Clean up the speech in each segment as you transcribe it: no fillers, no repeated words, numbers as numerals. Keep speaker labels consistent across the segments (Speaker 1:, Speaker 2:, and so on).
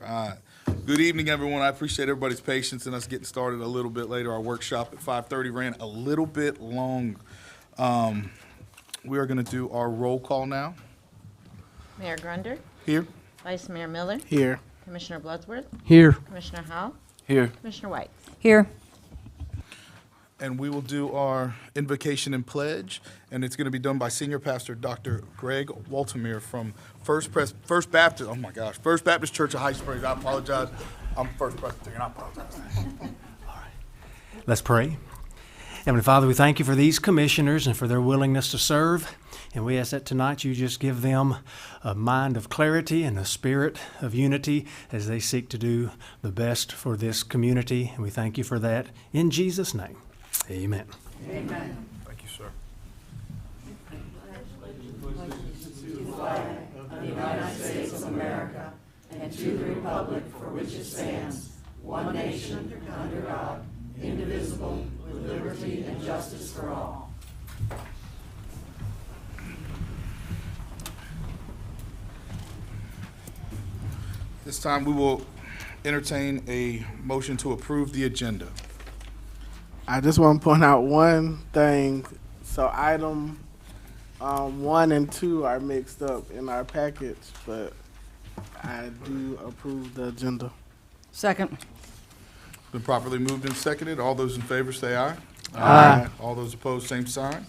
Speaker 1: right. Good evening, everyone. I appreciate everybody's patience and us getting started a little bit later. Our workshop at 5:30 ran a little bit long. We are going to do our roll call now.
Speaker 2: Mayor Grunder,
Speaker 1: Here.
Speaker 2: Vice Mayor Miller,
Speaker 3: Here.
Speaker 2: Commissioner Bloodsworth,
Speaker 3: Here.
Speaker 2: Commissioner Howell,
Speaker 3: Here.
Speaker 2: Commissioner White.
Speaker 4: Here.
Speaker 1: And we will do our invocation and pledge, and it's going to be done by Senior Pastor Dr. Greg Waltemere from First Baptist, oh my gosh, First Baptist Church of High Springs. I apologize. I'm First Presbyterian. I apologize.
Speaker 5: Let's pray. Heavenly Father, we thank you for these commissioners and for their willingness to serve. And we ask that tonight you just give them a mind of clarity and a spirit of unity as they seek to do the best for this community. And we thank you for that in Jesus' name. Amen.
Speaker 4: Amen.
Speaker 1: Thank you, sir. This time we will entertain a motion to approve the agenda.
Speaker 3: I just want to point out one thing. So item 1 and 2 are mixed up in our package, but I do approve the agenda.
Speaker 4: Second.
Speaker 1: Been properly moved and seconded. All those in favor say aye.
Speaker 3: Aye.
Speaker 1: All those opposed, same sign.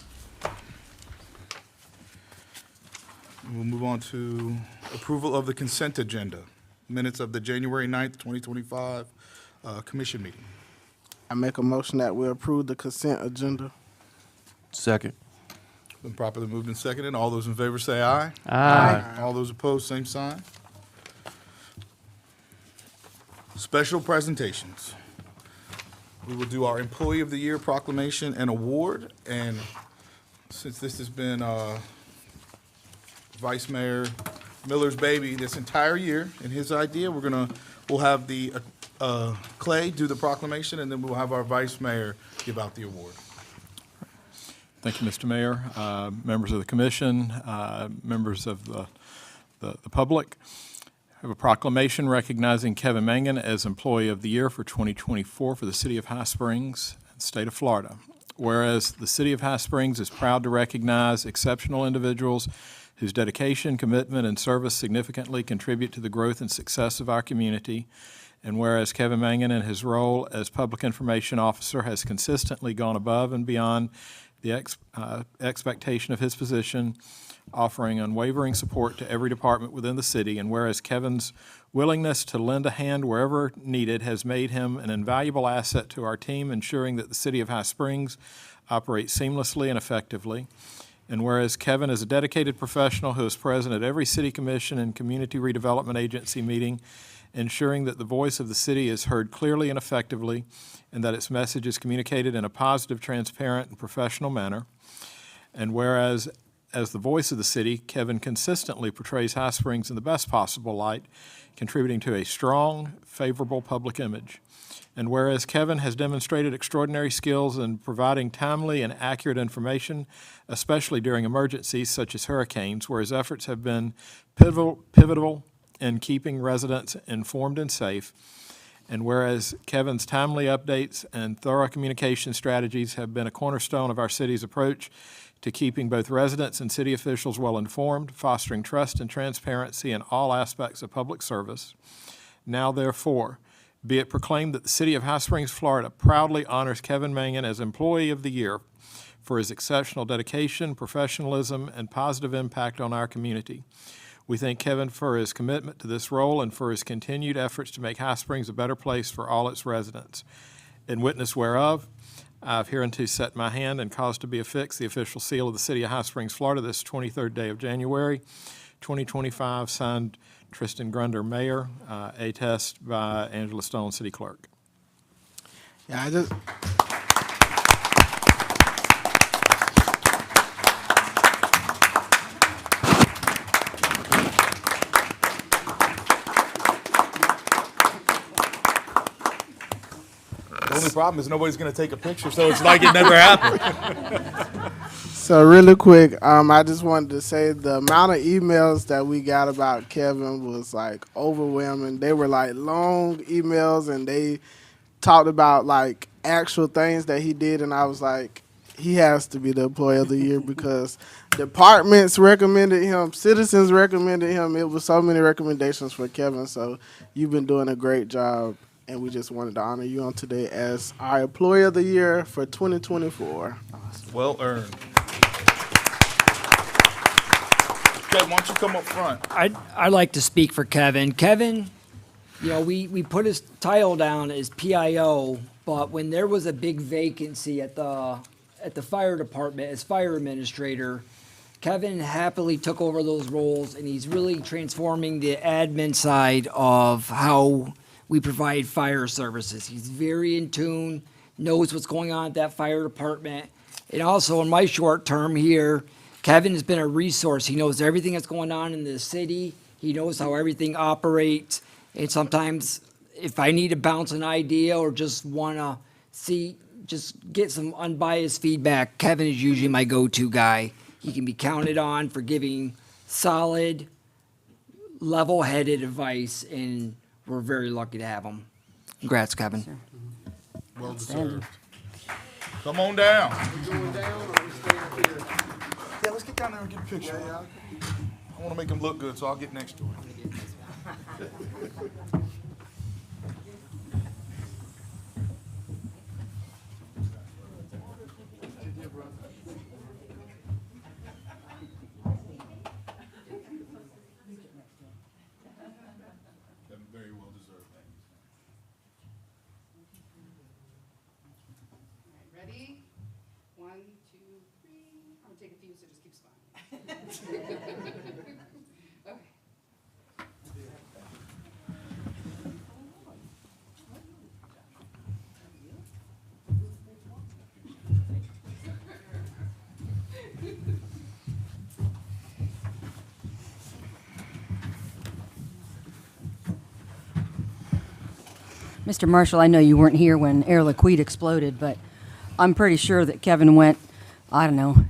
Speaker 1: We'll move on to approval of the consent agenda. Minutes of the January 9th, 2025 commission meeting.
Speaker 3: I make a motion that we approve the consent agenda.
Speaker 6: Second.
Speaker 1: Been properly moved and seconded. All those in favor say aye.
Speaker 3: Aye.
Speaker 1: All those opposed, same sign. Special presentations. We will do our Employee of the Year proclamation and award. And since this has been Vice Mayor Miller's baby this entire year and his idea, we'll have the Clay do the proclamation, and then we'll have our Vice Mayor give out the award.
Speaker 7: Thank you, Mr. Mayor, members of the commission, members of the public. I have a proclamation recognizing Kevin Mangan as Employee of the Year for 2024 for the City of High Springs and State of Florida. Whereas the City of High Springs is proud to recognize exceptional individuals whose dedication, commitment, and service significantly contribute to the growth and success of our community. And whereas Kevin Mangan, in his role as Public Information Officer, has consistently gone above and beyond the expectation of his position, offering unwavering support to every department within the city. And whereas Kevin's willingness to lend a hand wherever needed has made him an invaluable asset to our team, ensuring that the City of High Springs operates seamlessly and effectively. And whereas Kevin is a dedicated professional who is present at every city commission and community redevelopment agency meeting, ensuring that the voice of the city is heard clearly and effectively, and that its message is communicated in a positive, transparent, and professional manner. And whereas, as the voice of the city, Kevin consistently portrays High Springs in the best possible light, contributing to a strong, favorable public image. And whereas Kevin has demonstrated extraordinary skills in providing timely and accurate information, especially during emergencies such as hurricanes, where his efforts have been pivotal in keeping residents informed and safe. And whereas Kevin's timely updates and thorough communication strategies have been a cornerstone of our city's approach to keeping both residents and city officials well informed, fostering trust and transparency in all aspects of public service. Now, therefore, be it proclaimed that the City of High Springs, Florida proudly honors Kevin Mangan as Employee of the Year for his exceptional dedication, professionalism, and positive impact on our community. We thank Kevin for his commitment to this role and for his continued efforts to make High Springs a better place for all its residents. In witness whereof, I've hereunto set my hand and caused to be affixed the official seal of the City of High Springs, Florida, this 23rd day of January, 2025, signed Tristan Grunder, Mayor, attest by Angela Stone, City Clerk.
Speaker 3: Yeah, I just.
Speaker 1: The only problem is nobody's going to take a picture, so it's like it never happened.
Speaker 3: So really quick, I just wanted to say the amount of emails that we got about Kevin was like overwhelming. They were like long emails, and they talked about like actual things that he did, and I was like, he has to be the employee of the year because departments recommended him, citizens recommended him. It was so many recommendations for Kevin. So you've been doing a great job, and we just wanted to honor you on today as our employee of the year for 2024.
Speaker 1: Well earned. Kevin, why don't you come up front?
Speaker 6: I'd like to speak for Kevin. Kevin, you know, we put his title down as PIO, but when there was a big vacancy at the fire department as fire administrator, Kevin happily took over those roles, and he's really transforming the admin side of how we provide fire services. He's very in tune, knows what's going on at that fire department. And also in my short term here, Kevin has been a resource. He knows everything that's going on in the city. He knows how everything operates. And sometimes if I need to bounce an idea or just want to just get some unbiased feedback, Kevin is usually my go-to guy. He can be counted on for giving solid, level-headed advice, and we're very lucky to have him. Congrats, Kevin.
Speaker 1: Well deserved. Come on down. Yeah, let's get down there and get a picture. I want to make him look good, so I'll get next to him. Very well deserved.
Speaker 8: Ready? 1, 2, 3. I'm gonna take a few, so just keep smiling. Okay.
Speaker 4: Mr. Marshall, I know you weren't here when Air Liquide exploded, but I'm pretty sure that Kevin went, I don't know,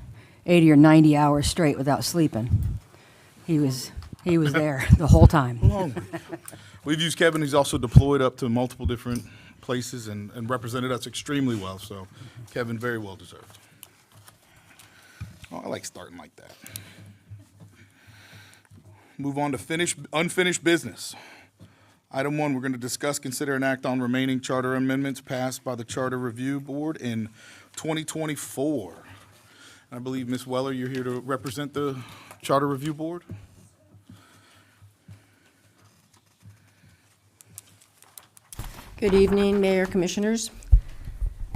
Speaker 4: 80 or 90 hours straight without sleeping. He was there the whole time.
Speaker 1: We've used Kevin. He's also deployed up to multiple different places and represented us extremely well. So, Kevin, very well deserved. Oh, I like starting like that. Move on to unfinished business. Item 1, we're going to discuss, consider, and act on remaining charter amendments passed by the Charter Review Board in 2024. I believe, Ms. Weller, you're here to represent the Charter Review Board.
Speaker 9: Good evening, Mayor, Commissioners.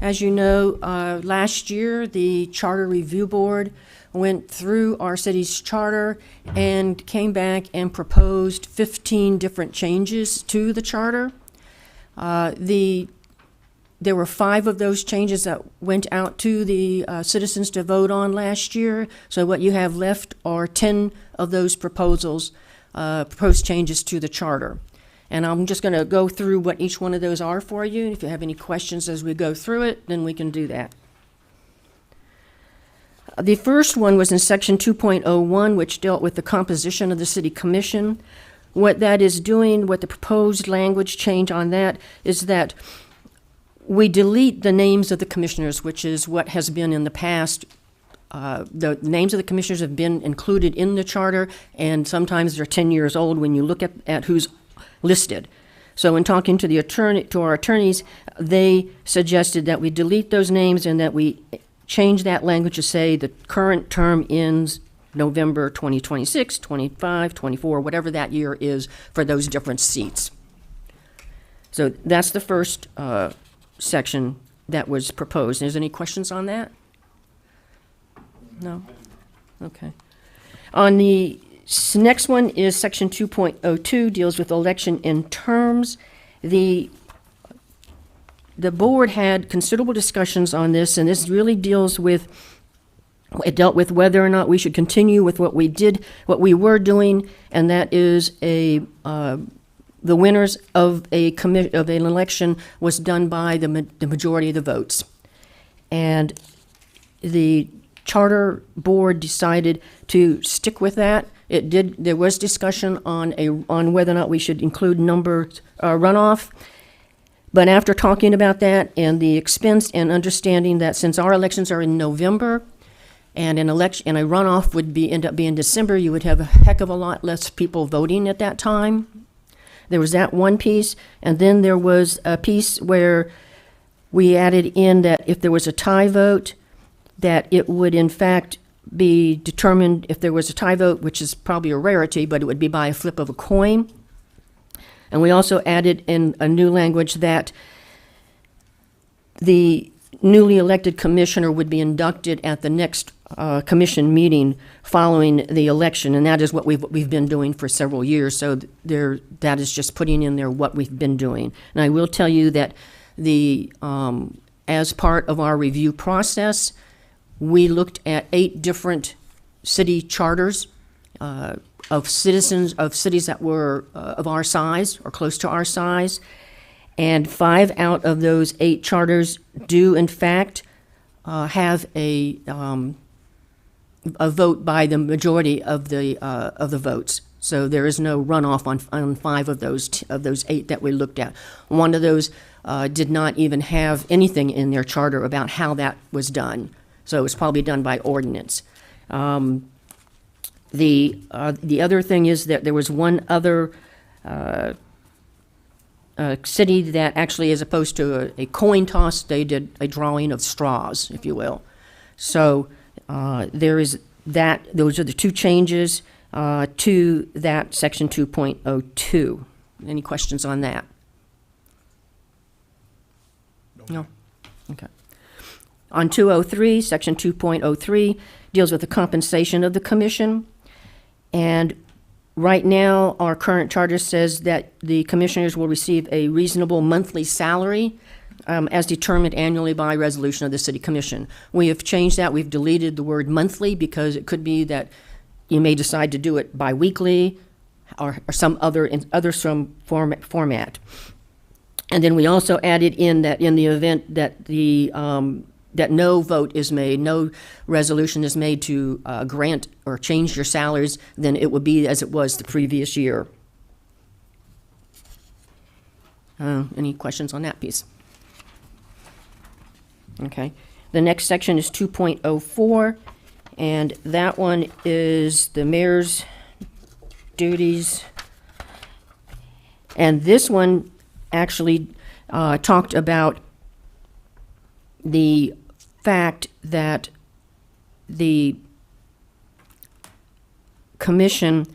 Speaker 9: As you know, last year, the Charter Review Board went through our city's charter and came back and proposed 15 different changes to the charter. There were 5 of those changes that went out to the citizens to vote on last year. So what you have left are 10 of those proposed changes to the charter. And I'm just going to go through what each one of those are for you. If you have any questions as we go through it, then we can do that. The first one was in section 2.01, which dealt with the composition of the city commission. What that is doing, what the proposed language change on that is that we delete the names of the commissioners, which is what has been in the past. The names of the commissioners have been included in the charter, and sometimes they're 10 years old when you look at who's listed. So in talking to our attorneys, they suggested that we delete those names and that we change that language to say the current term ends November 2026, 25, 24, whatever that year is for those different seats. So that's the first section that was proposed. Is there any questions on that? No? Okay. On the next one is section 2.02, deals with election in terms. The board had considerable discussions on this, and this really dealt with whether or not we should continue with what we were doing, and that is the winners of an election was done by the majority of the votes. And the charter board decided to stick with that. There was discussion on whether or not we should include runoff. But after talking about that and the expense and understanding that since our elections are in November and a runoff would end up being December, you would have a heck of a lot less people voting at that time. There was that one piece, and then there was a piece where we added in that if there was a tie vote, that it would in fact be determined if there was a tie vote, which is probably a rarity, but it would be by a flip of a coin. And we also added in a new language that the newly elected commissioner would be inducted at the next commission meeting following the election, and that is what we've been doing for several years. So that is just putting in there what we've been doing. And I will tell you that as part of our review process, we looked at 8 different city charters of cities that were of our size or close to our size, and 5 out of those 8 charters do in fact have a vote by the majority of the votes. So there is no runoff on 5 of those 8 that we looked at. One of those did not even have anything in their charter about how that was done. So it was probably done by ordinance. The other thing is that there was one other city that actually, as opposed to a coin toss, they did a drawing of straws, if you will. So there is that. Those are the 2 changes to that section 2.02. Any questions on that? No? Okay. On 203, section 2.03 deals with the compensation of the commission. And right now, our current charter says that the commissioners will receive a reasonable monthly salary as determined annually by resolution of the city commission. We have changed that. We've deleted the word monthly because it could be that you may decide to do it biweekly or some other format. And then we also added in that in the event that that no vote is made, no resolution is made to grant or change your salaries, then it would be as it was the previous year. Any questions on that piece? Okay. The next section is 2.04, and that one is the mayor's duties. And this one actually talked about the fact that the commission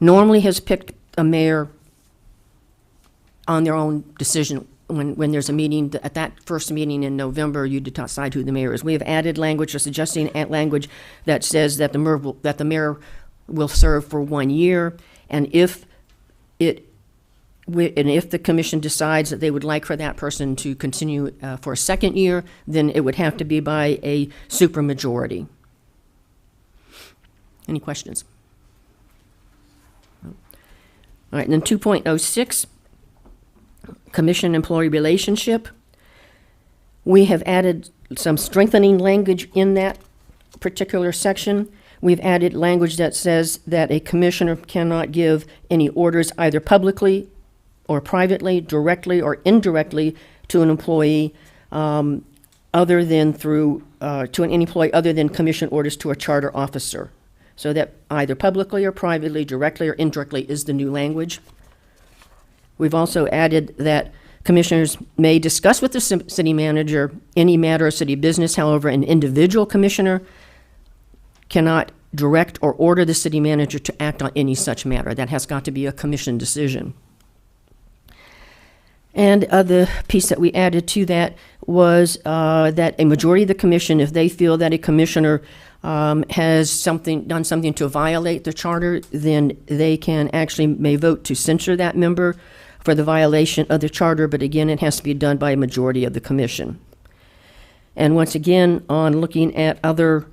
Speaker 9: normally has picked a mayor on their own decision. When there's a meeting, at that first meeting in November, you decide who the mayor is. We have added language or suggesting language that says that the mayor will serve for 1 year, and if the commission decides that they would like for that person to continue for a second year, then it would have to be by a supermajority. Any questions? All right, and then 2.06, commission-employee relationship. We have added some strengthening language in that particular section. We've added language that says that a commissioner cannot give any orders either publicly or privately, directly or indirectly to an employee other than commission orders to a charter officer. So that either publicly or privately, directly or indirectly is the new language. We've also added that commissioners may discuss with the city manager any matter of city business. However, an individual commissioner cannot direct or order the city manager to act on any such matter. That has got to be a commission decision. And the piece that we added to that was that a majority of the commission, if they feel that a commissioner has done something to violate the charter, then they may vote to censure that member for the violation of the charter, but again, it has to be done by a majority of the commission. And once again, on looking at other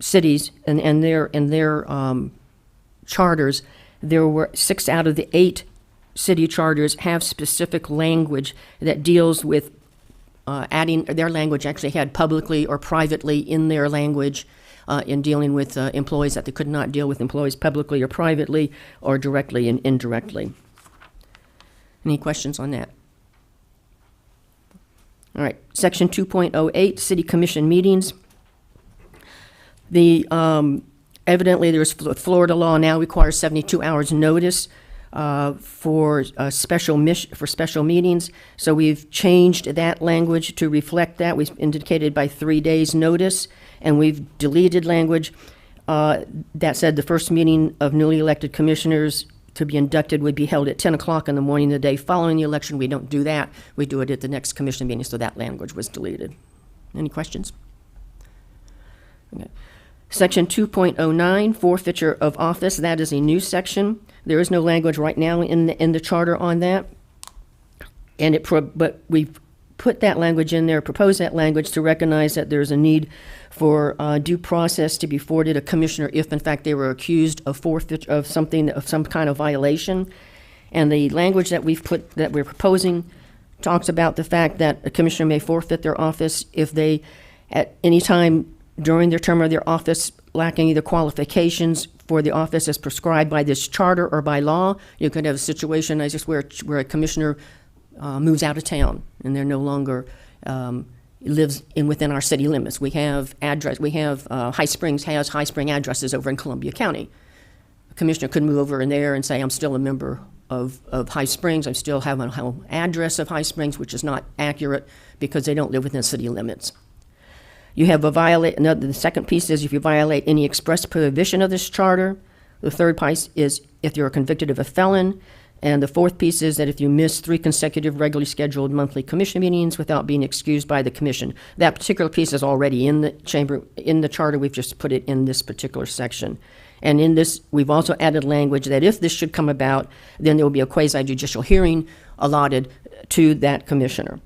Speaker 9: cities and their charters, there were 6 out of the 8 city charters have specific language that deals with adding their language, actually had publicly or privately in their language in dealing with employees, that they could not deal with employees publicly or privately or directly and indirectly. Any questions on that? All right, section 2.08, city commission meetings. The, evidently, Florida law now requires 72 hours notice for special meetings. So we've changed that language to reflect that. We've indicated by 3 days' notice, and we've deleted language that said the first meeting of newly elected commissioners to be inducted would be held at 10 o'clock in the morning the day following the election. We don't do that. We do it at the next commission meeting, so that language was deleted. Any questions? Okay. Section 2.09, forfeiture of office. That is a new section. There is no language right now in the charter on that. And but we've put that language in there, proposed that language to recognize that there's a need for due process to be afforded a commissioner if, in fact, they were accused of forfeit of something, of some kind of violation. And the language that we're proposing talks about the fact that a commissioner may forfeit their office if they, at any time during their term of their office, lack any of the qualifications for the office as prescribed by this charter or by law. You could have a situation where a commissioner moves out of town and they're no longer lives within our city limits. We have High Springs has High Spring addresses over in Columbia County. A commissioner could move over in there and say, I'm still a member of High Springs. I still have an address of High Springs, which is not accurate because they don't live within city limits. You have the second piece is if you violate any express prohibition of this charter. The third piece is if you're convicted of a felon. And the fourth piece is that if you miss 3 consecutive regularly scheduled monthly commission meetings without being excused by the commission. That particular piece is already in the charter. We've just put it in this particular section. And in this, we've also added language that if this should come about, then there will be a quasi-judicial hearing allotted to that commissioner.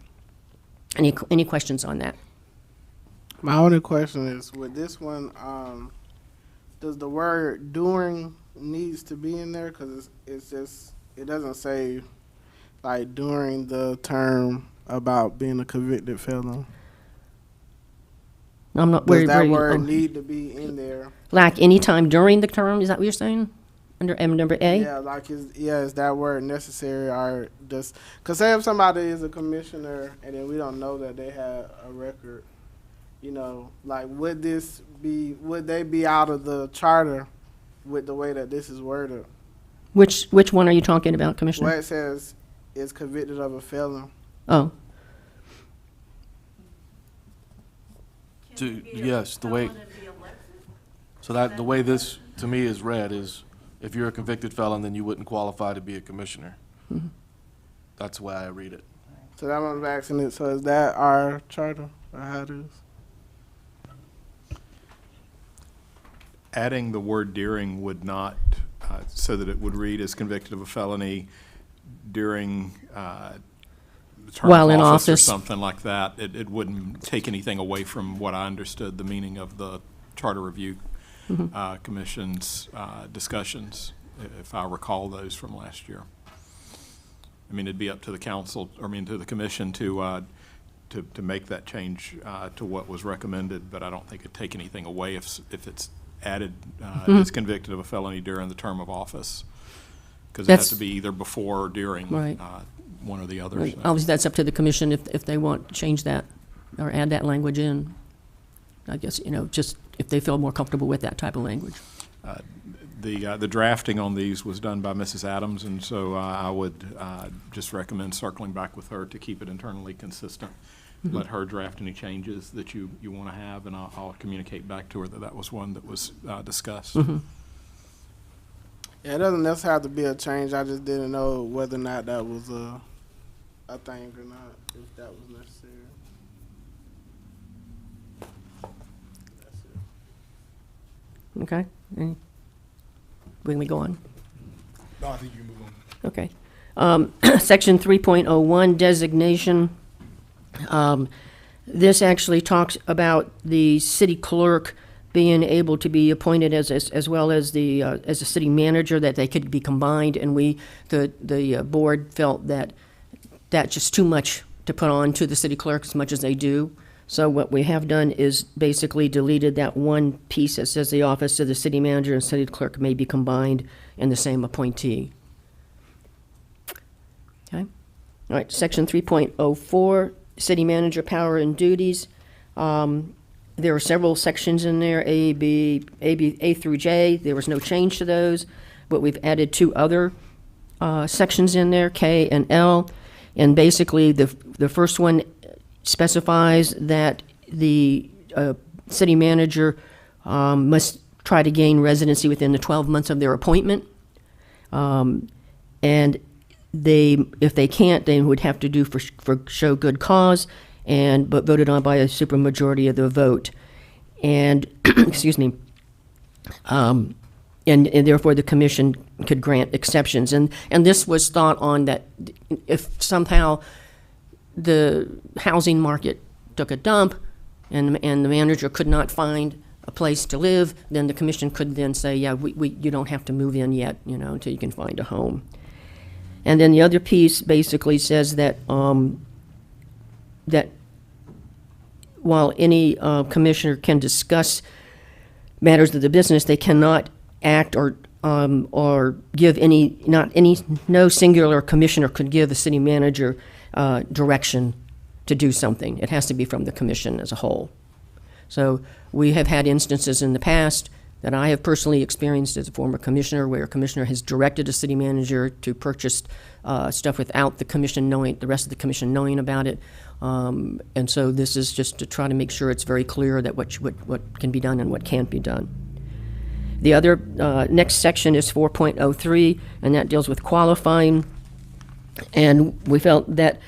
Speaker 9: Any questions on that?
Speaker 3: My only question is, with this one, does the word during needs to be in there? Because it's just, it doesn't say, like, during the term about being a convicted felon.
Speaker 9: I'm not
Speaker 3: Does
Speaker 9: worried.
Speaker 3: that word need to be in there?
Speaker 9: Like any time during the term, is that what you're saying? Under number A?
Speaker 3: Yeah, like, is that word necessary, or just, because say if somebody is a commissioner and then we don't know that they had a record, you know, like, would they be out of the charter with the way that this is worded?
Speaker 9: Which one are you talking about, Commissioner?
Speaker 3: Where it says is convicted of a felon.
Speaker 9: Oh,
Speaker 10: Yes, the way, so that, the way this, to me, is read is, if you're a convicted felon, then you wouldn't qualify to be a commissioner.
Speaker 9: Mhm.
Speaker 10: That's the way I read it.
Speaker 3: So that one's asking it, so is that our charter, or how it is?
Speaker 7: Adding the word during would not, so that it would read as convicted of a felony during the term
Speaker 9: While
Speaker 7: of
Speaker 9: in
Speaker 7: office or
Speaker 9: office.
Speaker 7: something like that. It wouldn't take anything away from what I understood the meaning of the Charter Review Commission's discussions, if I recall those from last year. I mean, it'd be up to the council, to the commission to make that change to what was recommended, but I don't think it'd take anything away if it's added as convicted of a felony during the term of office. Because it has to be either before or during,
Speaker 9: Right.
Speaker 7: one or the other.
Speaker 9: right.
Speaker 7: So.
Speaker 9: Obviously, that's up to the commission if they want to change that or add that language in. I guess, just if they feel more comfortable with that type of language.
Speaker 7: The drafting on these was done by Mrs. Adams, and so I would just recommend circling back with her to keep it internally consistent. Let her draft any changes that you want to have, and I'll communicate back to her that was one that was discussed.
Speaker 3: Yeah, it doesn't necessarily have to be a change. I just didn't know whether or not that was a thing or not, if that was necessary. That's it.
Speaker 9: Okay? When we go on?
Speaker 1: No, I think you can move on.
Speaker 9: Okay. Section 3.01, designation. This actually talks about the city clerk being able to be appointed as well as a city manager, that they could be combined, and the board felt that that's just too much to put on to the city clerk as much as they do. So what we have done is basically deleted that one piece that says the office of the city manager and city clerk may be combined in the same appointee. Okay? All right, section 3.04, city manager power and duties. There are several sections in there, A through J. There was no change to those, but we've added 2 other sections in there, K and L. And basically, the first one specifies that the city manager must try to gain residency within the 12 months of their appointment. And if they can't, they would have to do for show good cause, but voted on by a supermajority of the vote. And, excuse me, and therefore the commission could grant exceptions. And this was thought on that if somehow the housing market took a dump and the manager could not find a place to live, then the commission could then say, yeah, you don't have to move in yet, until you can find a home. And then the other piece basically says that that while any commissioner can discuss matters of the business, they cannot act or give no singular commissioner could give a city manager direction to do something. It has to be from the commission as a whole. So we have had instances in the past that I have personally experienced as a former commissioner, where a commissioner has directed a city manager to purchase stuff without the rest of the commission knowing about it. And so this is just to try to make sure it's very clear that what can be done and what can't be done. The other next section is 4.03, and that deals with qualifying. And we felt that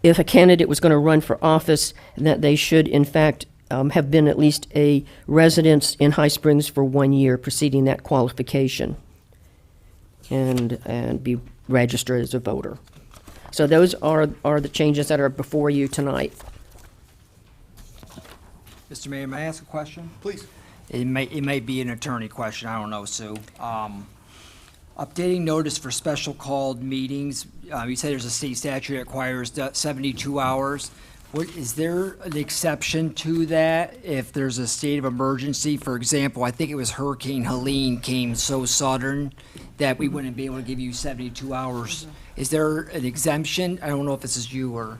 Speaker 9: if a candidate was going to run for office, that they should, in fact, have been at least a resident in High Springs for 1 year preceding that qualification, and be registered as a voter. So those are the changes that are before you tonight.
Speaker 6: Mr. Mayor, may I ask a question?
Speaker 1: Please.
Speaker 6: It may be an attorney question, I don't know, Sue. Updating notice for special called meetings, you said there's a state statute that requires 72 hours. Is there an exception to that if there's a state of emergency? For example, I think it was Hurricane Helene came so sudden that we wouldn't be able to give you 72 hours. Is there an exemption? I don't know if this is you or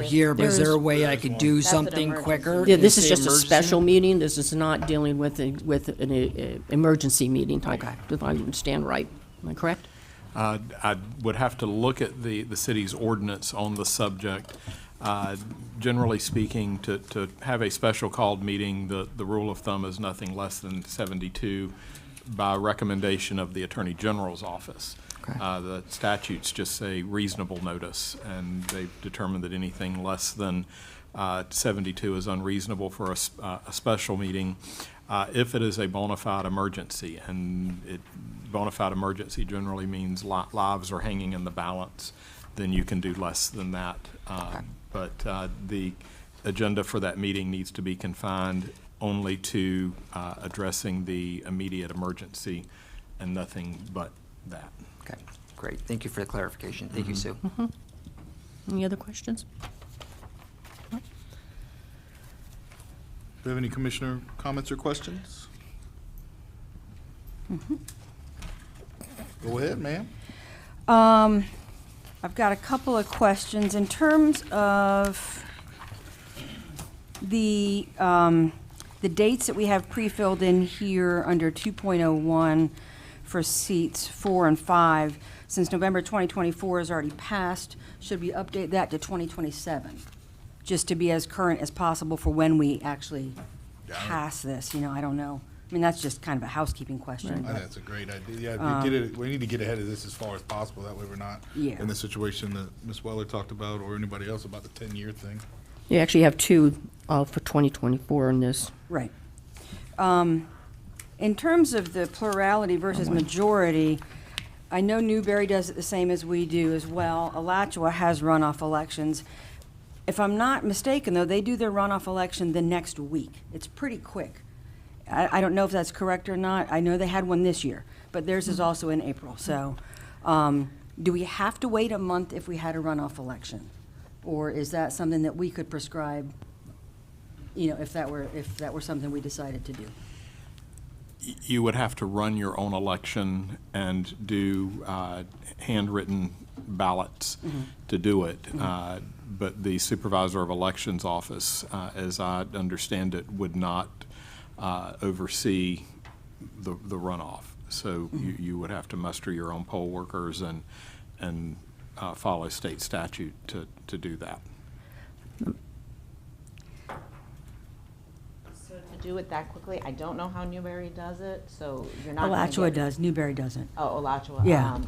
Speaker 6: here, but is there a way I could do
Speaker 2: That's an
Speaker 6: something
Speaker 2: emergency.
Speaker 6: quicker?
Speaker 9: Yeah, this
Speaker 6: in,
Speaker 9: is
Speaker 6: say,
Speaker 9: just a
Speaker 6: emergency?
Speaker 9: special meeting. This is not dealing with an emergency meeting type,
Speaker 6: Okay.
Speaker 9: if I understand right. Am I correct?
Speaker 7: I would have to look at the city's ordinance on the subject. Generally speaking, to have a special called meeting, the rule of thumb is nothing less than 72 by recommendation of the Attorney General's office.
Speaker 6: Okay.
Speaker 7: The statutes just say reasonable notice, and they've determined that anything less than 72 is unreasonable for a special meeting if it is a bona fide emergency. And bona fide emergency generally means lives are hanging in the balance. Then you can do less than that. But the agenda for that meeting needs to be confined only to addressing the immediate emergency and nothing but that.
Speaker 6: Okay, great. Thank you for the clarification. Thank you, Sue.
Speaker 9: Any other questions?
Speaker 1: Do you have any commissioner comments or questions? Go ahead, ma'am.
Speaker 4: I've got a couple of questions. In terms of the dates that we have pre-filled in here under 2.01 for seats 4 and 5, since November 2024 is already passed, should we update that to 2027? Just to be as current as possible for when we actually pass this, I don't know. I mean, that's just kind of a housekeeping question.
Speaker 1: I think
Speaker 4: but-
Speaker 1: that's a great idea. Yeah, we need to get ahead of this as far as possible. That way we're not
Speaker 4: Yeah.
Speaker 1: in the situation that Ms. Weller talked about or anybody else about the 10-year thing.
Speaker 9: You actually have 2 for 2024 in this.
Speaker 4: Right. In terms of the plurality versus majority, I know Newberry does it the same as we do as well. Alachua has runoff elections. If I'm not mistaken, though, they do their runoff election the next week. It's pretty quick. I don't know if that's correct or not. I know they had one this year, but theirs is also in April. So do we have to wait a month if we had a runoff election? Or is that something that we could prescribe, you know, if that were something we decided to do?
Speaker 7: You would have to run your own election and do handwritten ballots to do it. But the supervisor of elections office, as I understand it, would not oversee the runoff. So you would have to muster your own poll workers and follow state statute to do that.
Speaker 2: So to do it that quickly, I don't know how Newberry does it, so you're not. gonna
Speaker 4: Alachua
Speaker 2: get-
Speaker 4: does, Newberry doesn't.
Speaker 2: Oh, Alachua.
Speaker 4: Yeah.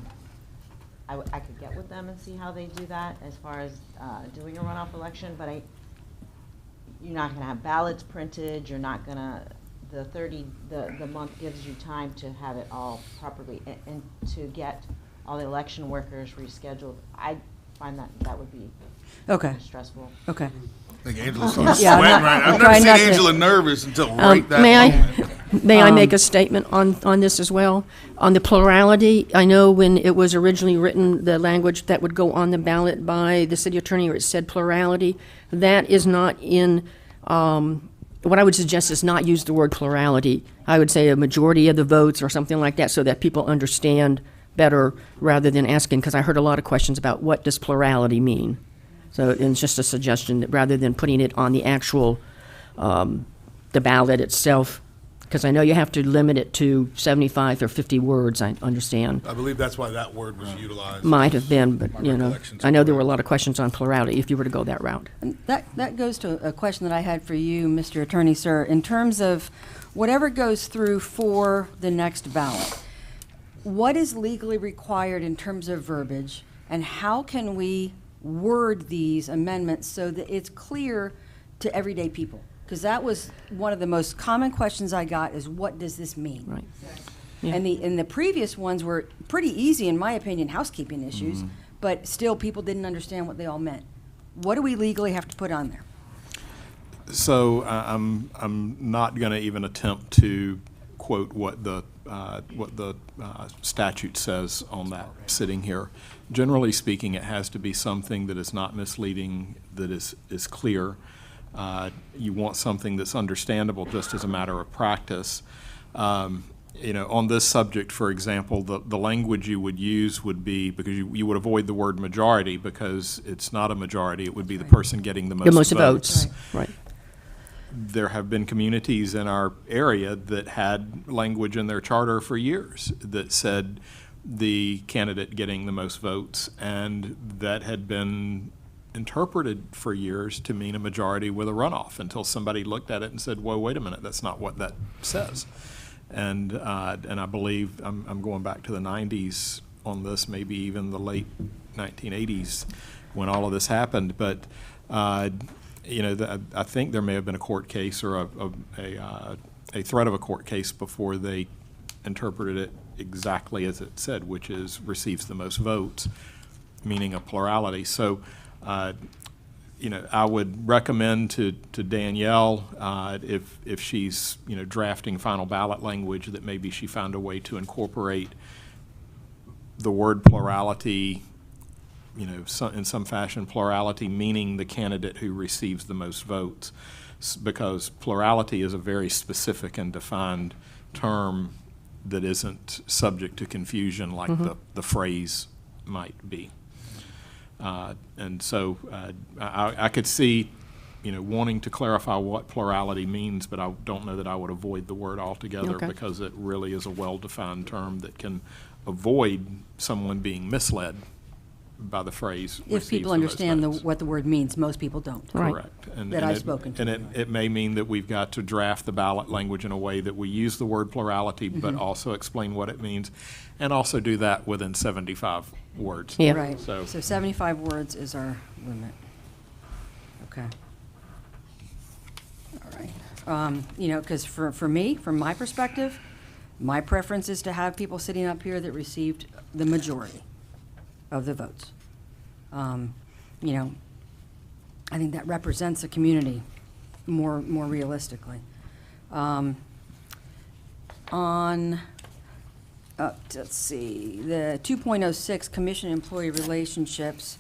Speaker 2: I could get with them and see how they do that as far as doing a runoff election, but you're not gonna have ballots printed, you're not gonna, the month gives you time to have it all properly, and to get all the election workers rescheduled. I find that would be
Speaker 4: Okay,
Speaker 2: stressful.
Speaker 4: okay.
Speaker 1: I think Angela's starting to
Speaker 4: Yeah,
Speaker 1: sweat
Speaker 4: I'm not-
Speaker 1: right now.
Speaker 4: I'm
Speaker 1: I've
Speaker 4: trying
Speaker 1: never
Speaker 4: not
Speaker 1: seen
Speaker 4: to-
Speaker 1: Angela nervous until right that
Speaker 9: May
Speaker 1: moment.
Speaker 9: May I make a statement on this as well? On the plurality, I know when it was originally written, the language that would go on the ballot by the city attorney, where it said plurality, that is not in, what I would suggest is not use the word plurality. I would say a majority of the votes or something like that, so that people understand better, rather than asking, because I heard a lot of questions about what does plurality mean. So it's just a suggestion that rather than putting it on the actual, the ballot itself, because I know you have to limit it to 75 or 50 words, I understand.
Speaker 1: I believe that's why that word was utilized.
Speaker 9: Might have been, but,
Speaker 1: My
Speaker 9: you know,
Speaker 1: recollection's
Speaker 9: I know there were a
Speaker 1: correct.
Speaker 9: lot of questions on plurality, if you were to go that route.
Speaker 4: And that goes to a question that I had for you, Mr. Attorney, sir. In terms of whatever goes through for the next ballot, what is legally required in terms of verbiage, and how can we word these amendments so that it's clear to everyday people? Because that was one of the most common questions I got, is what does this mean?
Speaker 9: Right.
Speaker 4: And the previous ones were pretty easy, in my opinion, housekeeping issues, but still people didn't understand what they all meant. What do we legally have to put on there?
Speaker 7: So I'm not going to even attempt to quote what the statute says on that sitting here. Generally speaking, it has to be something that is not misleading, that is clear. You want something that's understandable just as a matter of practice. You know, on this subject, for example, the language you would use would be, because you would avoid the word majority, because it's not a majority, it would be the person getting the most
Speaker 9: The most
Speaker 7: votes.
Speaker 9: votes, right.
Speaker 7: There have been communities in our area that had language in their charter for years that said the candidate getting the most votes, and that had been interpreted for years to mean a majority with a runoff, until somebody looked at it and said, whoa, wait a minute, that's not what that says. And I believe, I'm going back to the 90s on this, maybe even the late 1980s when all of this happened, but you know, I think there may have been a court case or a threat of a court case before they interpreted it exactly as it said, which is receives the most votes, meaning a plurality. So, you know, I would recommend to Danielle, if she's, you know, drafting final ballot language, that maybe she found a way to incorporate the word plurality, you know, in some fashion, plurality meaning the candidate who receives the most votes, because plurality is a very specific and defined term that isn't subject to confusion like the phrase might be. And so I could see, you know, wanting to clarify what plurality means, but I don't know that I would avoid the word altogether,
Speaker 9: Okay.
Speaker 7: because it really is a well-defined term that can avoid someone being misled by the phrase.
Speaker 4: If
Speaker 7: receives
Speaker 4: people
Speaker 7: the most
Speaker 4: understand
Speaker 7: votes.
Speaker 4: what the word means, most people don't.
Speaker 9: Right.
Speaker 7: Correct.
Speaker 4: That I've spoken to.
Speaker 7: And it may mean that we've got to draft the ballot language in a way that we use the word plurality, but also explain what it means, and also do that within 75 words.
Speaker 9: Yeah.
Speaker 4: Right,
Speaker 7: So-
Speaker 4: so 75 words is our limit. Okay. All right. You know, because for me, from my perspective, my preference is to have people sitting up here that received the majority of the votes. You know, I think that represents the community more realistically. Let's see, the 2.06 Commission Employee Relationships,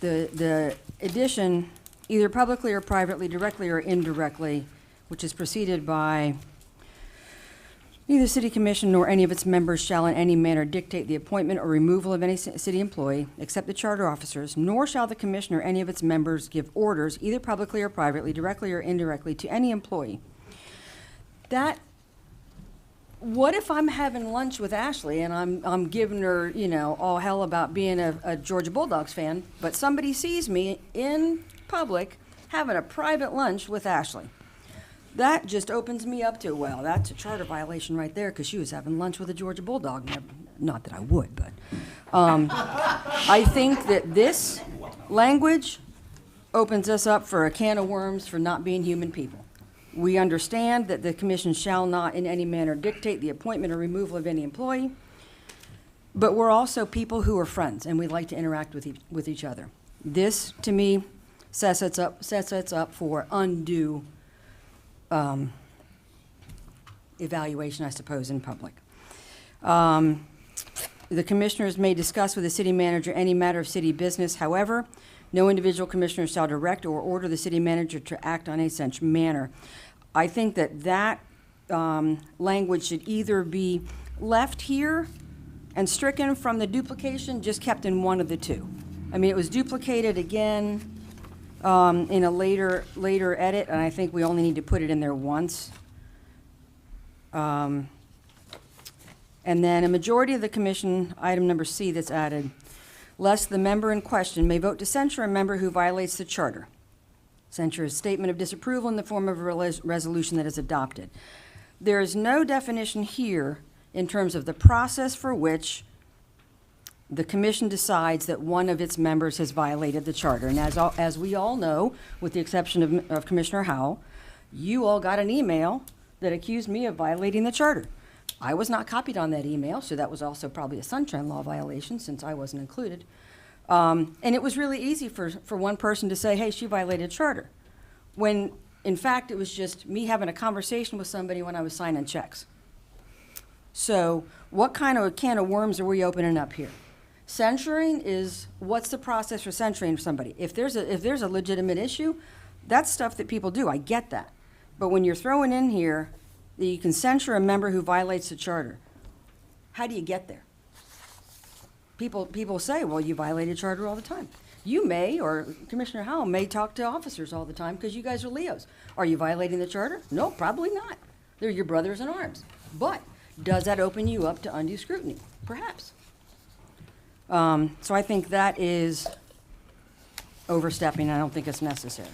Speaker 4: The addition, either publicly or privately, directly or indirectly, which is preceded by neither city commission nor any of its members shall in any manner dictate the appointment or removal of any city employee, except the charter officers, nor shall the commission or any of its members give orders, either publicly or privately, directly or indirectly, to any employee. What if I'm having lunch with Ashley and I'm giving her, you know, all hell about being a Georgia Bulldogs fan, but somebody sees me in public having a private lunch with Ashley? That just opens me up to, well, that's a charter violation right there, because she was having lunch with a Georgia Bulldog. Not that I would, but I think that this language opens us up for a can of worms for not being human people. We understand that the commission shall not in any manner dictate the appointment or removal of any employee, but we're also people who are friends, and we like to interact with each other. This, to me, sets us up for undue evaluation, I suppose, in public. The commissioners may discuss with the city manager any matter of city business. However, no individual commissioner shall direct or order the city manager to act on a such manner. I think that language should either be left here and stricken from the duplication, just kept in one of the two. I mean, it was duplicated again in a later edit, and I think we only need to put it in there once. And then a majority of the commission, item number C that's added, lest the member in question may vote to censure a member who violates the charter. Censure is a statement of disapproval in the form of a resolution that is adopted. There is no definition here in terms of the process for which the commission decides that one of its members has violated the charter. And as we all know, with the exception of Commissioner Howell, you all got an email that accused me of violating the charter. I was not copied on that email, so that was also probably a sunshine law violation since I wasn't included. And it was really easy for one person to say, hey, she violated charter, when in fact it was just me having a conversation with somebody when I was signing checks. So what kind of a can of worms are we opening up here? Censuring is, what's the process for censuring somebody? If there's a legitimate issue, that's stuff that people do, I get that. But when you're throwing in here that you can censure a member who violates the charter, how do you get there? People say, well, you violated charter all the time. You may, or Commissioner Howell may talk to officers all the time because you guys are Leos. Are you violating the charter? No, probably not. They're your brothers in arms. But does that open you up to undue scrutiny? Perhaps. So I think that is overstepping. I don't think it's necessary.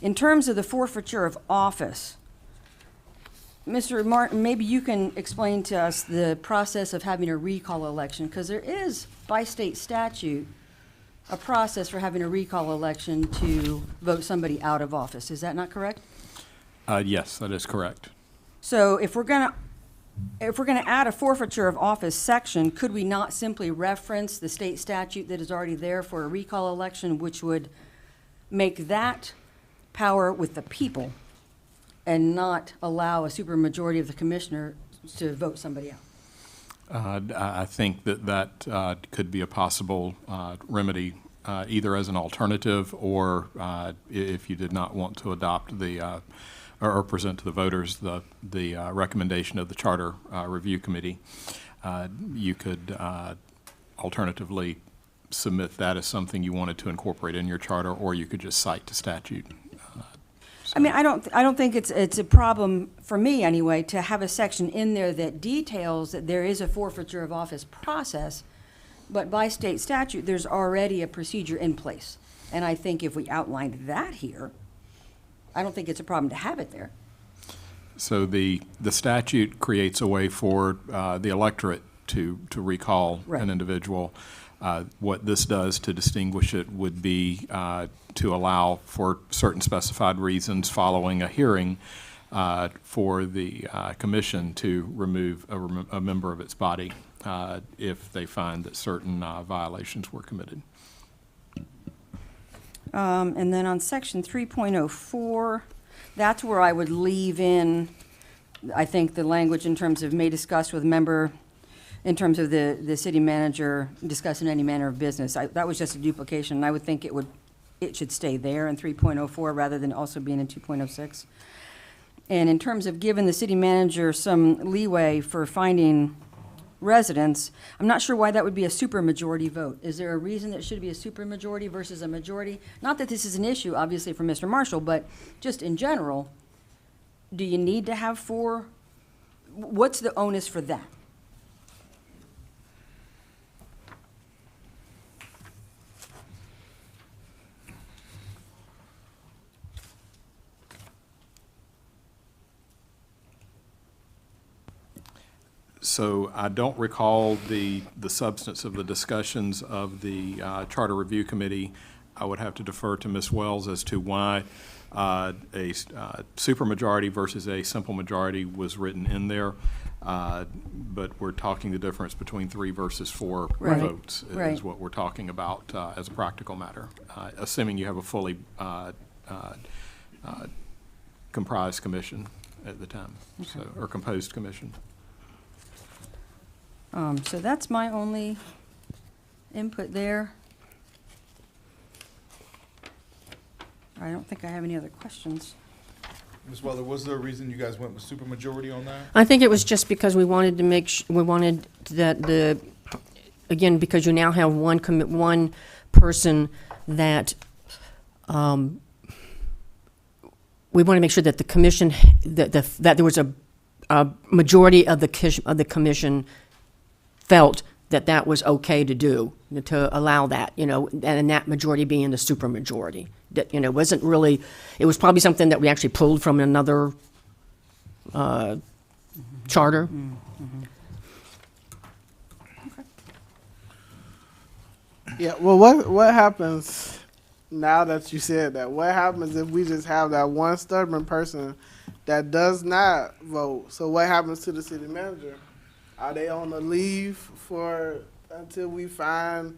Speaker 4: In terms of the forfeiture of office, Mr. Martin, maybe you can explain to us the process of having a recall election, because there is, by state statute, a process for having a recall election to vote somebody out of office. Is that not correct?
Speaker 7: Yes, that is correct.
Speaker 4: So if we're gonna add a forfeiture of office section, could we not simply reference the state statute that is already there for a recall election, which would make that power with the people and not allow a supermajority of the commissioner to vote somebody out?
Speaker 7: I think that could be a possible remedy, either as an alternative or if you did not want to adopt or present to the voters the recommendation of the Charter Review Committee, you could alternatively submit that as something you wanted to incorporate in your charter, or you could just cite to statute.
Speaker 4: I mean, I don't think it's a problem for me anyway to have a section in there that details that there is a forfeiture of office process, but by state statute, there's already a procedure in place. And I think if we outlined that here, I don't think it's a problem to have it there.
Speaker 7: So the statute creates a way for the electorate to recall
Speaker 4: Right.
Speaker 7: an individual. What this does to distinguish it would be to allow for certain specified reasons following a hearing for the commission to remove a member of its body if they find that certain violations were committed.
Speaker 4: And then on section 3.04, that's where I would leave in, I think, the language in terms of may discuss with member in terms of the city manager discussing any manner of business. That was just a duplication, and I would think it should stay there in 3.04 rather than also being in 2.06. And in terms of giving the city manager some leeway for finding residents, I'm not sure why that would be a supermajority vote. Is there a reason that it should be a supermajority versus a majority? Not that this is an issue, obviously, for Mr. Marshall, but just in general, do you need to have 4? What's the onus for that?
Speaker 7: So I don't recall the substance of the discussions of the Charter Review Committee. I would have to defer to Ms. Wells as to why a supermajority versus a simple majority was written in there. But we're talking the difference between 3 versus 4
Speaker 4: Right.
Speaker 7: votes
Speaker 4: Right.
Speaker 7: is what we're talking about as a practical matter, assuming you have a fully comprised commission at the time, so, or composed commission.
Speaker 4: So that's my only input there. I don't think I have any other questions.
Speaker 1: Ms. Weller, was there a reason you guys went with supermajority on that?
Speaker 9: I think it was just because we wanted to we wanted that again, because you now have one person that, we want to make sure that the commission, that there was a majority of the commission felt that was okay to do, to allow that, and that majority being the supermajority. That, wasn't really, it was probably something that we actually pulled from another charter.
Speaker 3: Yeah, well, what happens, now that you said that, what happens if we just have that one stubborn person that does not vote? So what happens to the city manager? Are they on the leave until he finds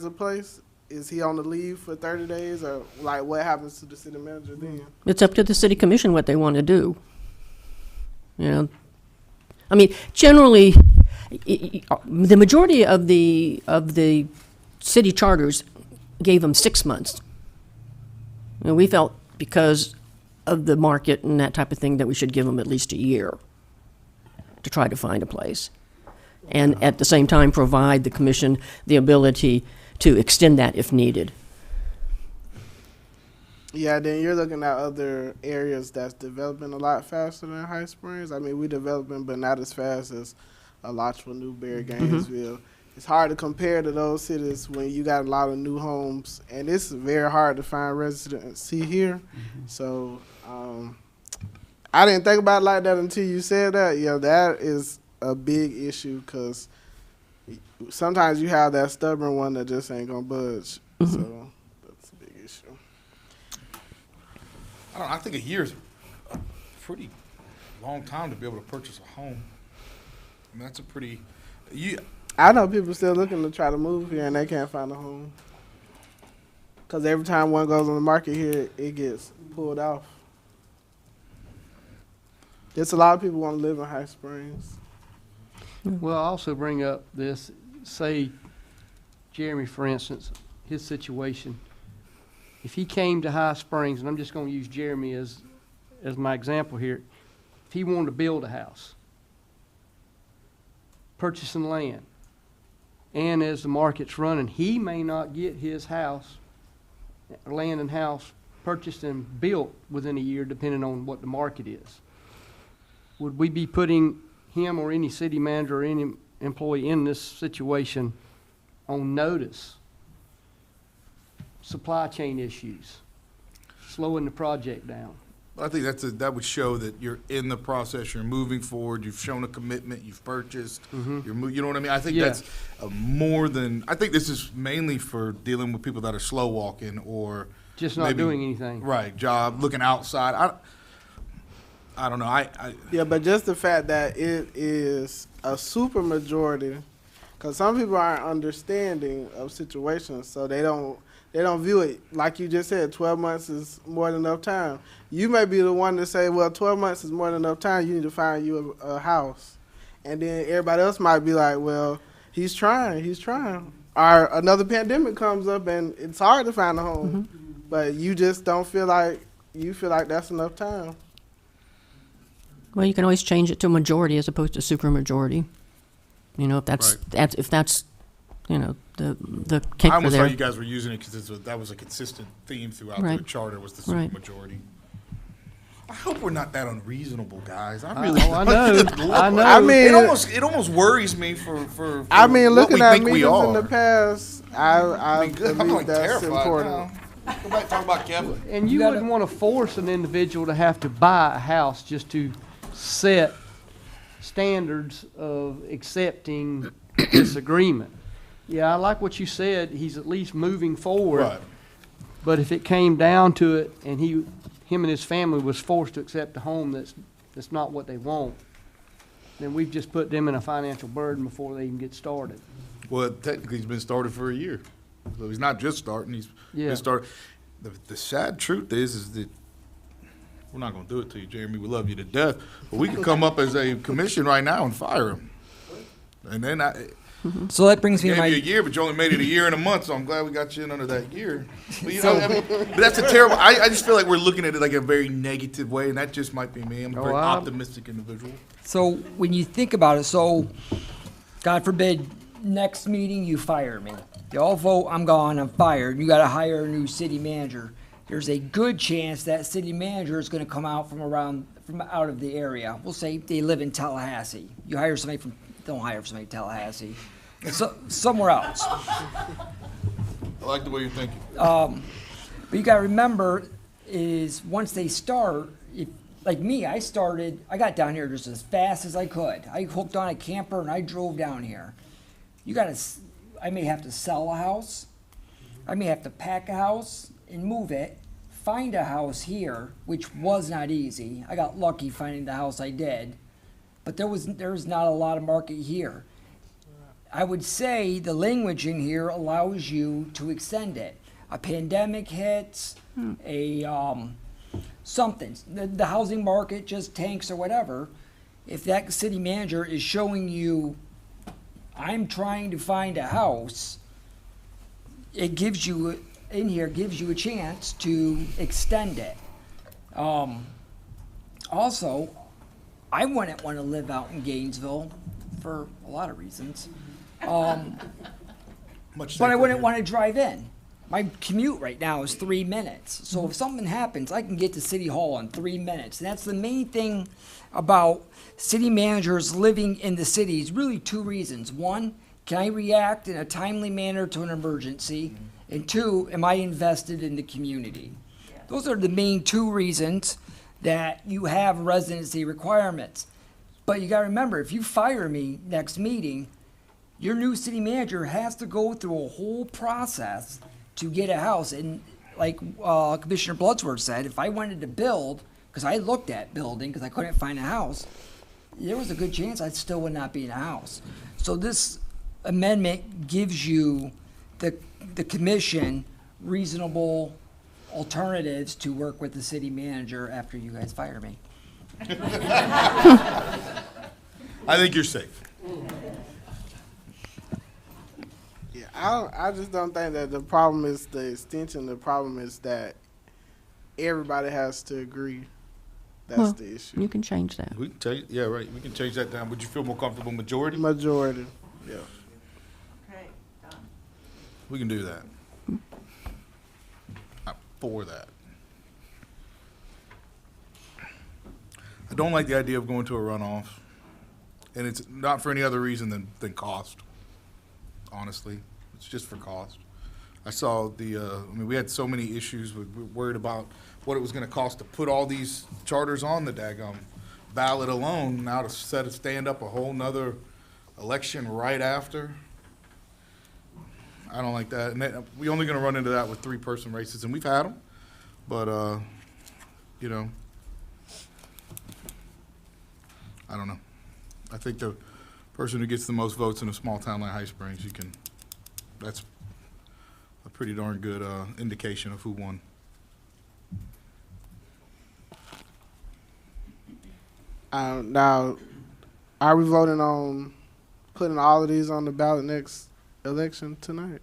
Speaker 3: a place? Is he on the leave for 30 days, or like what happens to the city manager then?
Speaker 9: It's up to the city commission what they want to do. I mean, generally, the majority of the city charters gave them 6 months. We felt because of the market and that type of thing that we should give them at least a year to try to find a place, and at the same time provide the commission the ability to extend that if needed.
Speaker 3: Yeah, then you're looking at other areas that's developing a lot faster than High Springs. I mean, we're developing, but not as fast as Alachua, Newberry, Gainesville. It's hard to compare to those cities when you got a lot of new homes, and it's very hard to find residency here. So I didn't think about it like that until you said that. Yeah, that is a big issue, because sometimes you have that stubborn one that just ain't gonna budge. So that's a big issue.
Speaker 1: I think a year is a pretty long time to be able to purchase a home. I mean, that's a pretty,
Speaker 3: I know people still looking to try to move here and they can't find a home. Because every time one goes on the market here, it gets pulled off. There's a lot of people want to live in High Springs.
Speaker 11: Well, I'll also bring up this, say, Jeremy, for instance, his situation. If he came to High Springs, and I'm just going to use Jeremy as my example here, if he wanted to build a house, purchase some land, and as the market's running, he may not get his house, land and house, purchased and built within a year, depending on what the market is. Would we be putting him or any city manager or any employee in this situation on notice? Supply chain issues, slowing the project down.
Speaker 1: I think that would show that you're in the process, you're moving forward, you've shown a commitment, you've purchased, you know what I mean? I think
Speaker 11: Yeah.
Speaker 1: that's more than, I think this is mainly for dealing with people that are slow walking or
Speaker 11: Just not
Speaker 1: maybe-
Speaker 11: doing anything.
Speaker 1: Right, job, looking outside. I don't know.
Speaker 3: Yeah, but just the fact that it is a super majority, because some people aren't understanding of situations, so they don't view it like you just said. 12 months is more than enough time. You may be the one to say, well, 12 months is more than enough time. You need to find you a house, and then everybody else might be like, well, he's trying. Or another pandemic comes up and it's hard to find a home, but you just don't feel like that's enough time.
Speaker 9: Well, you can always change it to majority as opposed to supermajority. You know, if that's you know, the
Speaker 1: I
Speaker 9: kicker
Speaker 1: almost
Speaker 9: there.
Speaker 1: thought you guys were using it because that was a consistent theme throughout the
Speaker 9: Right.
Speaker 1: charter was the
Speaker 9: Right.
Speaker 1: supermajority. I hope we're not that unreasonable, guys. I
Speaker 11: I
Speaker 1: really.
Speaker 11: know, I know.
Speaker 3: I mean,
Speaker 1: it almost worries me for
Speaker 3: I mean,
Speaker 1: what
Speaker 3: looking
Speaker 1: we
Speaker 3: at
Speaker 1: think we
Speaker 3: meetings in
Speaker 1: are.
Speaker 3: the past, I
Speaker 1: I'm
Speaker 3: believe
Speaker 1: like
Speaker 3: that's
Speaker 1: terrified
Speaker 3: important.
Speaker 1: now. Go back talk about Kevin.
Speaker 11: And you
Speaker 6: gotta-
Speaker 11: wouldn't want to force an individual to have to buy a house just to set standards of accepting this agreement. Yeah, I like what you said, he's at least moving forward.
Speaker 1: Right.
Speaker 11: But if it came down to it and him and his family was forced to accept a home that's not what they want, then we've just put them in a financial burden before they even get started.
Speaker 1: Well, technically, he's been started for a year, so he's not just starting. He's
Speaker 11: Yeah.
Speaker 1: been started. The sad truth is that we're not going to do it to you, Jeremy. We love you to death, but we could come up as a commission right now and fire him. And then I
Speaker 6: So that brings me to
Speaker 1: gave
Speaker 6: my.
Speaker 1: you a year, but you only made it a year and a month, so I'm glad we got you in under that year. But, you know, I mean, but that's a terrible. I just feel like we're looking at it like a very negative way, and that just might be me. I'm a very optimistic individual.
Speaker 6: So when you think about it, so God forbid, next meeting you fire me. You all vote, I'm gone, I'm fired. You got to hire a new city manager. There's a good chance that city manager is going to come out from out of the area. We'll say they live in Tallahassee. You hire somebody don't hire somebody in Tallahassee. So, somewhere else.
Speaker 1: I like the way you're thinking.
Speaker 6: But you got to remember is once they start, like me, I got down here just as fast as I could. I hooked on a camper and I drove down here. I may have to sell a house. I may have to pack a house and move it, find a house here, which was not easy. I got lucky finding the house I did, but there was not a lot of market here. I would say the language in here allows you to extend it. A pandemic hits, something, the housing market just tanks or whatever. If that city manager is showing you, I'm trying to find a house, it gives you a chance to extend it. Also, I wouldn't want to live out in Gainesville for a lot of reasons.
Speaker 1: Much
Speaker 6: But I
Speaker 1: safer
Speaker 6: wouldn't
Speaker 1: here.
Speaker 6: want to drive in. My commute right now is 3 minutes. So if something happens, I can get to City Hall in 3 minutes. And that's the main thing about city managers living in the cities. Really two reasons. One, can I react in a timely manner to an emergency? And two, am I invested in the community? Those are the main two reasons that you have residency requirements. But you got to remember, if you fire me next meeting, your new city manager has to go through a whole process to get a house. And like Commissioner Bloodsworth said, if I wanted to build, because I looked at building because I couldn't find a house, there was a good chance I still would not be in a house. So this amendment gives you the commission reasonable alternatives to work with the city manager after you guys fire me.
Speaker 1: I think you're safe.
Speaker 3: Yeah, I just don't think that the problem is the extension. The problem is that everybody has to agree. That's
Speaker 9: Well,
Speaker 3: the issue.
Speaker 9: You can change that.
Speaker 1: We can change. Yeah, right. We can change that down. Would you feel more comfortable majority?
Speaker 3: Majority. Yeah.
Speaker 2: Okay, done.
Speaker 1: We can do that. I'm for that. I don't like the idea of going to a runoff, and it's not for any other reason than cost. Honestly, it's just for cost. I saw we had so many issues. We were worried about what it was going to cost to put all these charters on the daggum ballot alone. Now to stand up a whole nother election right after. I don't like that. And we're only going to run into that with 3-person races, and we've had them. But, you know, I don't know. I think the person who gets the most votes in a small town like High Springs, that's a pretty darn good indication of who won.
Speaker 3: Now, Are we voting on putting all of these on the ballot next election tonight?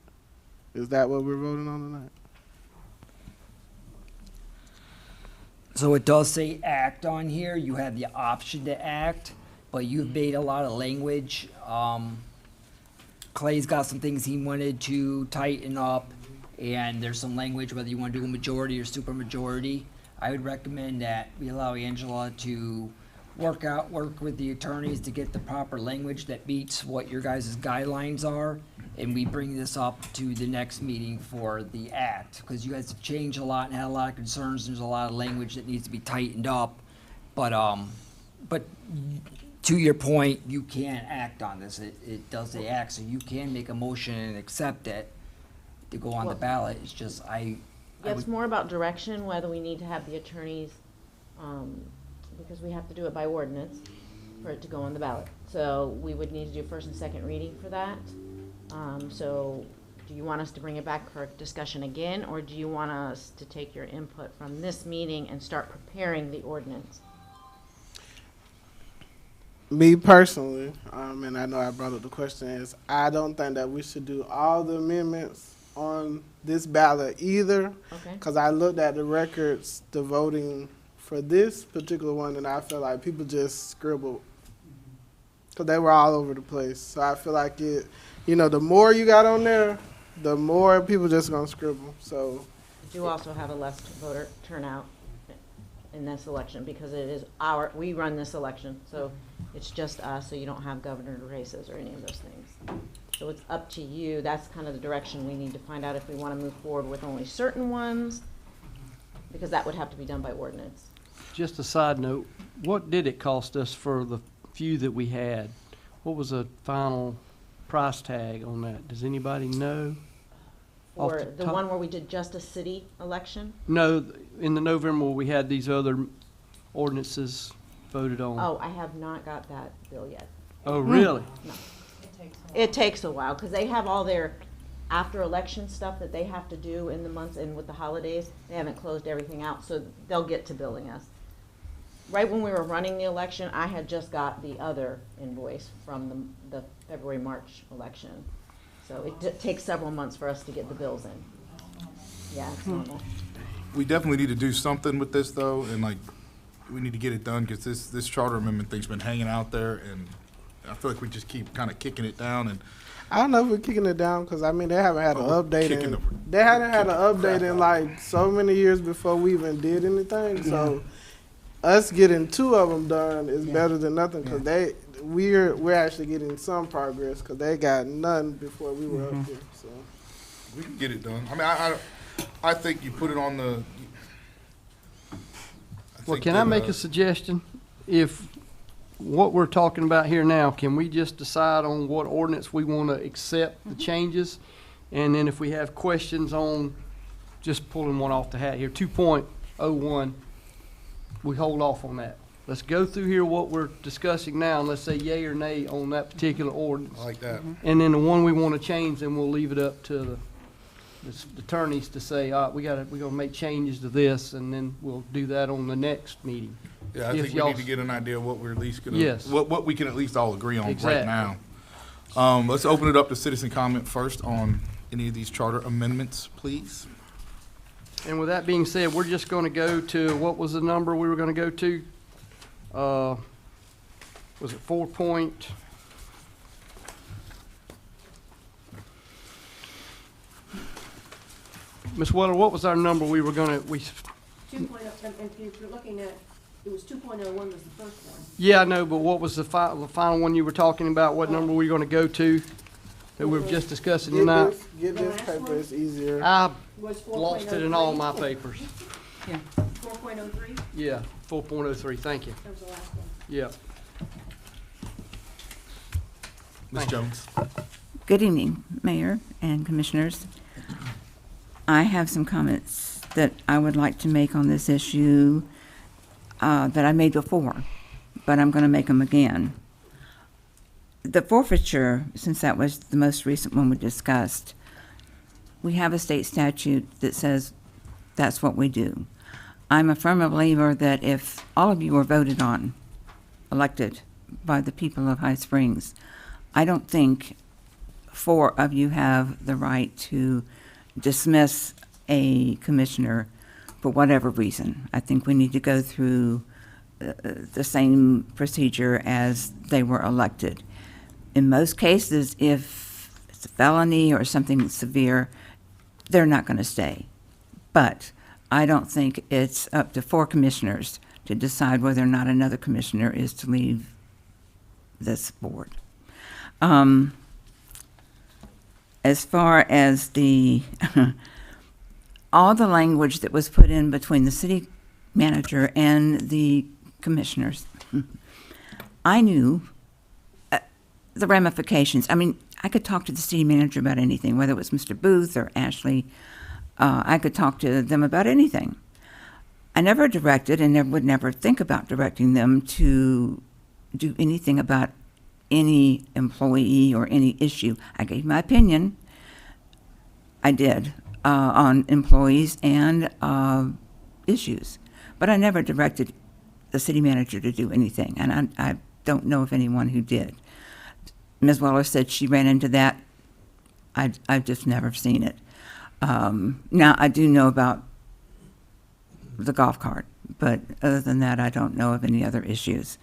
Speaker 3: Is that what we're voting on tonight?
Speaker 6: So it does say act on here. You have the option to act, but you've made a lot of language. Clay's got some things he wanted to tighten up, and there's some language whether you want to do a majority or supermajority. I would recommend that we allow Angela to work with the attorneys to get the proper language that meets what your guys' guidelines are, and we bring this up to the next meeting for the act, because you guys have changed a lot and had a lot of concerns. There's a lot of language that needs to be tightened up, but to your point, you can act on this. It does say act, so you can make a motion and accept it to go on the ballot. It's just,
Speaker 2: Yeah, it's more about direction, whether we need to have the attorneys, because we have to do it by ordinance for it to go on the ballot. So we would need to do first and second reading for that. So do you want us to bring it back for discussion again, or do you want us to take your input from this meeting and start preparing the ordinance?
Speaker 3: Me personally, and I know I brought up the question, is I don't think that we should do all the amendments on this ballot either.
Speaker 2: Okay.
Speaker 3: Because I looked at the records, the voting for this particular one, and I feel like people just scribbled. Because they were all over the place. So I feel like the more you got on there, the more people just going to scribble. So
Speaker 2: You also have a less voter turnout in this election because it is we run this election, so it's just us, so you don't have governor races or any of those things. So it's up to you. That's kind of the direction we need to find out if we want to move forward with only certain ones, because that would have to be done by ordinance.
Speaker 11: Just a side note, what did it cost us for the few that we had? What was the final price tag on that? Does anybody know? Off
Speaker 2: For
Speaker 11: the
Speaker 2: the
Speaker 11: top-
Speaker 2: one where we did just a city election?
Speaker 11: No, in the November where we had these other ordinances voted on.
Speaker 2: Oh, I have not got that bill yet.
Speaker 11: Oh, really?
Speaker 2: It takes a while, because they have all their after-election stuff that they have to do in the months, and with the holidays, they haven't closed everything out, so they'll get to billing us. Right when we were running the election, I had just got the other invoice from the February, March election. So it takes several months for us to get the bills in. Yeah, it's normal.
Speaker 1: We definitely need to do something with this, though, and we need to get it done, because this charter amendment thing's been hanging out there, and I feel like we just keep kind of kicking it down, and
Speaker 3: I don't know if we're kicking it down because they haven't had an update.
Speaker 1: kicking
Speaker 3: They hadn't had an update in like so many years before we even did anything. So us getting 2 of them done is better than nothing because we're actually getting some progress because they got none before we were up there. So
Speaker 1: we can get it done. I mean, I think you put it on the.
Speaker 11: Well, can I make a suggestion? If what we're talking about here now, can we just decide on what ordinance we want to accept the changes? And then if we have questions on, just pulling one off the hat here, 2.01, we hold off on that. Let's go through here what we're discussing now, and let's say yay or nay on that particular ordinance.
Speaker 1: I like that.
Speaker 11: And then the one we want to change, then we'll leave it up to the attorneys to say, we're gonna make changes to this, and then we'll do that on the next meeting.
Speaker 1: Yeah, I
Speaker 11: If
Speaker 1: think we
Speaker 11: y'all-
Speaker 1: need to get an idea of what we're at least gonna,
Speaker 11: Yes.
Speaker 1: what we can at least all agree on right
Speaker 11: Exactly.
Speaker 1: now. Let's open it up to citizen comment first on any of these charter amendments, please.
Speaker 11: And with that being said, we're just gonna go to, what was the number we were gonna go to? Was it 4 point? Ms. Weller, what was our number we were gonna,
Speaker 9: 2.0, and if you're looking at, it was 2.01 was the first one.
Speaker 11: yeah, I know, but what was the final one you were talking about? What number were we gonna go to that we were just discussing tonight?
Speaker 3: get this paper is easier.
Speaker 11: I
Speaker 9: Was
Speaker 11: lost it in all my papers.
Speaker 9: 4.03,
Speaker 11: Yeah, 4.03, thank you.
Speaker 9: that was the last one.
Speaker 11: Yeah.
Speaker 1: Ms. Jones.
Speaker 12: Good evening, Mayor and Commissioners. I have some comments that I would like to make on this issue that I made before, but I'm going to make them again. The forfeiture, since that was the most recent one we discussed, we have a state statute that says that's what we do. I'm a firm believer that if all of you were voted on, elected by the people of High Springs. I don't think 4 of you have the right to dismiss a commissioner for whatever reason. I think we need to go through the same procedure as they were elected. In most cases, if it's a felony or something severe, they're not going to stay. But I don't think it's up to 4 commissioners to decide whether or not another commissioner is to leave this board. As far as the all the language that was put in between the city manager and the commissioners, I knew the ramifications. I mean, I could talk to the city manager about anything, whether it was Mr. Booth or Ashley. I could talk to them about anything. I never directed and would never think about directing them to do anything about any employee or any issue. I gave my opinion. I did on employees and issues, but I never directed the city manager to do anything, and I don't know of anyone who did. Ms. Weller said she ran into that. I've just never seen it. Now, I do know about the golf cart, but other than that, I don't know of any other issues.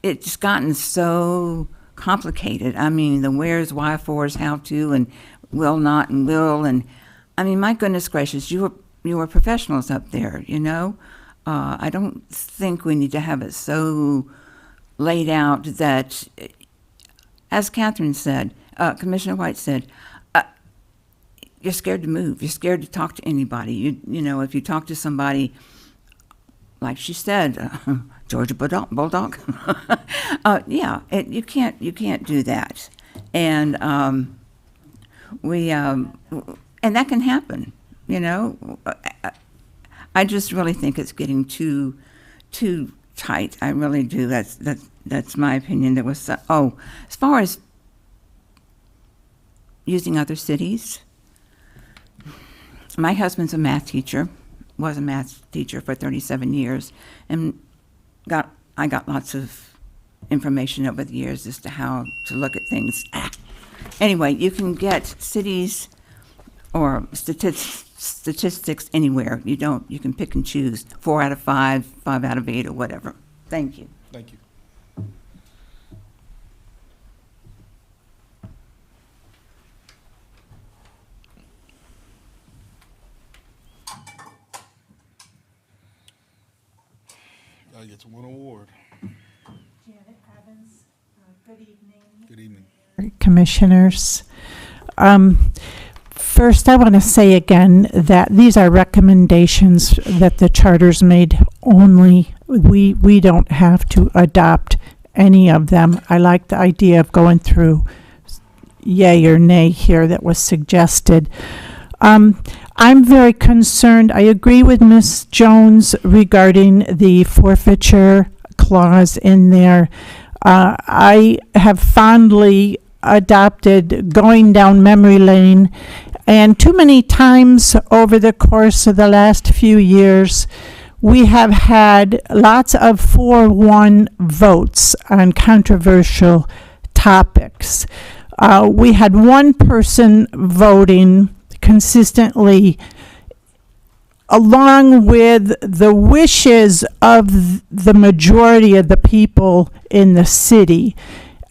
Speaker 12: It's gotten so complicated. I mean, the where's, why, for's, how to, and will not, and will, and I mean, my goodness gracious, you were professionals up there, you know? I don't think we need to have it so laid out that, as Catherine said, Commissioner White said, you're scared to move. You're scared to talk to anybody. You know, if you talk to somebody, like she said, Georgia Bulldog. Yeah, you can't do that, and and that can happen. You know, I just really think it's getting too tight. I really do. That's my opinion. There was as far as using other cities. My husband's a math teacher, was a math teacher for 37 years, and I got lots of information over the years as to how to look at things. Anyway, you can get cities or statistics anywhere. You can pick and choose 4 out of 5, 5 out of 8, or whatever. Thank you.
Speaker 1: Thank you. I get one award.
Speaker 13: Janet Evans, good evening.
Speaker 1: Good evening.
Speaker 13: Commissioners. First, I want to say again that these are recommendations that the charter's made only. We don't have to adopt any of them. I like the idea of going through yay or nay here that was suggested. I'm very concerned. I agree with Ms. Jones regarding the forfeiture clause in there. I have fondly adopted going down memory lane, and too many times over the course of the last few years, we have had lots of 4-1 votes on controversial topics. We had one person voting consistently along with the wishes of the majority of the people in the city,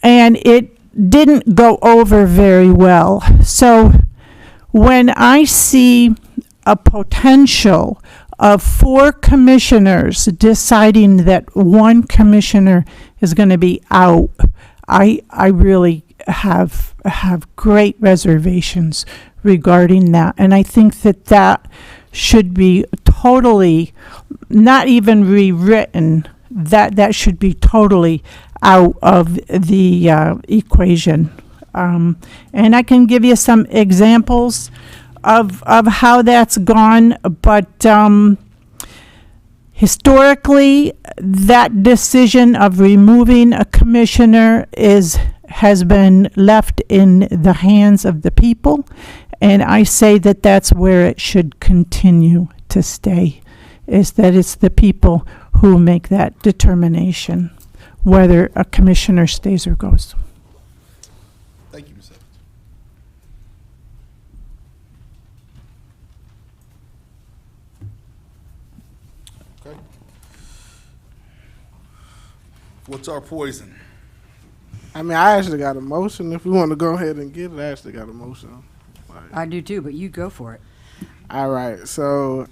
Speaker 13: and it didn't go over very well. So when I see a potential of 4 commissioners deciding that one commissioner is going to be out, I really have great reservations regarding that. And I think that should be totally, not even rewritten, that should be totally out of the equation. And I can give you some examples of how that's gone, but historically, that decision of removing a commissioner has been left in the hands of the people, and I say that that's where it should continue to stay, is that it's the people who make that determination, whether a commissioner stays or goes.
Speaker 1: Thank you, Ms. Evans. Okay. What's our poison?
Speaker 3: I mean, I actually got a motion. If we want to go ahead and get it, I actually got a motion.
Speaker 4: I do too, but you go for it.
Speaker 3: All right. So,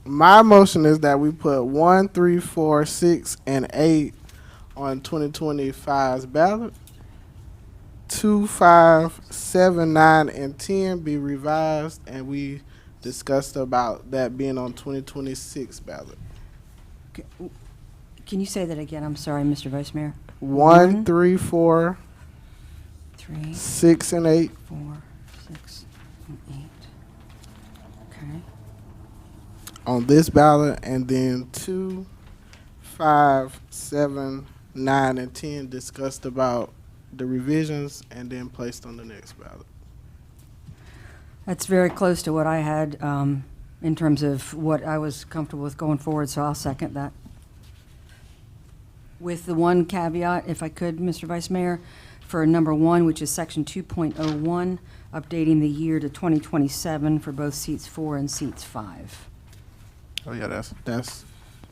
Speaker 3: my motion is that we put 1, 3, 4, 6, and 8 on 2025's ballot. 2, 5, 7, 9, and 10 be revised, and we discussed about that being on 2026 ballot.
Speaker 4: Can you say that again? I'm sorry, Mr. Vice Mayor.
Speaker 3: 1, 3, 4,
Speaker 4: 3,
Speaker 3: 6, and 8.
Speaker 4: 4, 6, and 8. Okay.
Speaker 3: On this ballot, and then 2, 5, 7, 9, and 10 discussed about the revisions and then placed on the next ballot.
Speaker 4: That's very close to what I had in terms of what I was comfortable with going forward, so I'll second that. With the one caveat, if I could, Mr. Vice Mayor, for number 1, which is section 2.01, updating the year to 2027 for both seats 4 and seats 5.
Speaker 3: Oh yeah, that's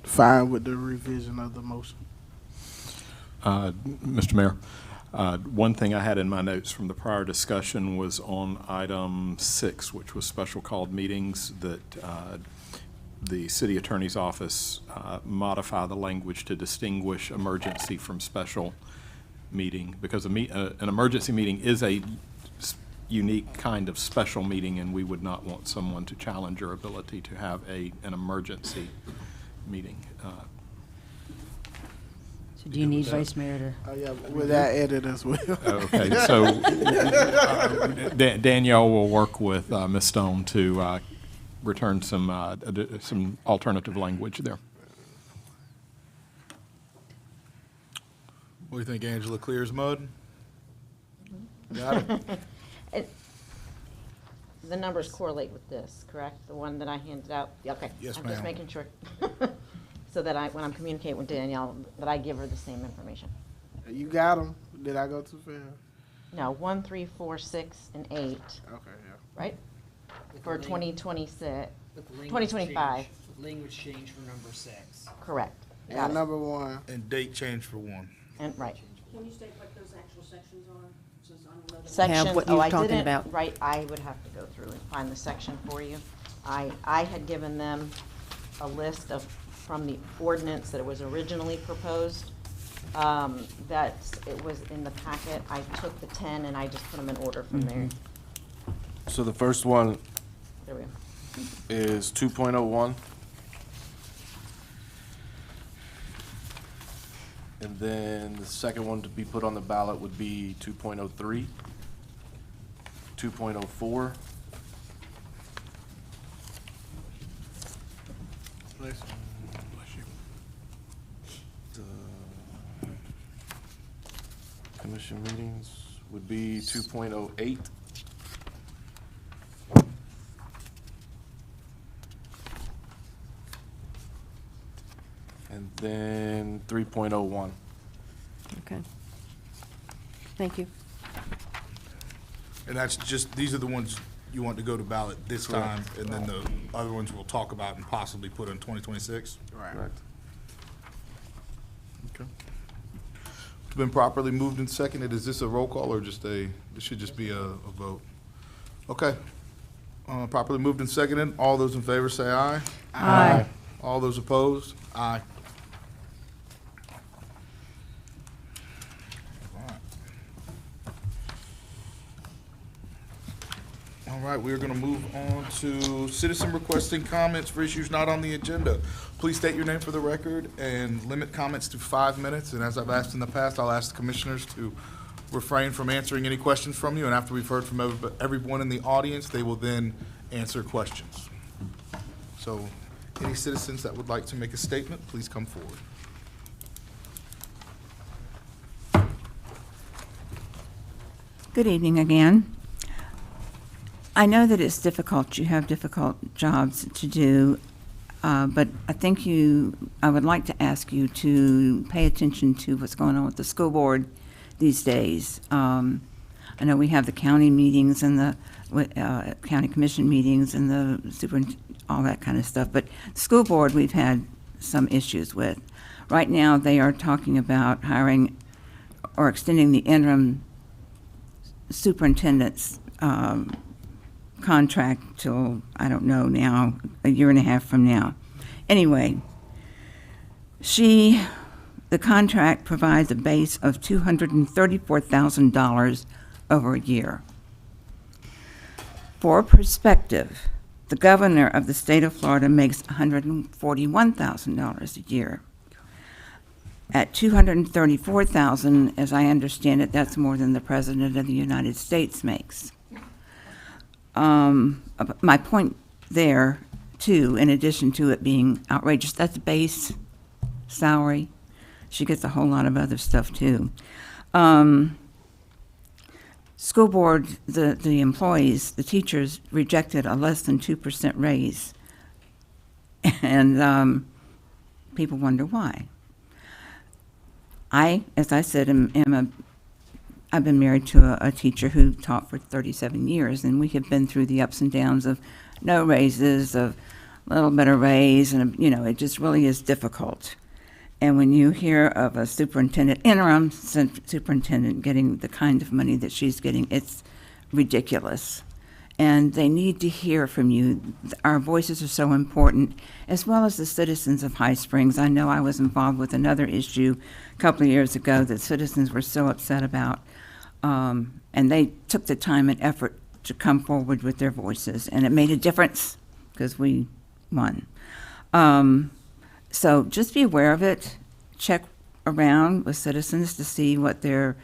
Speaker 3: fine with the revision of the motion.
Speaker 7: Mr. Mayor, one thing I had in my notes from the prior discussion was on item 6, which was special called meetings, that the city attorney's office modify the language to distinguish emergency from special meeting, because an emergency meeting is a unique kind of special meeting, and we would not want someone to challenge your ability to have an emergency meeting.
Speaker 4: So do you need Vice Mayor to?
Speaker 3: Oh yeah, with that edit as well.
Speaker 7: Okay, so Danielle will work with Ms. Stone to return some alternative language there.
Speaker 1: What do you think, Angela? Clear as mud? Got it?
Speaker 2: The numbers correlate with this, correct? The one that I handed out? Yeah, okay.
Speaker 1: Yes,
Speaker 2: I'm just
Speaker 1: ma'am.
Speaker 2: making sure. So that when I'm communicating with Danielle, that I give her the same information.
Speaker 3: You got them. Did I go too fast?
Speaker 2: No, 1, 3, 4, 6, and 8,
Speaker 3: Okay, yeah.
Speaker 2: right? For 2026,
Speaker 6: With the language
Speaker 2: 2025.
Speaker 6: change- with language change for number 6.
Speaker 2: Correct. Got
Speaker 3: And
Speaker 2: it.
Speaker 3: number 1.
Speaker 1: And date change for 1.
Speaker 2: And, right.
Speaker 9: Can you state what those actual sections are, since I don't know them?
Speaker 2: Section,
Speaker 12: what
Speaker 2: oh,
Speaker 12: you're
Speaker 2: I
Speaker 12: talking
Speaker 2: didn't,
Speaker 12: about.
Speaker 2: right, I would have to go through and find the section for you. I had given them a list from the ordinance that it was originally proposed, that it was in the packet. I took the 10 and I just put them in order from there.
Speaker 10: So the first one
Speaker 2: There we go.
Speaker 10: is 2.01. And then the second one to be put on the ballot would be 2.03, 2.04, commission meetings would be 2.08. And then 3.01.
Speaker 9: Okay. Thank you.
Speaker 1: And that's just, these are the ones you want to go to ballot this time, and then the other ones we'll talk about and possibly put in 2026?
Speaker 3: Right.
Speaker 10: Correct.
Speaker 1: Okay. It's been properly moved and seconded. Is this a roll call or just this should just be a vote? Okay. Properly moved and seconded. All those in favor say aye.
Speaker 4: Aye.
Speaker 1: All those opposed? Aye. All right, we are going to move on to citizen requesting comments for issues not on the agenda. Please state your name for the record and limit comments to 5 minutes. And as I've asked in the past, I'll ask the commissioners to refrain from answering any questions from you. And after we've heard from everyone in the audience, they will then answer questions. So any citizens that would like to make a statement, please come forward.
Speaker 12: Good evening again. I know that it's difficult. You have difficult jobs to do. But I would like to ask you to pay attention to what's going on with the school board these days. I know we have the county meetings and the county commission meetings and the all that kind of stuff, but the school board we've had some issues with. Right now, they are talking about hiring or extending the interim superintendent's contract till, I don't know now, a year and a half from now. Anyway, the contract provides a base of $234,000 over a year. For perspective, the governor of the state of Florida makes $141,000 a year. At $234,000, as I understand it, that's more than the President of the United States makes. My point there, too, in addition to it being outrageous, that's base salary. She gets a whole lot of other stuff, too. School board, the employees, the teachers rejected a less than 2% raise. And people wonder why. As I said, I've been married to a teacher who taught for 37 years, and we have been through the ups and downs of no raises, of a little bit of raise, and, it just really is difficult. And when you hear of a interim superintendent getting the kind of money that she's getting, it's ridiculous. And they need to hear from you. Our voices are so important, as well as the citizens of High Springs. I know I was involved with another issue a couple of years ago that citizens were so upset about. And they took the time and effort to come forward with their voices, and it made a difference because we won. So just be aware of it. Check around with citizens to see what their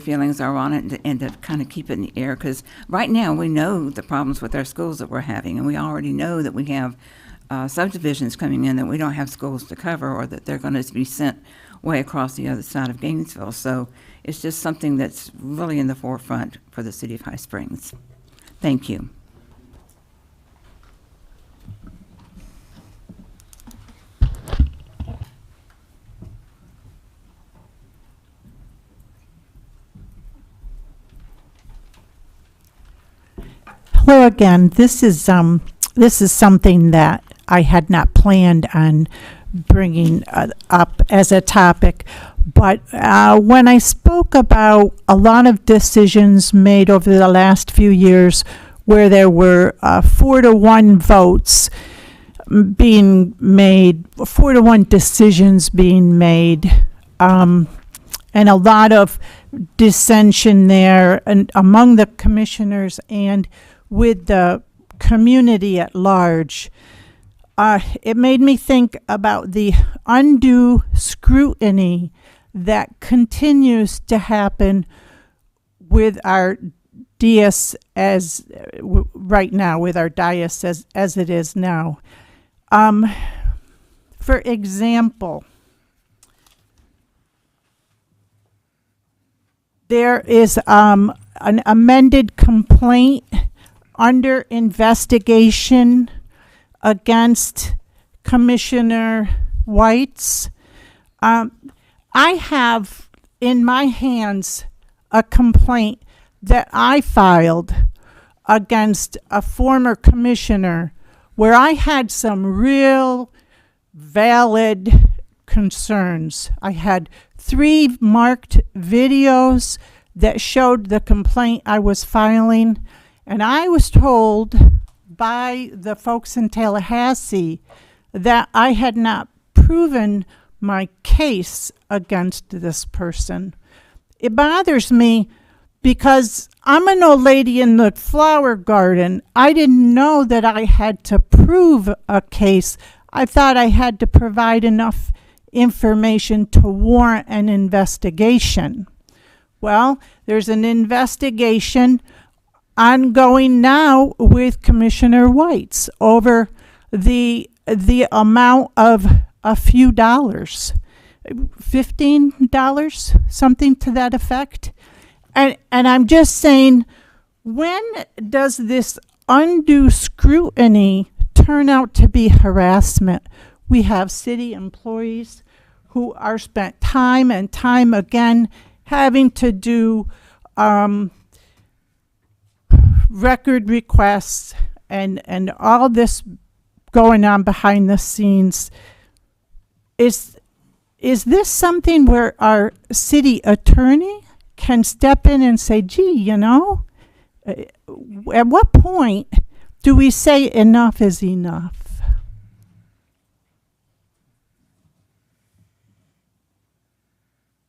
Speaker 12: feelings are on it, and to kind of keep it in the air. Because right now we know the problems with our schools that we're having, and we already know that we have subdivisions coming in that we don't have schools to cover, or that they're going to be sent way across the other side of Gainesville. So it's just something that's really in the forefront for the city of High Springs. Thank you.
Speaker 13: Hello again. This is something that I had not planned on bringing up as a topic, but when I spoke about a lot of decisions made over the last few years where there were 4-to-1 votes being made, 4-to-1 decisions being made, and a lot of dissension there and among the commissioners and with the community at large, it made me think about the undue scrutiny that continues to happen with our dais right now, with our dais as it is now. For example, there is an amended complaint under investigation against Commissioner Whites. I have in my hands a complaint that I filed against a former commissioner where I had some real valid concerns. I had 3 marked videos that showed the complaint I was filing, and I was told by the folks in Tallahassee that I had not proven my case against this person. It bothers me because I'm an old lady in the flower garden. I didn't know that I had to prove a case. I thought I had to provide enough information to warrant an investigation. Well, there's an investigation ongoing now with Commissioner Whites over the amount of a few dollars, $15, something to that effect. And I'm just saying, when does this undue scrutiny turn out to be harassment. We have city employees who are spent time and time again having to do record requests and all this going on behind the scenes. Is this something where our city attorney can step in and say, gee, you know, at what point do we say enough is enough?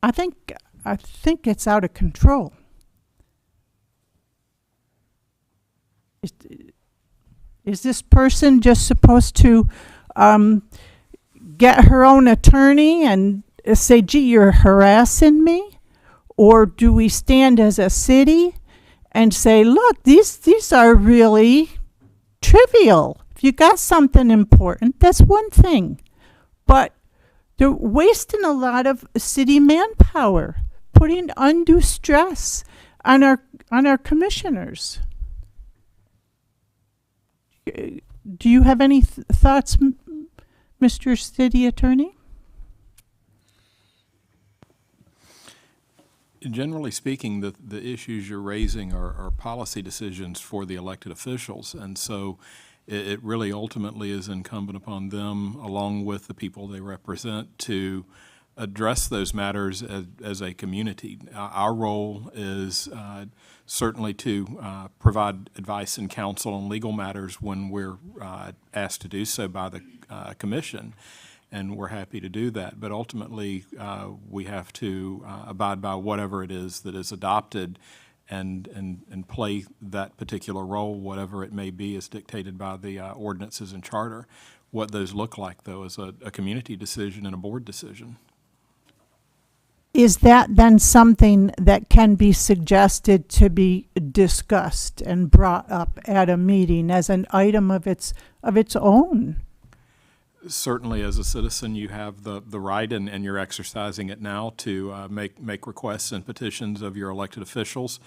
Speaker 13: I think it's out of control. Is this person just supposed to get her own attorney and say, gee, you're harassing me? Or do we stand as a city and say, look, these are really trivial. If you got something important, that's one thing. But they're wasting a lot of city manpower, putting undue stress on our commissioners. Do you have any thoughts, Mr. City Attorney?
Speaker 7: Generally speaking, the issues you're raising are policy decisions for the elected officials, and so it really ultimately is incumbent upon them, along with the people they represent, to address those matters as a community. Our role is certainly to provide advice and counsel on legal matters when we're asked to do so by the commission, and we're happy to do that. But ultimately, we have to abide by whatever it is that is adopted and play that particular role, whatever it may be, as dictated by the ordinances and charter. What those look like, though, is a community decision and a board decision.
Speaker 13: Is that then something that can be suggested to be discussed and brought up at a meeting as an item of its own?
Speaker 7: Certainly, as a citizen, you have the right, and you're exercising it now, to make requests and petitions of your elected officials.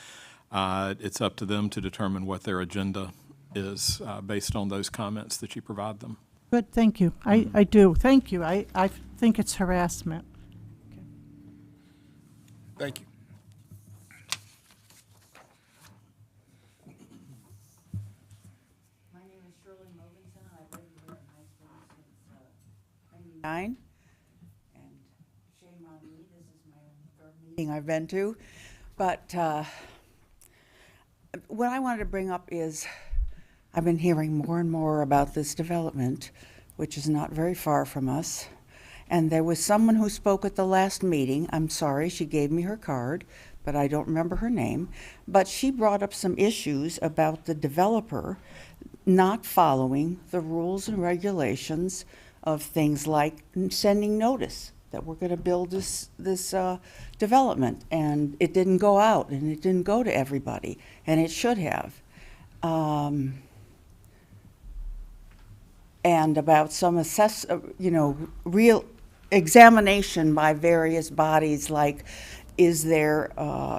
Speaker 7: It's up to them to determine what their agenda is based on those comments that you provide them.
Speaker 13: Good, thank you. I do. Thank you. I think it's harassment.
Speaker 1: Thank you.
Speaker 14: My name is Shirley Mogensen. I've been here in high school since '99, and shame on me, this is my third meeting I've been to. But what I wanted to bring up is I've been hearing more and more about this development, which is not very far from us. And there was someone who spoke at the last meeting. I'm sorry, she gave me her card, but I don't remember her name. But she brought up some issues about the developer not following the rules and regulations of things like sending notice that we're going to build this development. And it didn't go out, and it didn't go to everybody, and it should have. And about some real examination by various bodies, like, is there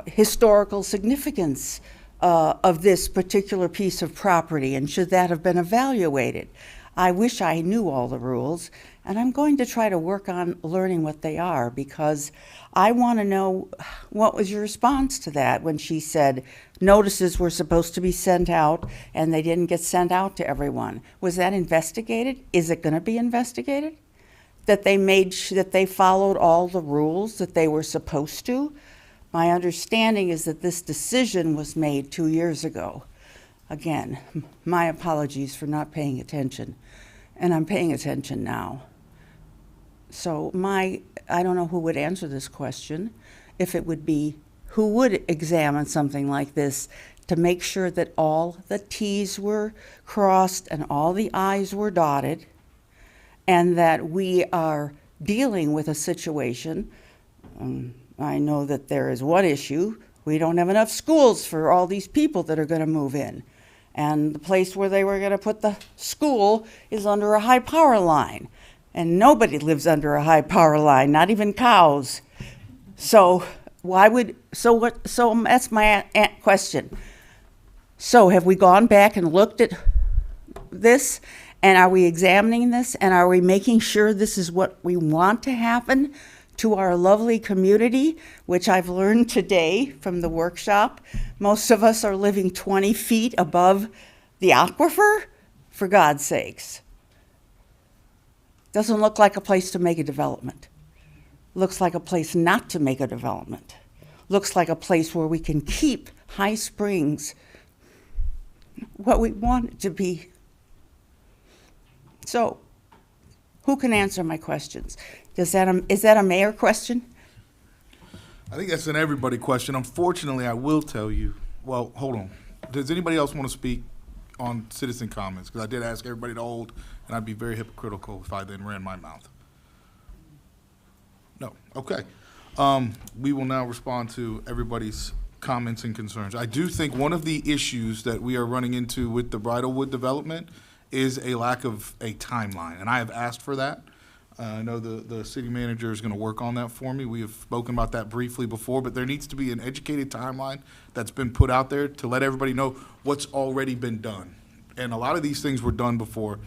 Speaker 14: historical significance of this particular piece of property, and should that have been evaluated? I wish I knew all the rules, and I'm going to try to work on learning what they are, because I want to know, what was your response to that when she said notices were supposed to be sent out and they didn't get sent out to everyone? Was that investigated? Is it going to be investigated? That they followed all the rules that they were supposed to? My understanding is that this decision was made 2 years ago. Again, my apologies for not paying attention, and I'm paying attention now. So I don't know who would answer this question, if it would be, who would examine something like this to make sure that all the T's were crossed and all the I's were dotted, and that we are dealing with a situation. I know that there is one issue. We don't have enough schools for all these people that are going to move in. And the place where they were going to put the school is under a high power line. And nobody lives under a high power line, not even cows. So that's my question. So have we gone back and looked at this And are we examining this? And are we making sure this is what we want to happen to our lovely community, which I've learned today from the workshop? Most of us are living 20 feet above the aquifer, for God's sakes. Doesn't look like a place to make a development. Looks like a place not to make a development. Looks like a place where we can keep High Springs what we want it to be. So, who can answer my questions? Is that a mayor question?
Speaker 1: I think that's an everybody question. Unfortunately, I will tell you, well, hold on. Does anybody else want to speak on citizen comments? Because I did ask everybody to hold, and I'd be very hypocritical if I then ran my mouth. No, okay. We will now respond to everybody's comments and concerns. I do think one of the issues that we are running into with the Bridlewood development is a lack of a timeline, and I have asked for that. I know the city manager is going to work on that for me. We have spoken about that briefly before, but there needs to be an educated timeline that's been put out there to let everybody know what's already been done. And a lot of these things were done before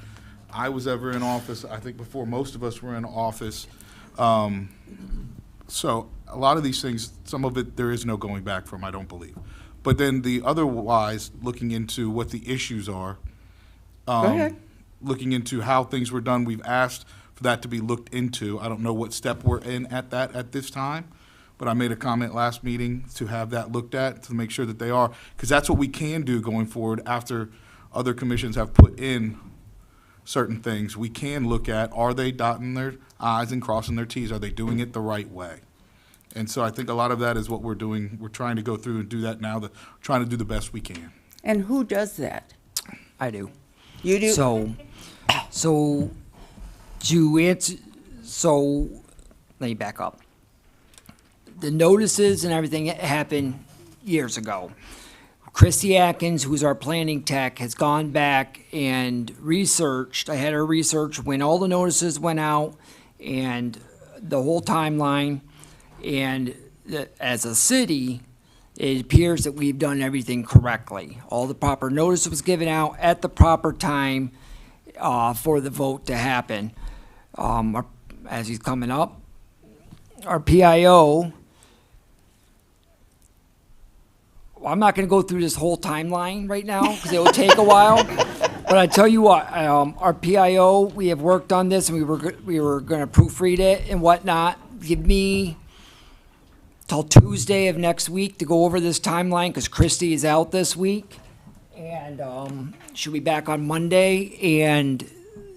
Speaker 1: I was ever in office. I think before most of us were in office. So a lot of these things, some of it there is no going back from, I don't believe. But then the otherwise, looking into what the issues are,
Speaker 14: Go ahead.
Speaker 1: looking into how things were done, we've asked for that to be looked into. I don't know what step we're in at this time, but I made a comment last meeting to have that looked at to make sure that they are, because that's what we can do going forward after other commissions have put in certain things. We can look at, are they dotting their I's and crossing their T's? Are they doing it the right way? And so I think a lot of that is what we're doing. We're trying to go through and do that now, trying to do the best we can.
Speaker 14: And who does that?
Speaker 6: I do.
Speaker 14: You do?
Speaker 6: So to answer, so let me back up. The notices and everything happened years ago. Christy Atkins, who's our planning tech, has gone back and researched. I had her research when all the notices went out and the whole timeline. And as a city, it appears that we've done everything correctly. All the proper notice was given out at the proper time for the vote to happen. As he's coming up, our PIO, I'm not going to go through this whole timeline right now because it will take a while. But I tell you what, our PIO, we have worked on this and we were going to proofread it and whatnot. Give me till Tuesday of next week to go over this timeline because Christy is out this week. And she'll be back on Monday. And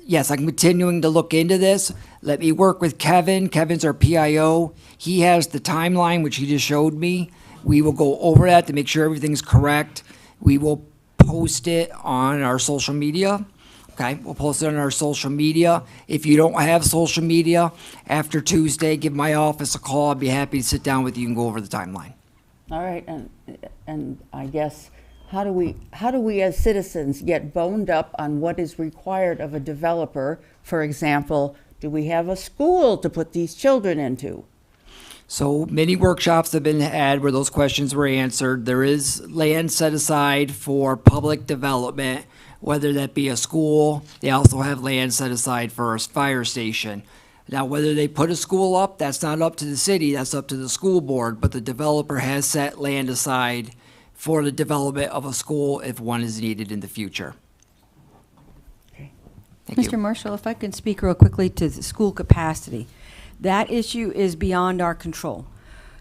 Speaker 6: yes, I'm continuing to look into this. Let me work with Kevin. Kevin's our PIO. He has the timeline, which he just showed me. We will go over that to make sure everything's correct. We will post it on our social media. Okay, we'll post it on our social media. If you don't have social media, after Tuesday, give my office a call. I'd be happy to sit down with you and go over the timeline.
Speaker 14: All right, and I guess, how do we as citizens get boned up on what is required of a developer? For example, do we have a school to put these children into?
Speaker 6: So many workshops have been had where those questions were answered. There is land set aside for public development, whether that be a school. They also have land set aside for a fire station. Now, whether they put a school up, that's not up to the city, that's up to the school board, but the developer has set land aside for the development of a school if one is needed in the future. Thank you.
Speaker 4: Mr. Marshall, if I can speak real quickly to the school capacity. That issue is beyond our control.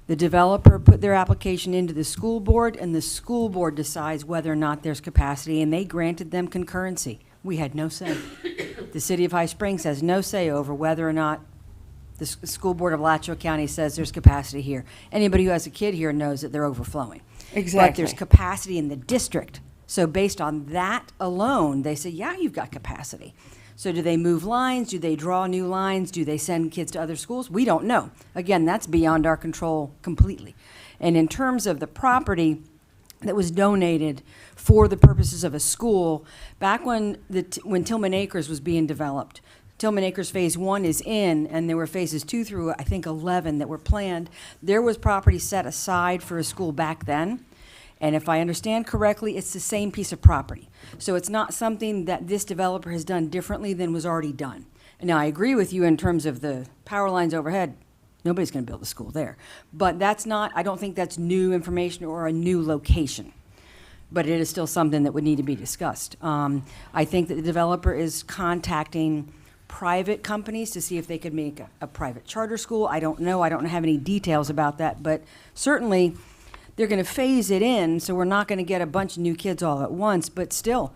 Speaker 4: The developer put their application into the school board, and the school board decides whether or not there's capacity, and they granted them concurrency. We had no say. The city of High Springs has no say over whether or not the school board of Alachua County says there's capacity here. Anybody who has a kid here knows that they're overflowing.
Speaker 14: Exactly.
Speaker 4: But there's capacity in the district. So based on that alone, they say, yeah, you've got capacity. So do they move lines? Do they draw new lines? Do they send kids to other schools? We don't know. Again, that's beyond our control completely. And in terms of the property that was donated for the purposes of a school, back when Tillman Acres was being developed, Tillman Acres Phase 1 is in, and there were phases 2 through, I think, 11 that were planned. There was property set aside for a school back then. And if I understand correctly, it's the same piece of property. So it's not something that this developer has done differently than was already done. And now, I agree with you in terms of the power lines overhead. Nobody's going to build a school there. But that's not, I don't think that's new information or a new location. But it is still something that would need to be discussed. I think that the developer is contacting private companies to see if they could make a private charter school. I don't know. I don't have any details about that. But certainly, they're going to phase it in, so we're not going to get a bunch of new kids all at once. But still,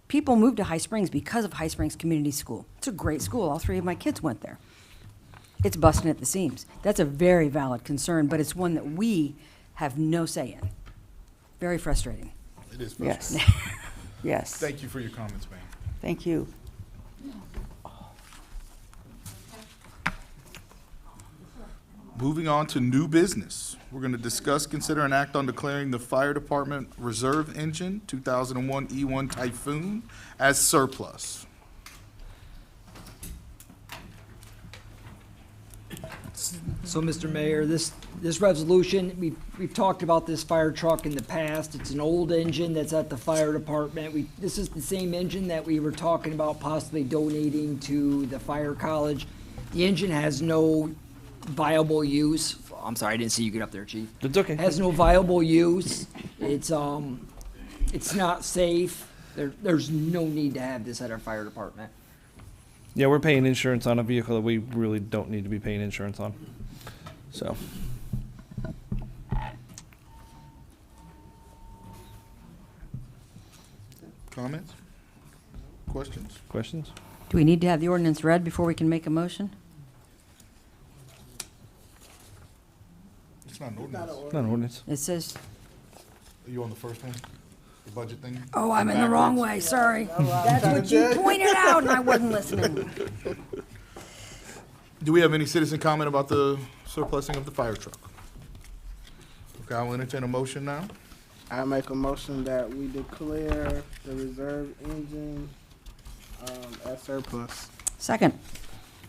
Speaker 4: people move to High Springs because of High Springs Community School. It's a great school. All 3 of my kids went there. It's busting at the seams. That's a very valid concern, but it's one that we have no say in. Very frustrating.
Speaker 1: It is
Speaker 14: Yes.
Speaker 1: frustrating.
Speaker 14: Yes.
Speaker 1: Thank you for your comments, ma'am.
Speaker 14: Thank you.
Speaker 1: Moving on to new business. We're going to discuss, consider, and act on declaring the Fire Department Reserve Engine 2001 E1 Typhoon as surplus.
Speaker 6: So, Mr. Mayor, this resolution, we've talked about this fire truck in the past. It's an old engine that's at the fire department. This is the same engine that we were talking about possibly donating to the fire college. The engine has no viable use. I'm sorry, I didn't see you get up there, Chief.
Speaker 15: It's okay.
Speaker 6: Has no viable use. It's not safe. There's no need to have this at our fire department.
Speaker 15: Yeah, we're paying insurance on a vehicle that we really don't need to be paying insurance on. So,
Speaker 1: Comments? Questions?
Speaker 15: questions?
Speaker 4: Do we need to have the ordinance read before we can make a motion?
Speaker 1: It's not an ordinance.
Speaker 15: Not an ordinance.
Speaker 4: It says,
Speaker 1: Are you on the first one? The budget thing?
Speaker 4: oh, I'm in the wrong way, sorry. That's what you pointed out, and I wasn't listening.
Speaker 1: Do we have any citizen comment about the surplusing of the fire truck? Okay, I'll entertain a motion now.
Speaker 3: I make a motion that we declare the reserve engine as surplus.
Speaker 4: Second.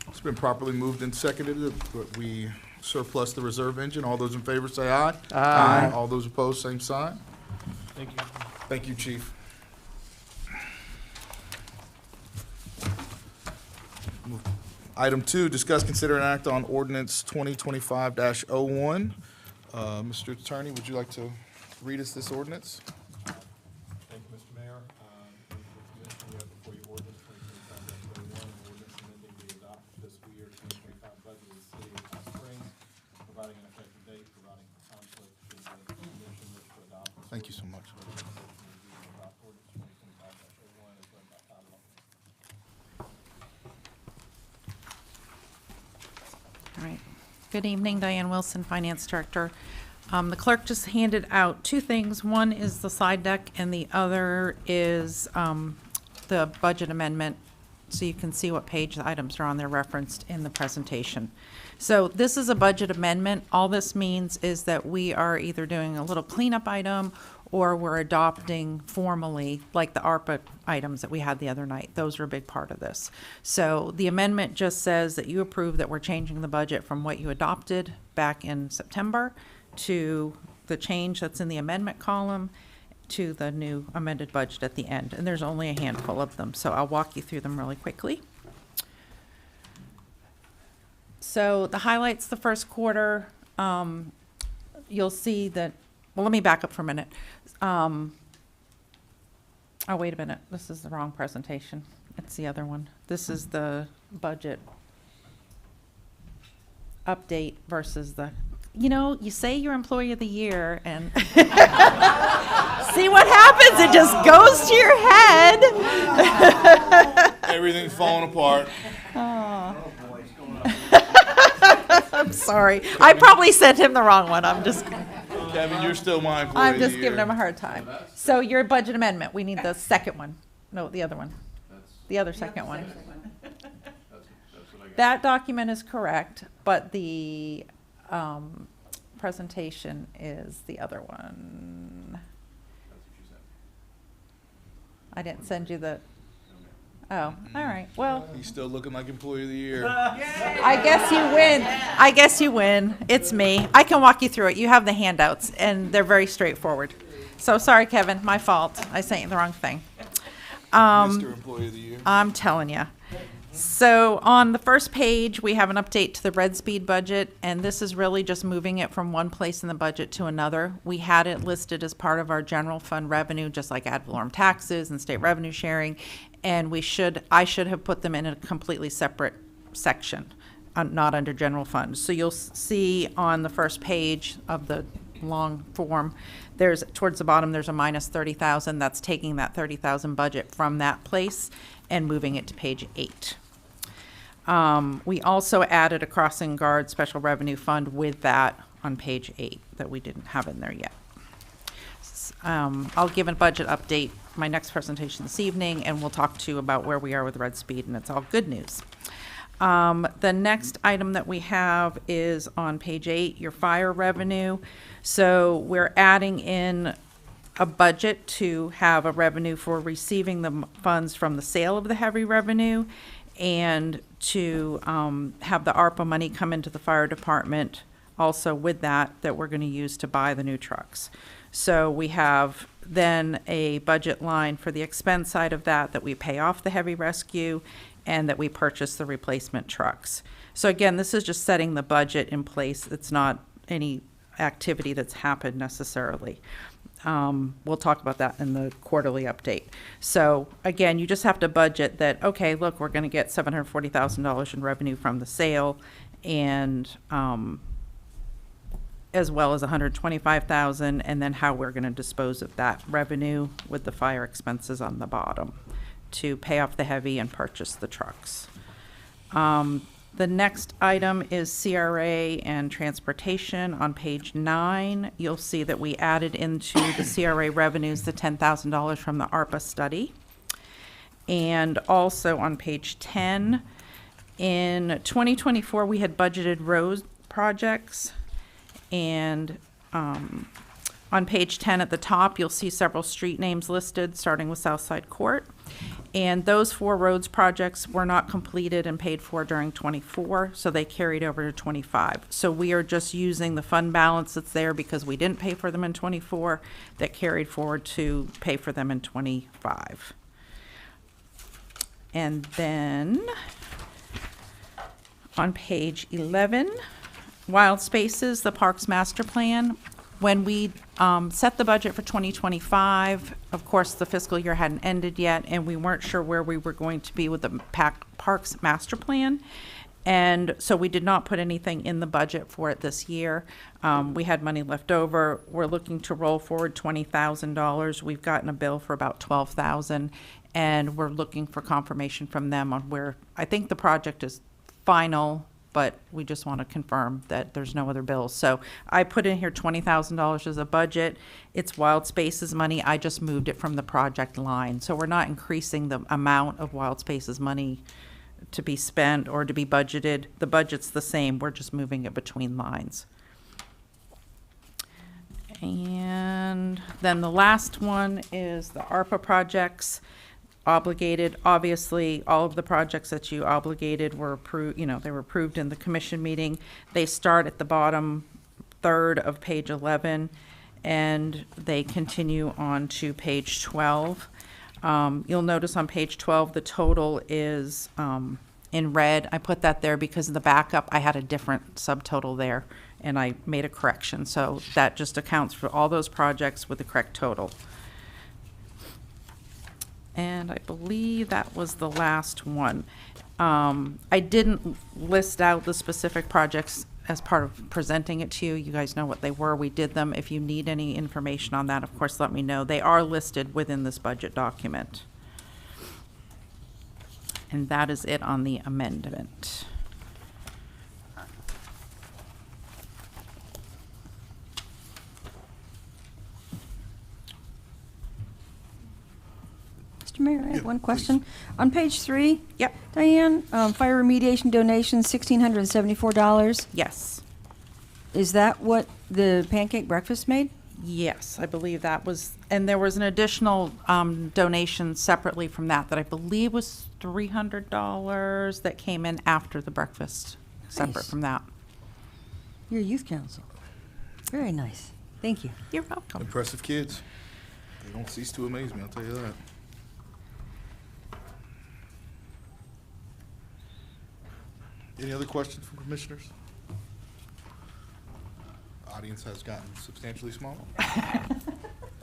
Speaker 1: It's been properly moved and seconded that we surplus the reserve engine. All those in favor say aye.
Speaker 3: Aye.
Speaker 1: All those opposed, same sign. Thank you. Thank you, Chief. Item 2, discuss, consider, and act on ordinance 2025-01. Mr. Attorney, would you like to read us this ordinance?
Speaker 7: Thank you, Mr. Mayor. The Commission, you have before you ordinance 2025-01, an ordinance amending the adopted fiscal year 2025 budget of the city of Hot Springs, providing an effective date, providing for conflict should the Commission wish to adopt.
Speaker 1: Thank you so much.
Speaker 7: Adopt ordinance 2025-01 as read by title only.
Speaker 16: All right. Good evening, Diane Wilson, Finance Director. The clerk just handed out 2 things. One is the slide deck, and the other is the budget amendment, so you can see what page the items are on. They're referenced in the presentation. So this is a budget amendment. All this means is that we are either doing a little cleanup item or we're adopting formally, like the ARPA items that we had the other night. Those are a big part of this. So the amendment just says that you approve that we're changing the budget from what you adopted back in September to the change that's in the amendment column to the new amended budget at the end. And there's only a handful of them, so I'll walk you through them really quickly. So the highlights the first quarter, you'll see that, well, let me back up for a minute. Oh, wait a minute. This is the wrong presentation. It's the other one. This is the budget update versus the, you know, you say you're Employee of the Year and see what happens. It just goes to your head.
Speaker 1: Everything's falling apart.
Speaker 16: Oh. I'm sorry. I probably sent him the wrong one. I'm just
Speaker 1: Kevin, you're still my employee
Speaker 16: I'm
Speaker 1: of the
Speaker 16: just giving
Speaker 1: year.
Speaker 16: him a hard time. So your budget amendment, we need the second one. No, the other one. The other second one. That document is correct, but the presentation is the other one. I didn't send you the, oh, all right, well.
Speaker 1: He's still looking like employee of the year.
Speaker 16: I guess you win. I guess you win. It's me. I can walk you through it. You have the handouts, and they're very straightforward. So sorry, Kevin, my fault. I sent you the wrong thing.
Speaker 1: Mr. Employee of the Year.
Speaker 16: I'm telling you. So on the first page, we have an update to the Red Speed budget, and this is really just moving it from one place in the budget to another. We had it listed as part of our general fund revenue, just like ad valorem taxes and state revenue sharing, and I should have put them in a completely separate section, not under general fund. So you'll see on the first page of the long form, there's towards the bottom, there's a minus 30,000. That's taking that 30,000 budget from that place and moving it to page 8. We also added a crossing guard special revenue fund with that on page 8 that we didn't have in there yet. I'll give a budget update my next presentation this evening, and we'll talk to you about where we are with Red Speed, and it's all good news. The next item that we have is on page 8, your fire revenue. So we're adding in a budget to have a revenue for receiving the funds from the sale of the heavy revenue, and to have the ARPA money come into the fire department also with that we're going to use to buy the new trucks. So we have then a budget line for the expense side of that we pay off the heavy rescue and that we purchase the replacement trucks. So again, this is just setting the budget in place. It's not any activity that's happened necessarily. We'll talk about that in the quarterly update. So again, you just have to budget that, okay, look, we're going to get $740,000 in revenue from the sale, and as well as $125,000, and then how we're going to dispose of that revenue with the fire expenses on the bottom to pay off the heavy and purchase the trucks. The next item is CRA and transportation. On page 9, you'll see that we added into the CRA revenues the $10,000 from the ARPA study. And also on page 10, in 2024, we had budgeted road projects. And on page 10 at the top, you'll see several street names listed, starting with Southside Court. And those 4 roads projects were not completed and paid for during 24, so they carried over to 25. So we are just using the fund balance that's there because we didn't pay for them in 24, that carried forward to pay for them in 25. And then on page 11, Wild Spaces, the Parks Master Plan. When we set the budget for 2025, of course, the fiscal year hadn't ended yet, and we weren't sure where we were going to be with the Parks Master Plan. And so we did not put anything in the budget for it this year. We had money left over. We're looking to roll forward $20,000. We've gotten a bill for about $12,000, and we're looking for confirmation from them on where, I think the project is final, but we just want to confirm that there's no other bills. So I put in here $20,000 as a budget. It's Wild Spaces money. I just moved it from the project line. So we're not increasing the amount of Wild Spaces money to be spent or to be budgeted. The budget's the same. We're just moving it between lines. And then the last one is the ARPA projects. Obligated, obviously, all of the projects that you obligated were approved, they were approved in the commission meeting. They start at the bottom third of page 11, and they continue on to page 12. You'll notice on page 12, the total is in red. I put that there because in the backup, I had a different subtotal there, and I made a correction. So that just accounts for all those projects with the correct total. And I believe that was the last one. I didn't list out the specific projects as part of presenting it to you. You guys know what they were. We did them. If you need any information on that, of course, let me know. They are listed within this budget document. And that is it on the amendment.
Speaker 4: Mr. Mayor, I have one question. On page 3,
Speaker 16: Yep.
Speaker 4: Diane, fire remediation donations, $1,674.
Speaker 16: Yes.
Speaker 4: Is that what the pancake breakfast made?
Speaker 16: Yes, I believe that was, and there was an additional donation separately from that I believe was $300 that came in after the breakfast, separate
Speaker 4: Nice.
Speaker 16: from that.
Speaker 4: Your youth council. Very nice. Thank you.
Speaker 16: You're welcome.
Speaker 1: Impressive kids. They don't cease to amaze me, I'll tell you that. Any other questions from commissioners? Audience has gotten substantially smaller.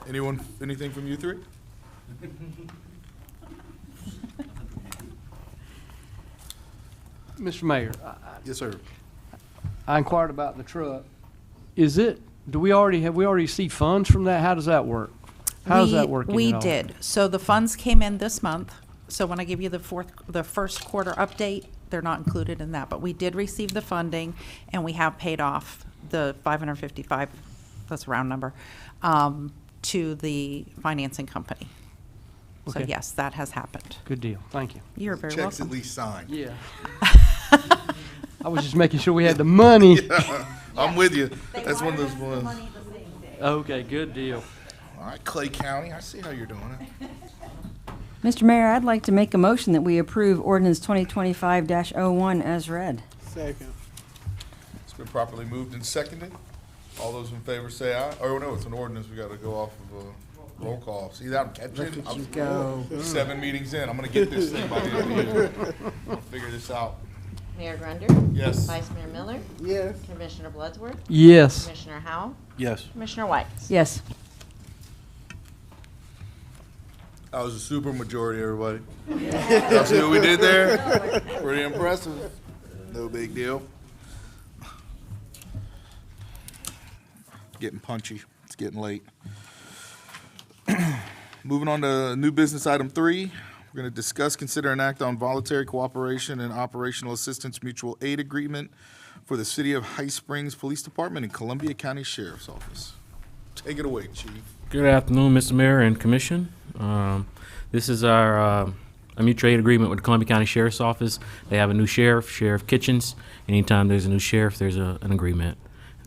Speaker 1: Anyone, anything from you three?
Speaker 11: Mr. Mayor,
Speaker 1: Yes, sir.
Speaker 11: I inquired about the truck. Do we already see funds from that? How does that work? How does that work?
Speaker 16: We did. So the funds came in this month. So when I give you the first quarter update, they're not included in that. But we did receive the funding, and we have paid off the 555, that's a round number, to the financing company. So
Speaker 11: Okay.
Speaker 16: yes, that has happened.
Speaker 11: Good deal. Thank you.
Speaker 16: You're very
Speaker 1: Checks
Speaker 16: welcome.
Speaker 1: at least signed.
Speaker 11: Yeah. I was just making sure we had the money.
Speaker 1: I'm with you. That's one of those ones.
Speaker 11: Okay, good deal.
Speaker 1: All right, Clay County, I see how you're doing it.
Speaker 4: Mr. Mayor, I'd like to make a motion that we approve ordinance 2025-01 as read.
Speaker 3: Second.
Speaker 1: It's been properly moved and seconded. All those in favor say aye. Oh, no, it's an ordinance. We gotta go off of a roll call. See that? I'm catching.
Speaker 4: Look at you go.
Speaker 1: 7 meetings in. I'm gonna get this thing by the end of the year. I'll figure this out.
Speaker 2: Mayor Grunder?
Speaker 1: Yes.
Speaker 2: Vice Mayor Miller?
Speaker 3: Yes.
Speaker 2: Commissioner Bloodsworth?
Speaker 11: Yes.
Speaker 2: Commissioner Howell?
Speaker 10: Yes.
Speaker 2: Commissioner Whites?
Speaker 4: Yes.
Speaker 1: That was a super majority, everybody. Y'all see what we did there? Pretty impressive. No big deal. Getting punchy. It's getting late. Moving on to new business item 3. We're going to discuss, consider, and act on voluntary cooperation and operational assistance mutual aid agreement for the City of High Springs Police Department and Columbia County Sheriff's Office. Take it away, Chief.
Speaker 17: Good afternoon, Mr. Mayor and Commission. This is our a mutual aid agreement with the Columbia County Sheriff's Office. They have a new sheriff, Sheriff Kitchens. Anytime there's a new sheriff, there's an agreement.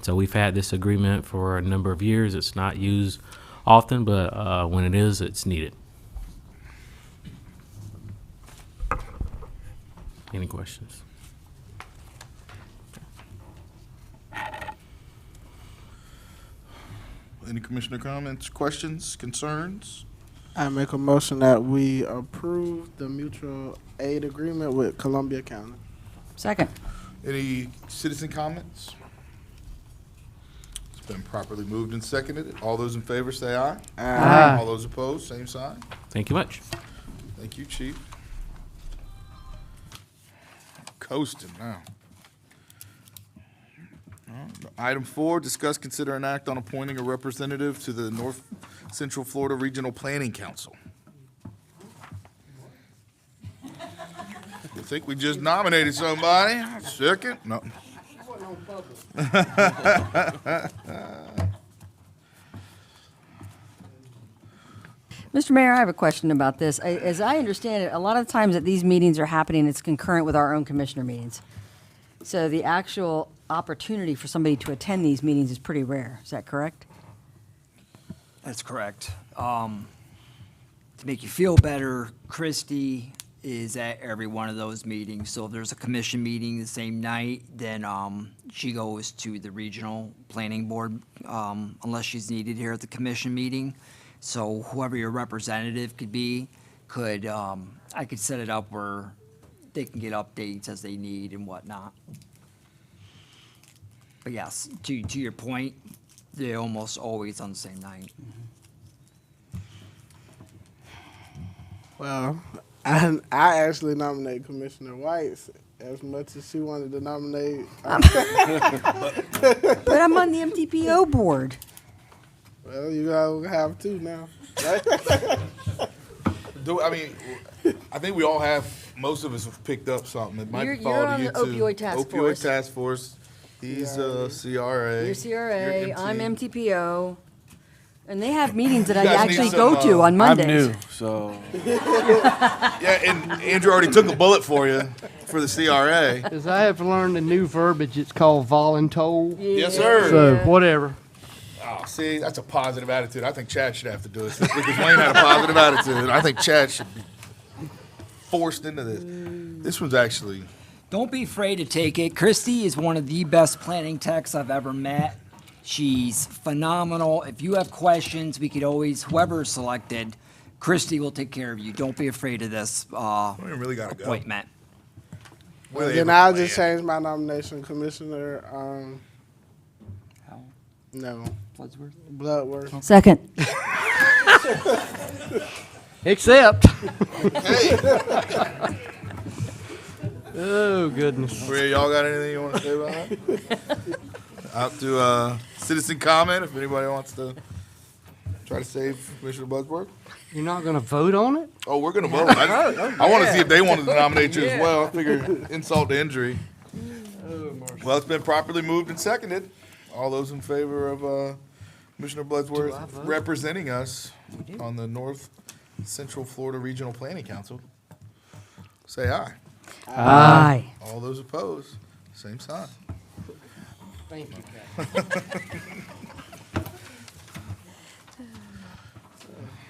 Speaker 17: So we've had this agreement for a number of years. It's not used often, but when it is, it's needed. Any questions?
Speaker 1: Any commissioner comments, questions, concerns?
Speaker 3: I make a motion that we approve the mutual aid agreement with Columbia County.
Speaker 4: Second.
Speaker 1: Any citizen comments? It's been properly moved and seconded. All those in favor say aye.
Speaker 11: Aye.
Speaker 1: All those opposed, same sign.
Speaker 17: Thank you much.
Speaker 1: Thank you, Chief. Coasting now. Item 4, discuss, consider, and act on appointing a representative to the North Central Florida Regional Planning Council. You think we just nominated somebody? Second? No.
Speaker 4: Mr. Mayor, I have a question about this. As I understand it, a lot of times that these meetings are happening, it's concurrent with our own commissioner meetings. So the actual opportunity for somebody to attend these meetings is pretty rare. Is that correct?
Speaker 6: That's correct. To make you feel better, Christy is at every one of those meetings. So if there's a commission meeting the same night, then she goes to the regional planning board unless she's needed here at the commission meeting. So whoever your representative could be, I could set it up where they can get updates as they need and whatnot. But yes, to your point, they're almost always on the same night.
Speaker 3: Well, I actually nominate Commissioner Whites as much as she wanted to nominate.
Speaker 4: But I'm on the MTPO board.
Speaker 3: Well, you gotta have two now.
Speaker 1: I think we all have, most of us have picked up something. It might
Speaker 4: You're
Speaker 1: be followed
Speaker 4: on
Speaker 1: you
Speaker 4: the
Speaker 1: too.
Speaker 4: opioid task force.
Speaker 1: Opioid task force. He's CRA.
Speaker 4: You're CRA,
Speaker 1: You're
Speaker 4: I'm
Speaker 1: MT.
Speaker 4: MTPO. And they have meetings that I
Speaker 1: You guys
Speaker 4: actually
Speaker 1: need
Speaker 4: go
Speaker 1: some,
Speaker 4: to on Mondays.
Speaker 10: I'm new, so
Speaker 1: Yeah, and Andrew already took a bullet for you for the CRA.
Speaker 11: As I have learned a new verbiage, it's called voluntold.
Speaker 1: Yes, sir.
Speaker 11: So, whatever.
Speaker 1: Oh, see, that's a positive attitude. I think Chad should have to do it. Since Wayne had a positive attitude, I think Chad should be forced into this. This one's actually...
Speaker 6: Don't be afraid to take it. Christy is one of the best planning techs I've ever met. She's phenomenal. If you have questions, we could always, whoever's selected, Christy will take care of you. Don't be afraid of this
Speaker 1: really gotta go.
Speaker 6: appointment.
Speaker 1: Where they
Speaker 3: Then
Speaker 1: able to
Speaker 3: I'll
Speaker 1: plan?
Speaker 3: just change my nomination, Commissioner, no, Bloodworth.
Speaker 4: Second.
Speaker 11: Except.
Speaker 1: Hey,
Speaker 11: Oh, goodness.
Speaker 1: Maria, y'all got anything you want to say about that? Out to citizen comment, if anybody wants to try to save Commissioner Bloodworth.
Speaker 11: You're not going to vote on it?
Speaker 1: Oh, we're gonna vote. I want to see if they wanted to nominate you as well. I figure insult to injury. Well, it's been properly moved and seconded. All those in favor of Commissioner Bloodsworth representing us on the North Central Florida Regional Planning Council, say aye.
Speaker 4: Aye.
Speaker 1: All those opposed, same sign.
Speaker 11: Thank you, Kathy.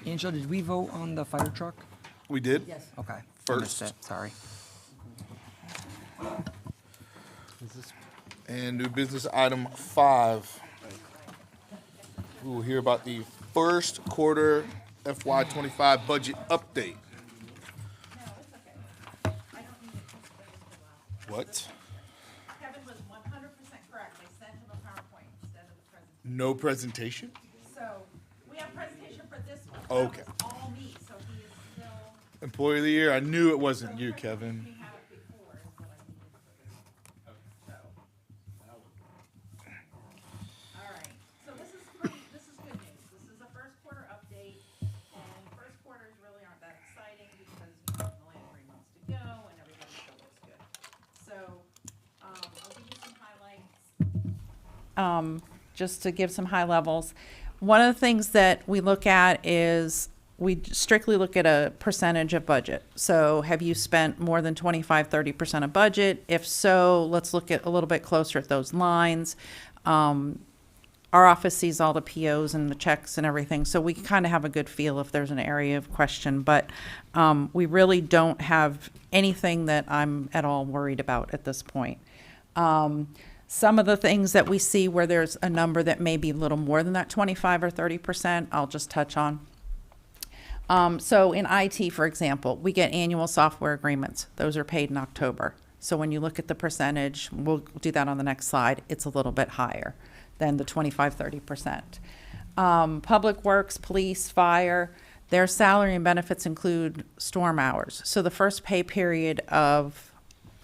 Speaker 6: Angela, did we vote on the fire truck?
Speaker 1: We did.
Speaker 4: Yes.
Speaker 6: Okay. I
Speaker 1: First.
Speaker 6: missed it. Sorry.
Speaker 1: And new business item 5. We will hear about the first quarter FY25 budget update. What?
Speaker 16: Kevin was 100% correct. I sent him a PowerPoint instead of the presentation.
Speaker 1: No presentation?
Speaker 16: So we have presentation for this one.
Speaker 1: Okay.
Speaker 16: That was all me, so he is still.
Speaker 1: Employee of the year, I knew it wasn't you, Kevin.
Speaker 16: We had it before is what I needed for this. So. All right. So this is good news. This is a first quarter update, and first quarters really aren't that exciting because we have only 3 months to go and everybody still looks good. So I'll give you some highlights. Just to give some high levels. One of the things that we look at is we strictly look at a percentage of budget. So have you spent more than 25, 30% of budget? If so, let's look at a little bit closer at those lines. Our office sees all the POs and the checks and everything, so we kind of have a good feel if there's an area of question. But we really don't have anything that I'm at all worried about at this point. Some of the things that we see where there's a number that may be a little more than that 25 or 30%, I'll just touch on. So in IT, for example, we get annual software agreements. Those are paid in October. So when you look at the percentage, we'll do that on the next slide, it's a little bit higher than the 25, 30%. Public Works, police, fire, their salary and benefits include storm hours. So the first pay period of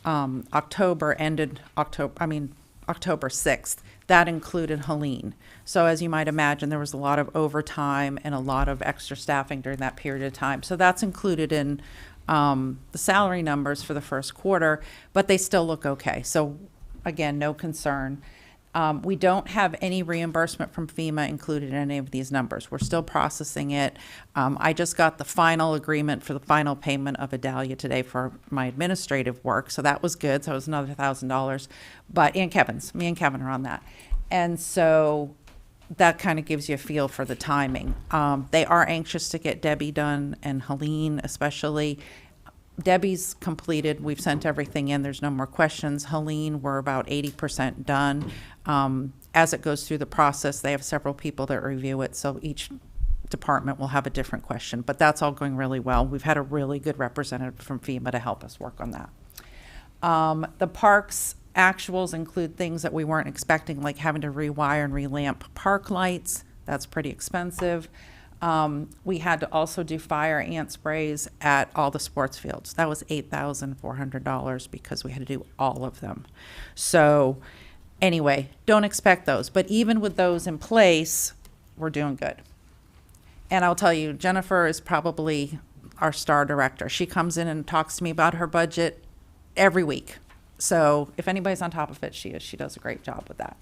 Speaker 16: October ended October 6th. That included Helene. So as you might imagine, there was a lot of overtime and a lot of extra staffing during that period of time. So that's included in the salary numbers for the first quarter, but they still look okay. So again, no concern. We don't have any reimbursement from FEMA included in any of these numbers. We're still processing it. I just got the final agreement for the final payment of Adalia today for my administrative work, so that was good. So it was another $1,000. But me and Kevin are on that. And so that kind of gives you a feel for the timing. They are anxious to get Debbie done, and Helene especially. Debbie's completed. We've sent everything in. There's no more questions. Helene, we're about 80% done. As it goes through the process, they have several people that review it, so each department will have a different question. But that's all going really well. We've had a really good representative from FEMA to help us work on that. The parks actuals include things that we weren't expecting, like having to rewire and relamp park lights. That's pretty expensive. We had to also do fire ant sprays at all the sports fields. That was $8,400 because we had to do all of them. So anyway, don't expect those. But even with those in place, we're doing good. And I'll tell you, Jennifer is probably our star director. She comes in and talks to me about her budget every week. So if anybody's on top of it, she is. She does a great job with that.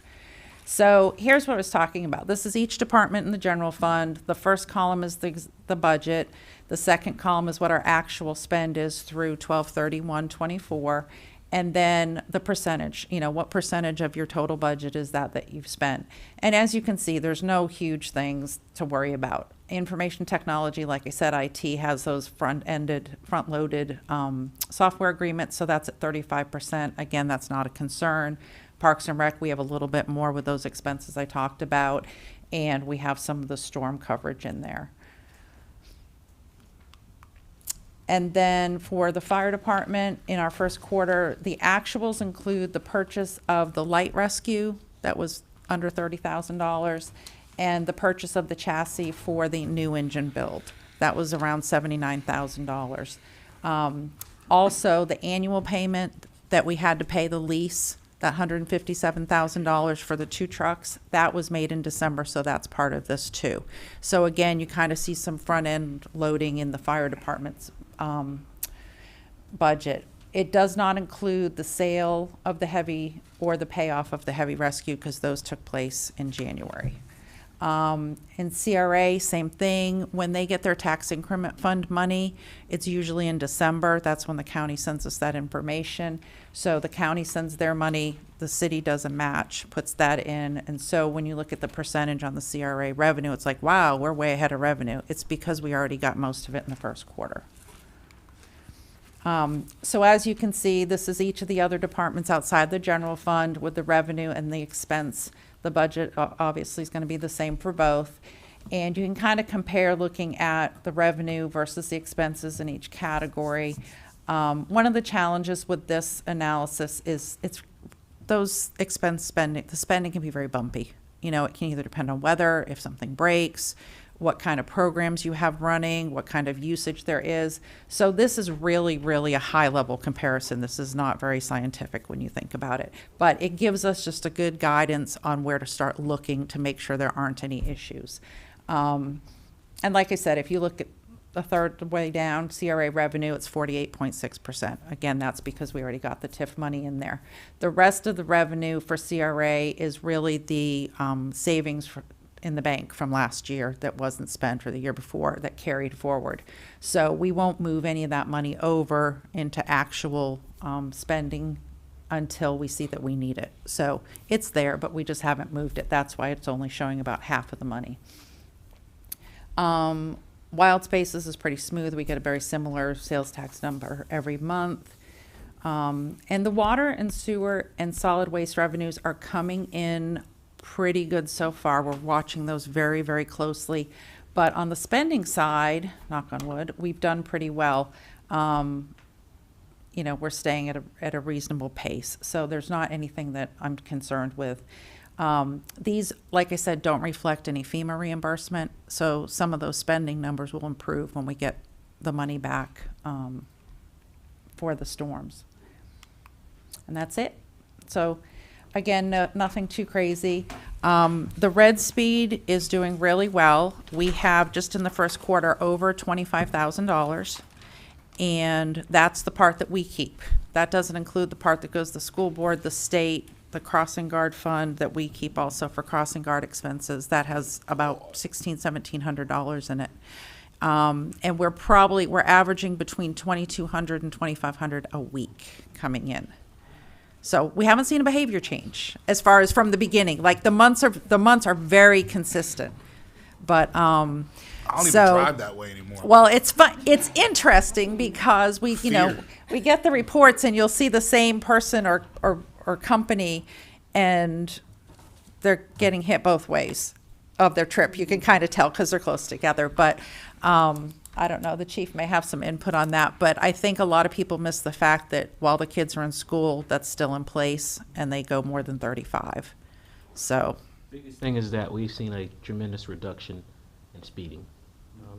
Speaker 16: So here's what I was talking about. This is each department in the general fund. The first column is the budget. The second column is what our actual spend is through 12/31/24. And then the percentage, what percentage of your total budget is that you've spent. And as you can see, there's no huge things to worry about. Information technology, like I said, IT has those front-loaded software agreements, so that's at 35%. Again, that's not a concern. Parks and Rec, we have a little bit more with those expenses I talked about, and we have some of the storm coverage in there. And then for the fire department, in our first quarter, the actuals include the purchase of the light rescue that was under $30,000, and the purchase of the chassis for the new engine build. That was around $79,000. Also, the annual payment that we had to pay the lease, that $157,000 for the 2 trucks, that was made in December, so that's part of this too. So again, you kind of see some front-end loading in the fire department's budget. It does not include the sale of the heavy or the payoff of the heavy rescue, because those took place in January. In CRA, same thing. When they get their tax increment fund money, it's usually in December. That's when the county sends us that information. So the county sends their money, the city does a match, puts that in. And so when you look at the percentage on the CRA revenue, it's like, wow, we're way ahead of revenue. It's because we already got most of it in the first quarter. So as you can see, this is each of the other departments outside the general fund with the revenue and the expense. The budget obviously is going to be the same for both. And you can kind of compare looking at the revenue versus the expenses in each category. One of the challenges with this analysis is those expense spending, the spending can be very bumpy. You know, it can either depend on weather, if something breaks, what kind of programs you have running, what kind of usage there is. So this is really, really a high-level comparison. This is not very scientific when you think about it. But it gives us just a good guidance on where to start looking to make sure there aren't any issues. And like I said, if you look at the third way down, CRA revenue, it's 48.6%. Again, that's because we already got the TIF money in there. The rest of the revenue for CRA is really the savings in the bank from last year that wasn't spent, or the year before, that carried forward. So we won't move any of that money over into actual spending until we see that we need it. So it's there, but we just haven't moved it. That's why it's only showing about half of the money. Wild Spaces is pretty smooth. We get a very similar sales tax number every month. And the water and sewer and solid waste revenues are coming in pretty good so far. We're watching those very, very closely. But on the spending side, knock on wood, we've done pretty well. You know, we're staying at a reasonable pace. So there's not anything that I'm concerned with. These, like I said, don't reflect any FEMA reimbursement. So some of those spending numbers will improve when we get the money back for the storms. And that's it. So again, nothing too crazy. The Red Speed is doing really well. We have just in the first quarter over $25,000, and that's the part that we keep. That doesn't include the part that goes to the school board, the state, the crossing guard fund that we keep also for crossing guard expenses. That has about $1,700 in it. And we're averaging between $2,200 and $2,500 a week coming in. So we haven't seen a behavior change as far as from the beginning. Like the months are very consistent. But
Speaker 1: I don't even drive that way anymore.
Speaker 16: Well, it's fun. It's interesting because we get the reports and you'll see the same person or company, and they're getting hit both ways of their trip. You can kind of tell because they're close together. But I don't know, the chief may have some input on that, but I think a lot of people miss the fact that while the kids are in school, that's still in place, and they go more than 35. So
Speaker 17: Biggest thing is that we've seen a tremendous reduction in speeding.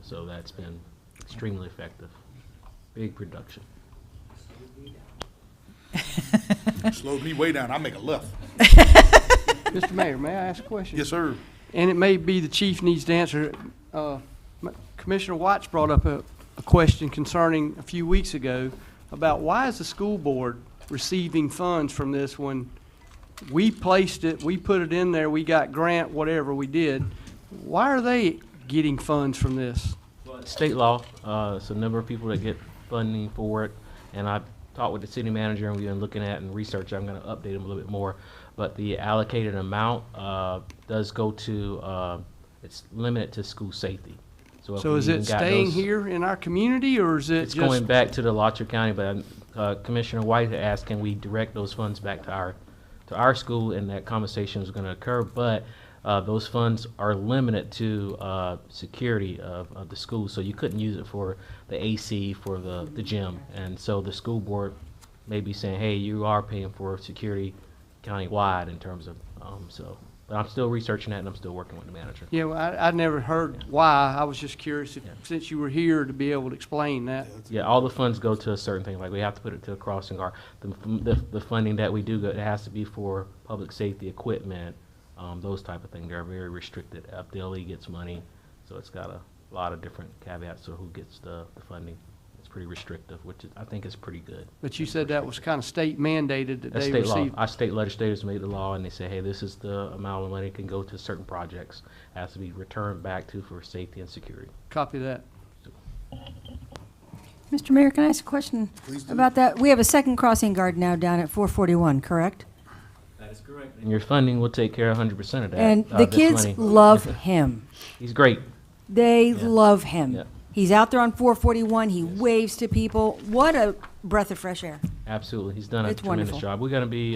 Speaker 17: So that's been extremely effective. Big reduction.
Speaker 1: Slowed me way down. I make a left.
Speaker 11: Mr. Mayor, may I ask a question?
Speaker 1: Yes, sir.
Speaker 11: And it may be the chief needs to answer. Commissioner Watts brought up a question concerning a few weeks ago about why is the school board receiving funds from this when we placed it, we put it in there, we got grant, whatever we did. Why are they getting funds from this?
Speaker 17: State law, it's a number of people that get funding for it, and I've talked with the city manager and we've been looking at and research. I'm going to update them a little bit more, but the allocated amount does go to, it's limited to school safety.
Speaker 11: So is it staying here in our community, or is it
Speaker 17: it's
Speaker 11: just
Speaker 17: going back to the Letcher County? But Commissioner White had asked, can we direct those funds back to to our school, and that conversation was going to occur, but those funds are limited to security of the school, so you couldn't use it for the AC for the gym. And so the school board may be saying, hey, you are paying for security countywide in terms of, but I'm still researching that, and I'm still working with the manager.
Speaker 11: Yeah, well, I never heard why. I was just curious if, since you were here, to be able to explain that.
Speaker 17: Yeah, all the funds go to a certain thing, like we have to put it to a crossing guard. The funding that we do, it has to be for public safety equipment, those type of things. They're very restricted. FDLE gets money, so it's got a lot of different caveats to who gets the funding. It's pretty restrictive, which I think is pretty good.
Speaker 11: But you said that was kind of state mandated that
Speaker 17: That's
Speaker 11: they
Speaker 17: state law.
Speaker 11: received.
Speaker 17: Our state legislators made the law, and they say, hey, this is the amount of money that can go to certain projects. It has to be returned back to for safety and security.
Speaker 11: Copy that.
Speaker 4: Mr. Mayor, can I ask a question about that? We have a second crossing guard now down at 441, correct?
Speaker 17: That is correct. And your funding will take care of 100% of that.
Speaker 4: And the
Speaker 17: this
Speaker 4: kids
Speaker 17: money.
Speaker 4: love him.
Speaker 17: He's great.
Speaker 4: They love him.
Speaker 17: Yeah.
Speaker 4: He's out there on 441. He waves to people. What a breath of fresh air.
Speaker 17: Absolutely. He's done a
Speaker 4: It's
Speaker 17: tremendous
Speaker 4: wonderful.
Speaker 17: job. We're going to be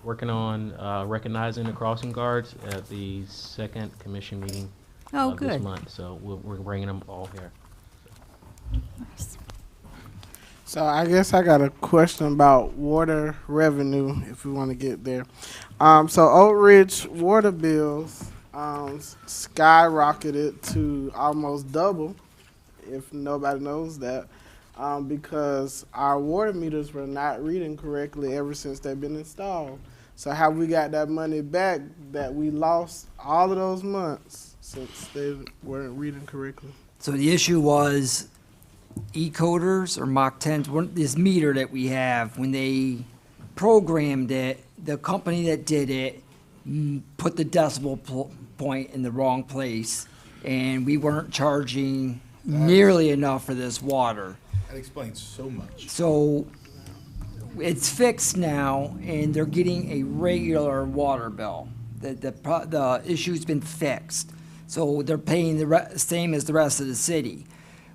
Speaker 17: working on recognizing the crossing guards at the second commission meeting
Speaker 4: Oh,
Speaker 17: this
Speaker 4: good.
Speaker 17: month. So we're bringing them all here.
Speaker 3: So I guess I got a question about water revenue, if we want to get there. So Oak Ridge water bills skyrocketed to almost double, if nobody knows that, because our water meters were not reading correctly ever since they've been installed. So have we got that money back that we lost all of those months since they weren't reading correctly?
Speaker 6: So the issue was E-coders or Mach 10s, this meter that we have, when they programmed it, the company that did it put the decimal point in the wrong place, and we weren't charging nearly enough for this water.
Speaker 1: That explains so much.
Speaker 6: So it's fixed now, and they're getting a regular water bill. The issue's been fixed, so they're paying the same as the rest of the city.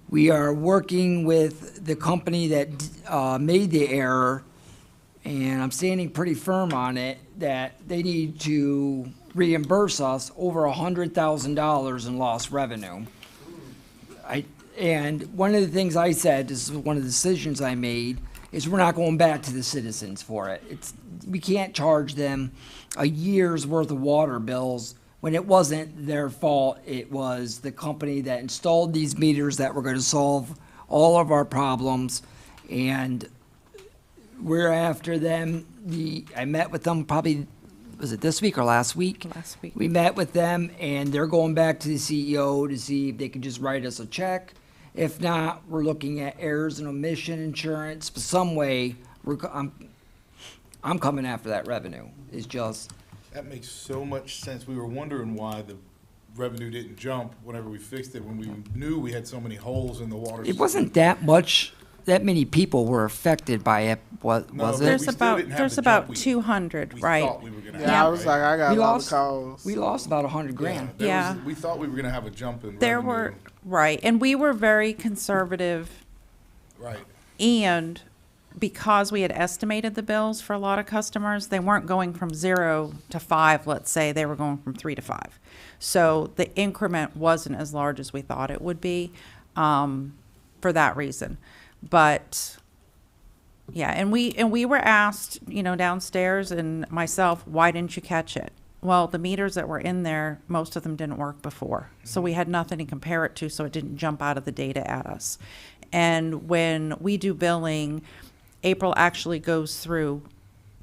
Speaker 6: We are working with the company that made the error, and I'm standing pretty firm on it, that they need to reimburse us over $100,000 in lost revenue. And one of the things I said, this is one of the decisions I made, is we're not going back to the citizens for it. We can't charge them a year's worth of water bills when it wasn't their fault. It was the company that installed these meters that were going to solve all of our problems, and we're after them. I met with them probably, was it this week or last week?
Speaker 16: Last week.
Speaker 6: We met with them, and they're going back to the CEO to see if they can just write us a check. If not, we're looking at errors and omission insurance, but some way, I'm coming after that revenue. It's just,
Speaker 1: That makes so much sense. We were wondering why the revenue didn't jump whenever we fixed it, when we knew we had so many holes in the water
Speaker 6: it
Speaker 1: system.
Speaker 6: wasn't that many people were affected by it, was
Speaker 1: No,
Speaker 6: it?
Speaker 1: but
Speaker 16: There's
Speaker 1: we still didn't have
Speaker 16: there's
Speaker 1: the
Speaker 16: about
Speaker 1: jump we
Speaker 16: 200, right?
Speaker 1: thought we were gonna
Speaker 3: Yeah,
Speaker 1: have,
Speaker 3: I was
Speaker 1: right?
Speaker 3: like, I got
Speaker 6: We
Speaker 3: a lot
Speaker 6: lost-
Speaker 3: of calls.
Speaker 6: We lost about 100 grand.
Speaker 1: There
Speaker 16: Yeah.
Speaker 1: we thought we were gonna have a jump in
Speaker 16: There
Speaker 1: revenue.
Speaker 16: were, right, and we were very conservative,
Speaker 1: Right.
Speaker 16: and because we had estimated the bills for a lot of customers, they weren't going from 0 to 5, let's say, they were going from 3 to 5. So the increment wasn't as large as we thought it would be, for that reason. But, yeah, and we were asked, downstairs, and myself, why didn't you catch it? Well, the meters that were in there, most of them didn't work before. So we had nothing to compare it to, so it didn't jump out of the data at us. And when we do billing, April actually goes through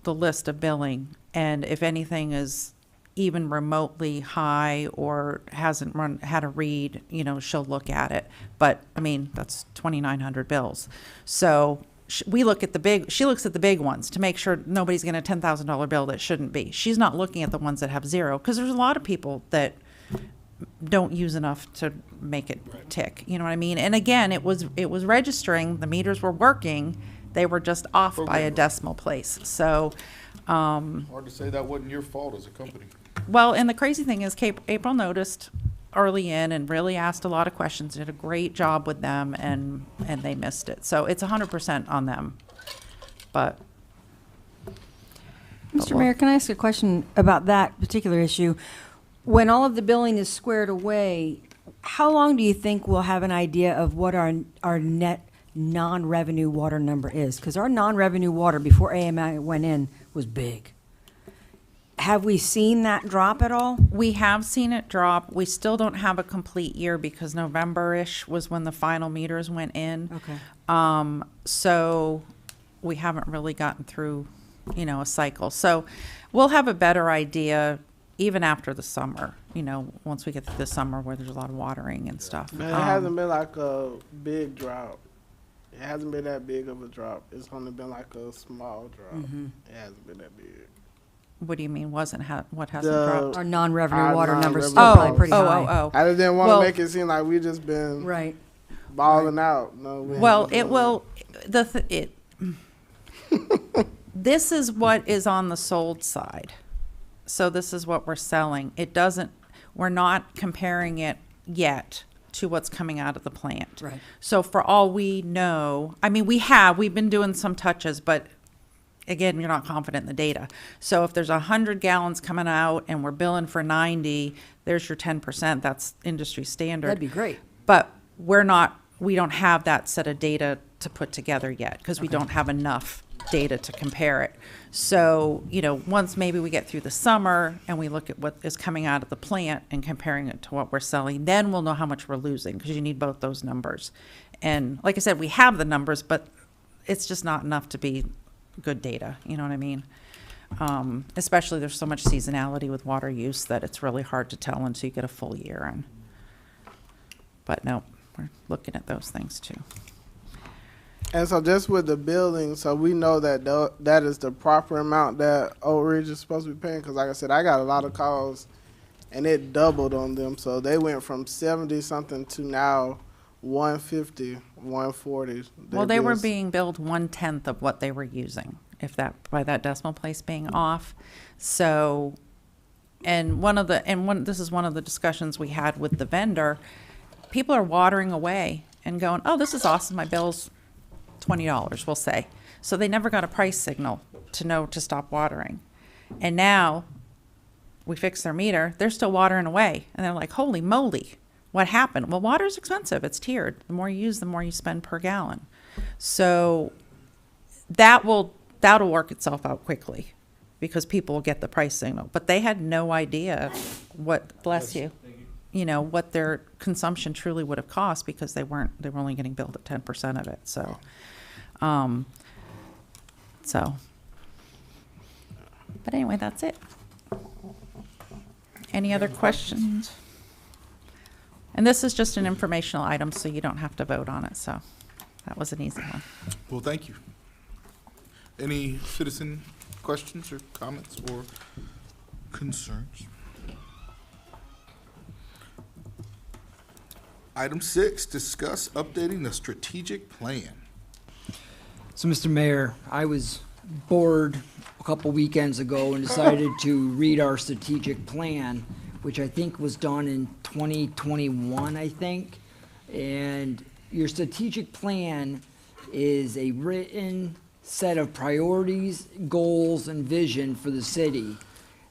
Speaker 16: the list of billing, and if anything is even remotely high or hasn't had a read, she'll look at it. But, that's 2,900 bills. So we look at she looks at the big ones to make sure nobody's getting a $10,000 bill that shouldn't be. She's not looking at the ones that have 0, because there's a lot of people that don't use enough to make it tick. You know what I mean? And again, it was registering, the meters were working, they were just off by a decimal place. So,
Speaker 1: Hard to say that wasn't your fault as a company.
Speaker 16: well, and the crazy thing is, April noticed early in and really asked a lot of questions, did a great job with them, and they missed it. So it's 100% on them. But
Speaker 4: Mr. Mayor, can I ask a question about that particular issue? When all of the billing is squared away, how long do you think we'll have an idea of what our net non-revenue water number is? Because our non-revenue water before AMI went in was big. Have we seen that drop at all?
Speaker 16: We have seen it drop. We still don't have a complete year because November-ish was when the final meters went in.
Speaker 4: Okay.
Speaker 16: So we haven't really gotten through, a cycle. So we'll have a better idea even after the summer, once we get through the summer where there's a lot of watering and stuff.
Speaker 3: Man, it hasn't been like a big drop. It hasn't been that big of a drop. It's only been like a small drop. It hasn't been that big.
Speaker 16: What do you mean what hasn't dropped?
Speaker 4: Our non-revenue
Speaker 3: Our
Speaker 4: water numbers
Speaker 3: non-revenue
Speaker 4: still probably pretty high.
Speaker 3: I just didn't want
Speaker 16: Well-
Speaker 3: to make it seem like we just been
Speaker 4: Right.
Speaker 3: balling out. No, we
Speaker 16: Well,
Speaker 3: haven't
Speaker 16: it
Speaker 3: been
Speaker 16: will, this is what is on the sold side. So this is what we're selling. We're not comparing it yet to what's coming out of the plant.
Speaker 4: Right.
Speaker 16: So for all we know, we've been doing some touches, but again, you're not confident in the data. So if there's 100 gallons coming out and we're billing for 90, there's your 10%. That's industry standard.
Speaker 4: That'd be great.
Speaker 16: But we don't have that set of data to put together yet because we don't have enough data to compare it. So, once maybe we get through the summer and we look at what is coming out of the plant and comparing it to what we're selling, then we'll know how much we're losing because you need both those numbers. And like I said, we have the numbers, but it's just not enough to be good data. You know what I mean? Especially there's so much seasonality with water use that it's really hard to tell until you get a full year in. But no, we're looking at those things too.
Speaker 3: And so just with the building, so we know that that is the proper amount that Oak Ridge is supposed to be paying. Because like I said, I got a lot of calls, and it doubled on them. So they went from 70-something to now 150, 140.
Speaker 16: Well, they were being billed 1/10 of what they were using, by that decimal place being off. So, this is one of the discussions we had with the vendor. People are watering away and going, "Oh, this is awesome. My bill's $20, we'll say." So they never got a price signal to know to stop watering. And now we fix their meter, they're still watering away. And they're like, holy moly, what happened? Well, water's expensive. It's tiered. The more you use, the more you spend per gallon. So that'll work itself out quickly because people will get the price signal. But they had no idea what, bless you, what their consumption truly would have cost because they were only getting billed at 10% of it. So, but anyway, that's it. Any other questions? And this is just an informational item, so you don't have to vote on it. So that was an easy one.
Speaker 1: Well, thank you. Any citizen questions or comments or concerns? Item 6, discuss updating the strategic plan.
Speaker 6: So, Mr. Mayor, I was bored a couple weekends ago and decided to read our strategic plan, which I think was done in 2021, I think. And your strategic plan is a written set of priorities, goals, and vision for the city.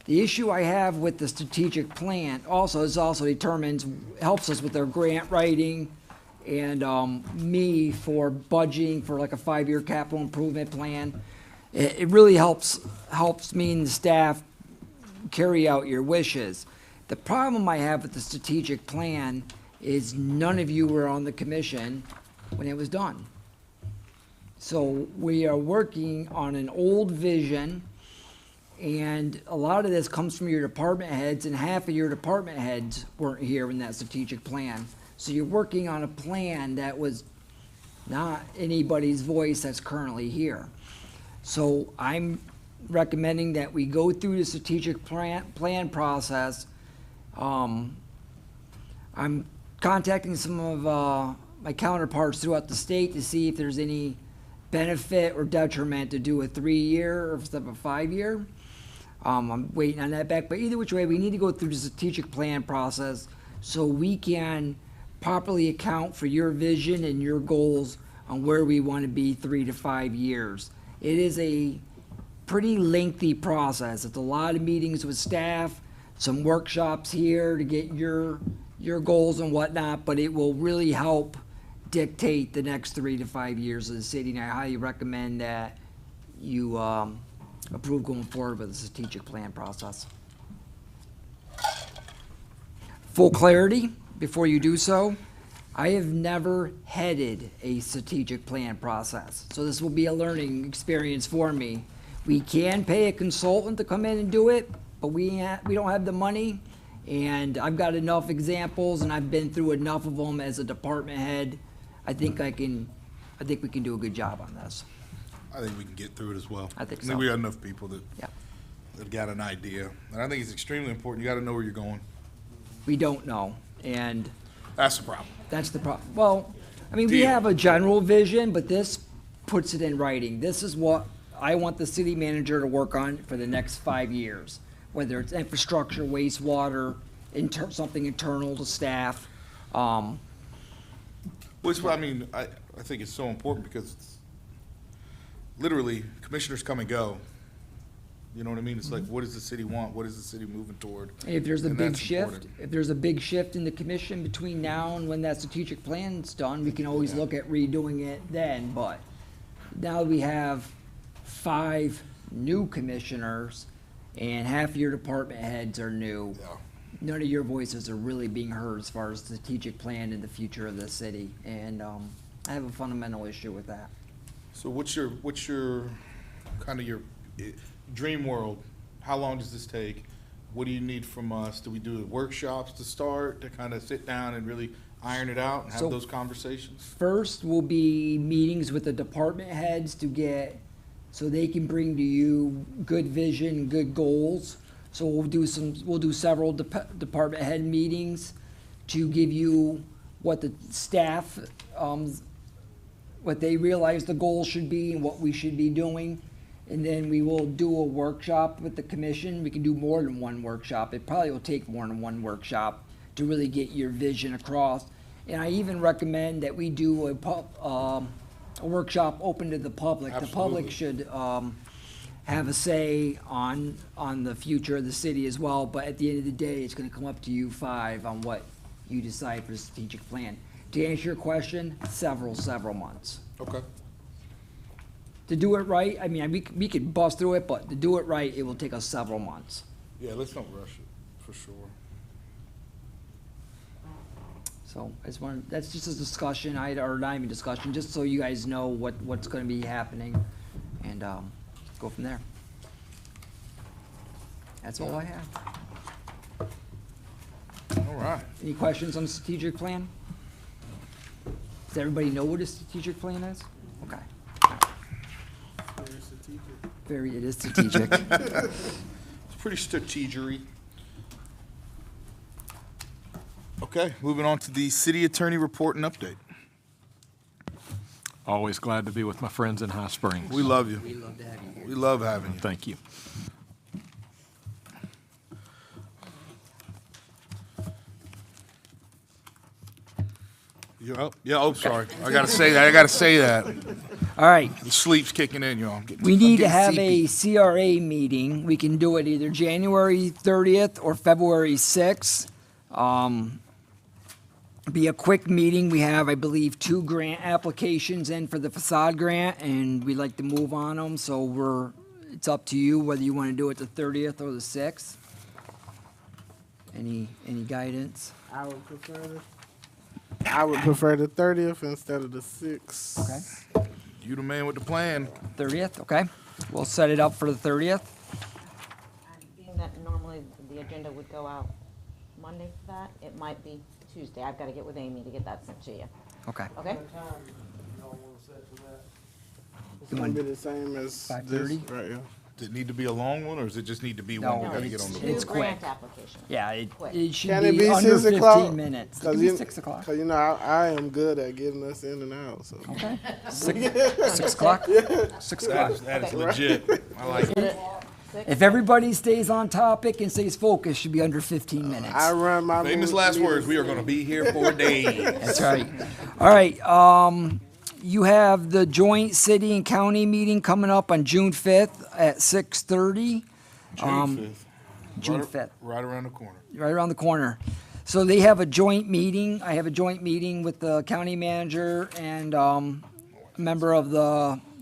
Speaker 6: The issue I have with the strategic plan helps us with our grant writing and me for budgeting for like a 5-year capital improvement plan. It really helps me and the staff carry out your wishes. The problem I have with the strategic plan is none of you were on the commission when it was done. So we are working on an old vision, and a lot of this comes from your department heads, and half of your department heads weren't here in that strategic plan. So you're working on a plan that was not anybody's voice that's currently here. So I'm recommending that we go through the strategic plan process. I'm contacting some of my counterparts throughout the state to see if there's any benefit or detriment to do a 3-year instead of a 5-year. I'm waiting on that back, but either which way, we need to go through the strategic plan process so we can properly account for your vision and your goals on where we want to be 3 to 5 years. It is a pretty lengthy process. It's a lot of meetings with staff, some workshops here to get your goals and whatnot, but it will really help dictate the next 3 to 5 years of the city. And I highly recommend that you approve going forward with the strategic plan process. Full clarity, before you do so, I have never headed a strategic plan process, so this will be a learning experience for me. We can pay a consultant to come in and do it, but we don't have the money, and I've got enough examples, and I've been through enough of them as a department head. I think we can do a good job on this.
Speaker 1: I think we can get through it as well.
Speaker 6: I think so.
Speaker 1: We got enough people that
Speaker 6: Yeah.
Speaker 1: got an idea, and I think it's extremely important. You got to know where you're going.
Speaker 6: We don't know, and
Speaker 1: That's the problem.
Speaker 6: that's the problem. Well, I mean, we
Speaker 1: Deal.
Speaker 6: have a general vision, but this puts it in writing. This is what I want the city manager to work on for the next 5 years, whether it's infrastructure, wastewater, something internal to staff.
Speaker 1: Which, I mean, I think it's so important because it's literally commissioners come and go. You know what I mean? It's like, what does the city want? What is the city moving toward?
Speaker 6: If there's a
Speaker 1: And
Speaker 6: big
Speaker 1: that's
Speaker 6: shift,
Speaker 1: important.
Speaker 6: if there's a big shift in the commission between now and when that strategic plan's done, we can always look at redoing it then, but now we have 5 new commissioners and half your department heads are new. None of your voices are really being heard as far as strategic plan and the future of the city, and I have a fundamental issue with that.
Speaker 1: So what's your kind of your dream world? How long does this take? What do you need from us? Do we do workshops to start, to kind of sit down and really iron it out and have
Speaker 6: So-
Speaker 1: those conversations?
Speaker 6: First will be meetings with the department heads so they can bring to you good vision, good goals. So we'll do several department head meetings to give you what the staff, what they realize the goals should be and what we should be doing. And then we will do a workshop with the commission. We can do more than one workshop. It probably will take more than one workshop to really get your vision across. And I even recommend that we do a workshop open to the public. The public should have a say on the future of the city as well, but at the end of the day, it's gonna come up to you 5 on what you decide for the strategic plan. To answer your question, several months.
Speaker 1: Okay.
Speaker 6: To do it right, I mean, we could bust through it, but to do it right, it will take us several months.
Speaker 1: Yeah, let's not rush it, for sure.
Speaker 6: So that's just a discussion, or not even discussion, just so you guys know what's gonna be happening, and go from there. That's all I have.
Speaker 1: All right.
Speaker 6: Any questions on the strategic plan? Does everybody know what a strategic plan is? Okay. It is strategic.
Speaker 1: It's pretty strategery. Okay, moving on to the city attorney report and update.
Speaker 7: Always glad to be with my friends in High Springs.
Speaker 1: We love you.
Speaker 6: We love to have you here.
Speaker 1: We love having you.
Speaker 7: Thank you.
Speaker 1: Sorry. I gotta say that.
Speaker 6: All right.
Speaker 1: The sleep's kicking in, y'all.
Speaker 6: We need to have a CRA meeting. We can do it either January 30th or February 6th. Be a quick meeting. We have, I believe, 2 grant applications in for the facade grant, and we'd like to move on them, so it's up to you whether you want to do it the 30th or the 6th. Any guidance?
Speaker 3: I would prefer the 30th instead of the 6th.
Speaker 6: Okay.
Speaker 1: You the man with the plan.
Speaker 6: 30th, okay. We'll set it up for the 30th.
Speaker 2: Being that normally the agenda would go out Monday for that, it might be Tuesday. I've got to get with Amy to get that sent to you.
Speaker 6: Okay.
Speaker 2: Okay?
Speaker 3: It's gonna be the same as
Speaker 6: 5:30?
Speaker 3: this right here.
Speaker 1: Does it need to be a long one, or does it just need to be
Speaker 6: No,
Speaker 1: one we gotta get on the
Speaker 6: it's
Speaker 1: board?
Speaker 6: quick.
Speaker 2: Grant application.
Speaker 6: Yeah, it should
Speaker 3: Can it
Speaker 6: be
Speaker 3: be
Speaker 6: under
Speaker 3: 6 o'clock?
Speaker 6: 15 minutes. It can be 6 o'clock.
Speaker 3: Cause you know I am good at getting us in and out. So.
Speaker 6: Okay. 6 o'clock? 6 o'clock.
Speaker 1: That is legit. I like it.
Speaker 6: If everybody stays on topic and stays focused, should be under 15 minutes.
Speaker 3: I run my
Speaker 1: Famous last words. We are gonna be here for days.
Speaker 6: That's right. All right. you have the joint city and county meeting coming up on June 5th at 6:30.
Speaker 1: June 5th.
Speaker 6: June 5th.
Speaker 1: Right around the corner.
Speaker 6: Right around the corner. So they have a joint meeting. I have a joint meeting with the county manager and a member of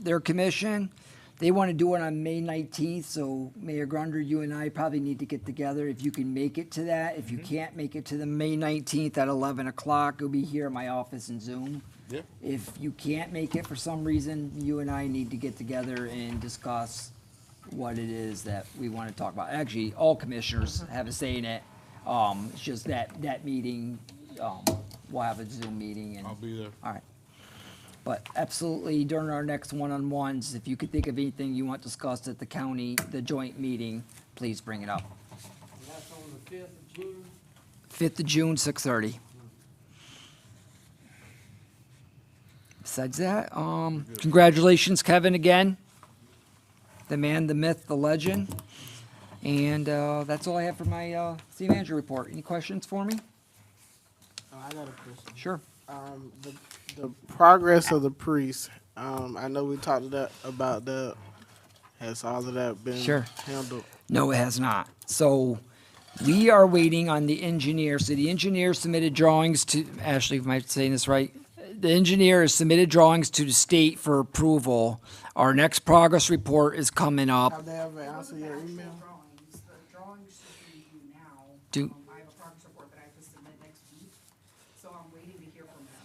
Speaker 6: their commission. They want to do it on May 19th, so Mayor Grunder, you and I probably need to get together if you can make it to that. If you can't make it to the May 19th at 11 o'clock, you'll be here at my office in Zoom.
Speaker 1: Yeah.
Speaker 6: If you can't make it for some reason, you and I need to get together and discuss what it is that we want to talk about. Actually, all commissioners have a say in it. It's just that meeting, we'll have a Zoom meeting and.
Speaker 1: I'll be there.
Speaker 6: All right. But absolutely, during our next one-on-ones, if you could think of anything you want discussed at the county, the joint meeting, please bring it up.
Speaker 11: That's on the 5th of June.
Speaker 6: 5th of June, 6:30. Besides that, congratulations, Kevin, again. The man, the myth, the legend. And that's all I have for my city manager report. Any questions for me?
Speaker 3: I got a question.
Speaker 6: Sure.
Speaker 3: The progress of the priest. I know we talked about that. Has all of that been
Speaker 6: Sure.
Speaker 3: handled?
Speaker 6: No, it has not. So we are waiting on the engineer. So the engineer submitted drawings to, Ashley, am I saying this right? The engineer has submitted drawings to the state for approval. Our next progress report is coming up.
Speaker 3: Have they ever answered your email?
Speaker 8: The drawings should be due now.
Speaker 6: Do-
Speaker 8: I have a progress report that I have to submit next week, so I'm waiting to hear from them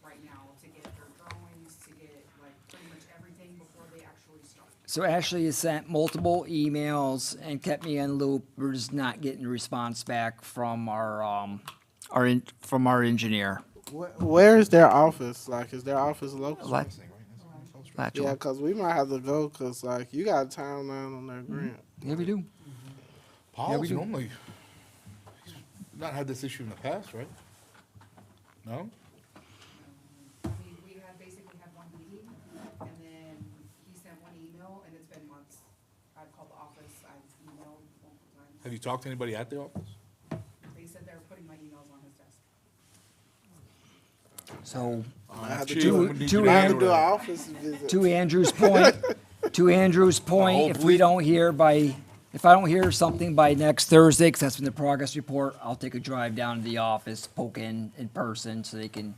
Speaker 8: right now to get their drawings, to get like pretty much everything before they actually start.
Speaker 6: So Ashley has sent multiple emails and kept me in loop. We're just not getting a response back from from our engineer.
Speaker 3: Where is their office? Like, is their office local?
Speaker 6: Latchel.
Speaker 3: Yeah, because we might have to go, because, like, you got a timeline on that grant.
Speaker 6: Yeah, we do.
Speaker 1: Paul's
Speaker 6: we do.
Speaker 1: normally, he's not had this issue in the past, right? No?
Speaker 8: We had basically had one meeting, and then he sent one email, and it's been months. I've called the office, I've emailed multiple times.
Speaker 1: Have you talked to anybody at the office?
Speaker 8: They said they're putting my emails on his desk.
Speaker 6: So
Speaker 3: I have to
Speaker 1: Chief,
Speaker 3: do,
Speaker 1: when did
Speaker 6: to
Speaker 1: you
Speaker 3: I have to
Speaker 1: handle
Speaker 3: do an
Speaker 1: that?
Speaker 3: office visit.
Speaker 6: to Andrew's point, if we don't hear if I don't hear something by next Thursday, because that's when the progress report, I'll take a drive down to the office, poke in person, so they can,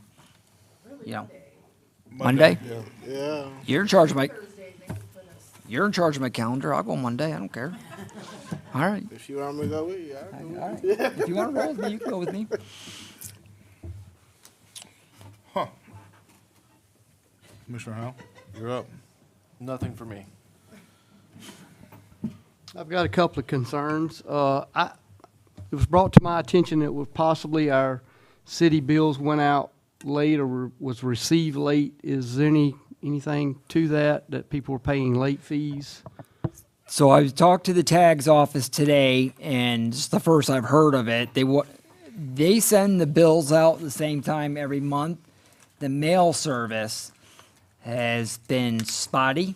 Speaker 6: you know. Monday?
Speaker 1: Yeah.
Speaker 3: Yeah.
Speaker 6: You're in charge of you're in charge of my calendar. I'll go Monday. I don't care. All right.
Speaker 3: If you want me to go with you, I'll go
Speaker 6: All
Speaker 3: with
Speaker 6: right.
Speaker 3: you.
Speaker 6: If you want to roll with me, you can go with me.
Speaker 1: Huh. Commissioner Howell, you're up.
Speaker 10: Nothing for me.
Speaker 11: I've got a couple of concerns. It was brought to my attention that was possibly our city bills went out late or was received late. Is there anything to that people were paying late fees?
Speaker 6: So I talked to the tags office today, and it's the first I've heard of it. They send the bills out at the same time every month. The mail service has been spotty,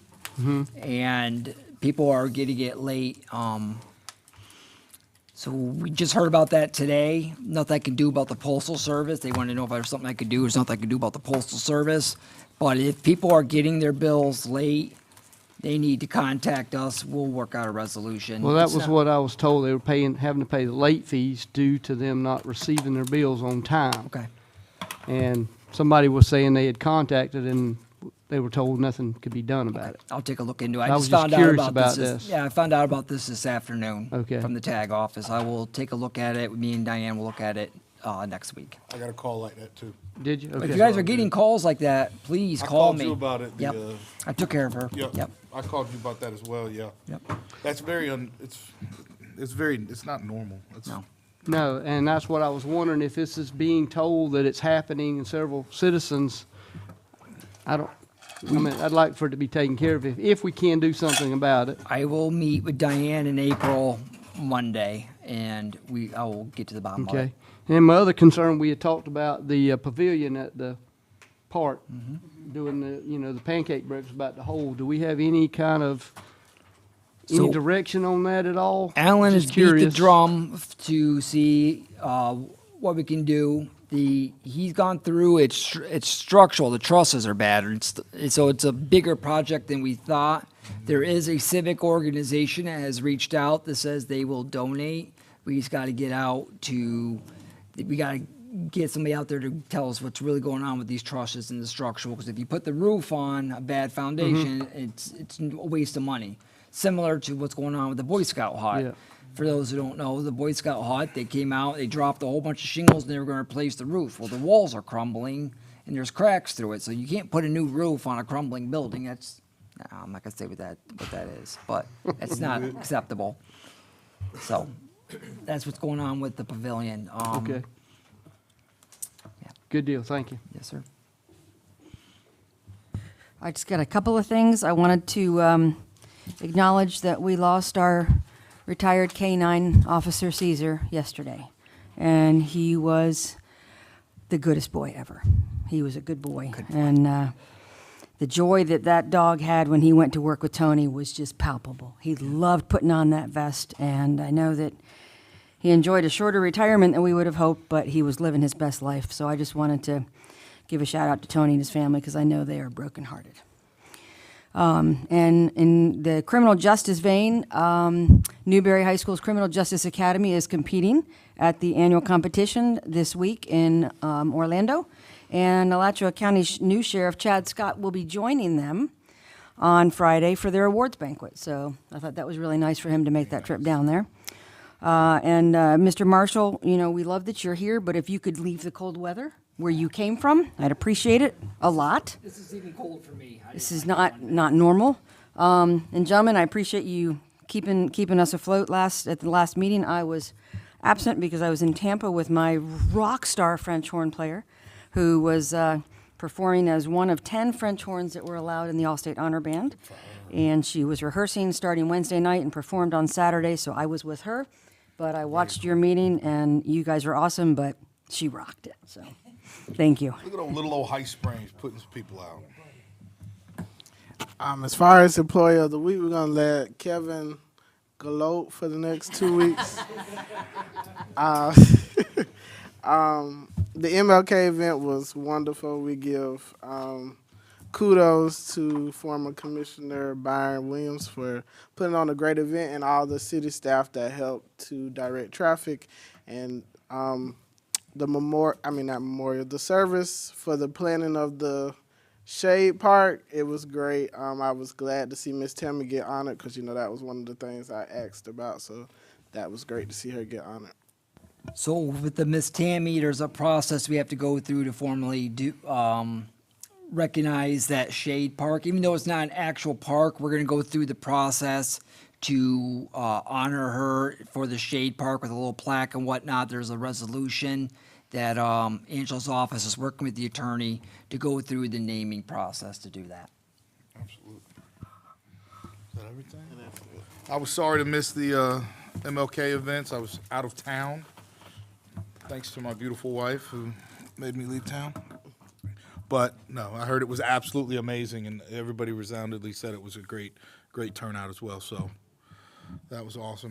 Speaker 6: and people are getting it late. So we just heard about that today. Nothing I can do about the postal service. They want to know if there's something I could do. There's nothing I can do about the postal service. But if people are getting their bills late, they need to contact us. We'll work out a resolution.
Speaker 11: Well, that
Speaker 6: It's
Speaker 11: was
Speaker 6: not-
Speaker 11: what I was told. They were having to pay the late fees due to them not receiving their bills on time.
Speaker 6: Okay.
Speaker 11: And somebody was saying they had contacted and they were told nothing could be done about it.
Speaker 6: I'll take a look into it.
Speaker 11: I was just curious about this.
Speaker 6: Yeah, I found out about this afternoon.
Speaker 11: Okay.
Speaker 6: From the tag office. I will take a look at it. Me and Diane will look at it next week.
Speaker 1: I got a call like that too.
Speaker 11: Did you?
Speaker 6: If
Speaker 11: Okay.
Speaker 6: you guys are getting calls like that, please
Speaker 1: I
Speaker 6: call
Speaker 1: called
Speaker 6: me.
Speaker 1: you about it.
Speaker 6: Yep. I took care of her.
Speaker 1: Yep. I called you about that as well. Yeah.
Speaker 6: Yep.
Speaker 1: That's very it's not normal. It's,
Speaker 6: No.
Speaker 11: No, and that's what I was wondering, if this is being told that it's happening and several citizens, I'd like for it to be taken care of if we can do something about it.
Speaker 6: I will meet with Diane in April Monday, and I will get to the bottom of it.
Speaker 11: Okay. And my other concern, we had talked about the pavilion at the park, doing the pancake breakfast about the hole. Do we have any kind of, any
Speaker 6: So-
Speaker 11: direction on that at all?
Speaker 6: Alan has
Speaker 11: Just
Speaker 6: beat the
Speaker 11: curious.
Speaker 6: drum to see what we can do. He's gone through, it's structural, the trusses are bad, so it's a bigger project than we thought. There is a civic organization that has reached out that says they will donate. We just gotta get we gotta get somebody out there to tell us what's really going on with these trusses and the structural, because if you put the roof on a bad foundation, it's a waste of money. Similar to what's going on with the Boy Scout hut.
Speaker 11: Yeah.
Speaker 6: For those who don't know, the Boy Scout hut, they came out, they dropped a whole bunch of shingles, and they were gonna replace the roof. Well, the walls are crumbling, and there's cracks through it, so you can't put a new roof on a crumbling building. I'm not gonna say what that is, but it's not acceptable. So, that's what's going on with the pavilion.
Speaker 11: Okay. Good deal, thank you.
Speaker 6: Yes, sir.
Speaker 4: I just got a couple of things. I wanted to acknowledge that we lost our retired K-9 officer Caesar yesterday, and he was the goodest boy ever. He was a good boy, and the joy that that dog had when he went to work with Tony was just palpable. He loved putting on that vest, and I know that he enjoyed a shorter retirement than we would have hoped, but he was living his best life. So I just wanted to give a shout out to Tony and his family, because I know they are brokenhearted. And in the criminal justice vein, Newberry High School's Criminal Justice Academy is competing at the annual competition this week in Orlando. And Alachua County's new sheriff, Chad Scott, will be joining them on Friday for their awards banquet. So I thought that was really nice for him to make that trip down there. And Mr. Marshall, you know, we love that you're here, but if you could leave the cold weather where you came from, I'd appreciate it a lot.
Speaker 6: This is even cold for me.
Speaker 4: This is not normal. And gentlemen, I appreciate you keeping us afloat at the last meeting. I was absent because I was in Tampa with my rock star French horn player, who was performing as one of 10 French horns that were allowed in the All-State Honor Band. And she was rehearsing starting Wednesday night and performed on Saturday, so I was with her. But I watched your meeting, and you guys were awesome, but she rocked it, so thank you.
Speaker 1: Look at those little old High Springs putting people out.
Speaker 3: As far as employee of the week, we're gonna let Kevin gloat for the next 2 weeks. The MLK event was wonderful. We give kudos to former Commissioner Byron Williams for putting on a great event, and all the city staff that helped to direct traffic, and the service for the planning of the Shade Park. It was great. I was glad to see Miss Tammy get honored, because that was one of the things I asked about. So that was great to see her get honored.
Speaker 6: So with the Miss Tammy, there's a process we have to go through to formally recognize that Shade Park. Even though it's not an actual park, we're gonna go through the process to honor her for the Shade Park with a little plaque and whatnot. There's a resolution that Angela's office is working with the attorney to go through the naming process to do that.
Speaker 1: Absolutely. Is that everything? I was sorry to miss the MLK events. I was out of town, thanks to my beautiful wife who made me leave town. But no, I heard it was absolutely amazing, and everybody resoundingly said it was a great turnout as well. So that was awesome.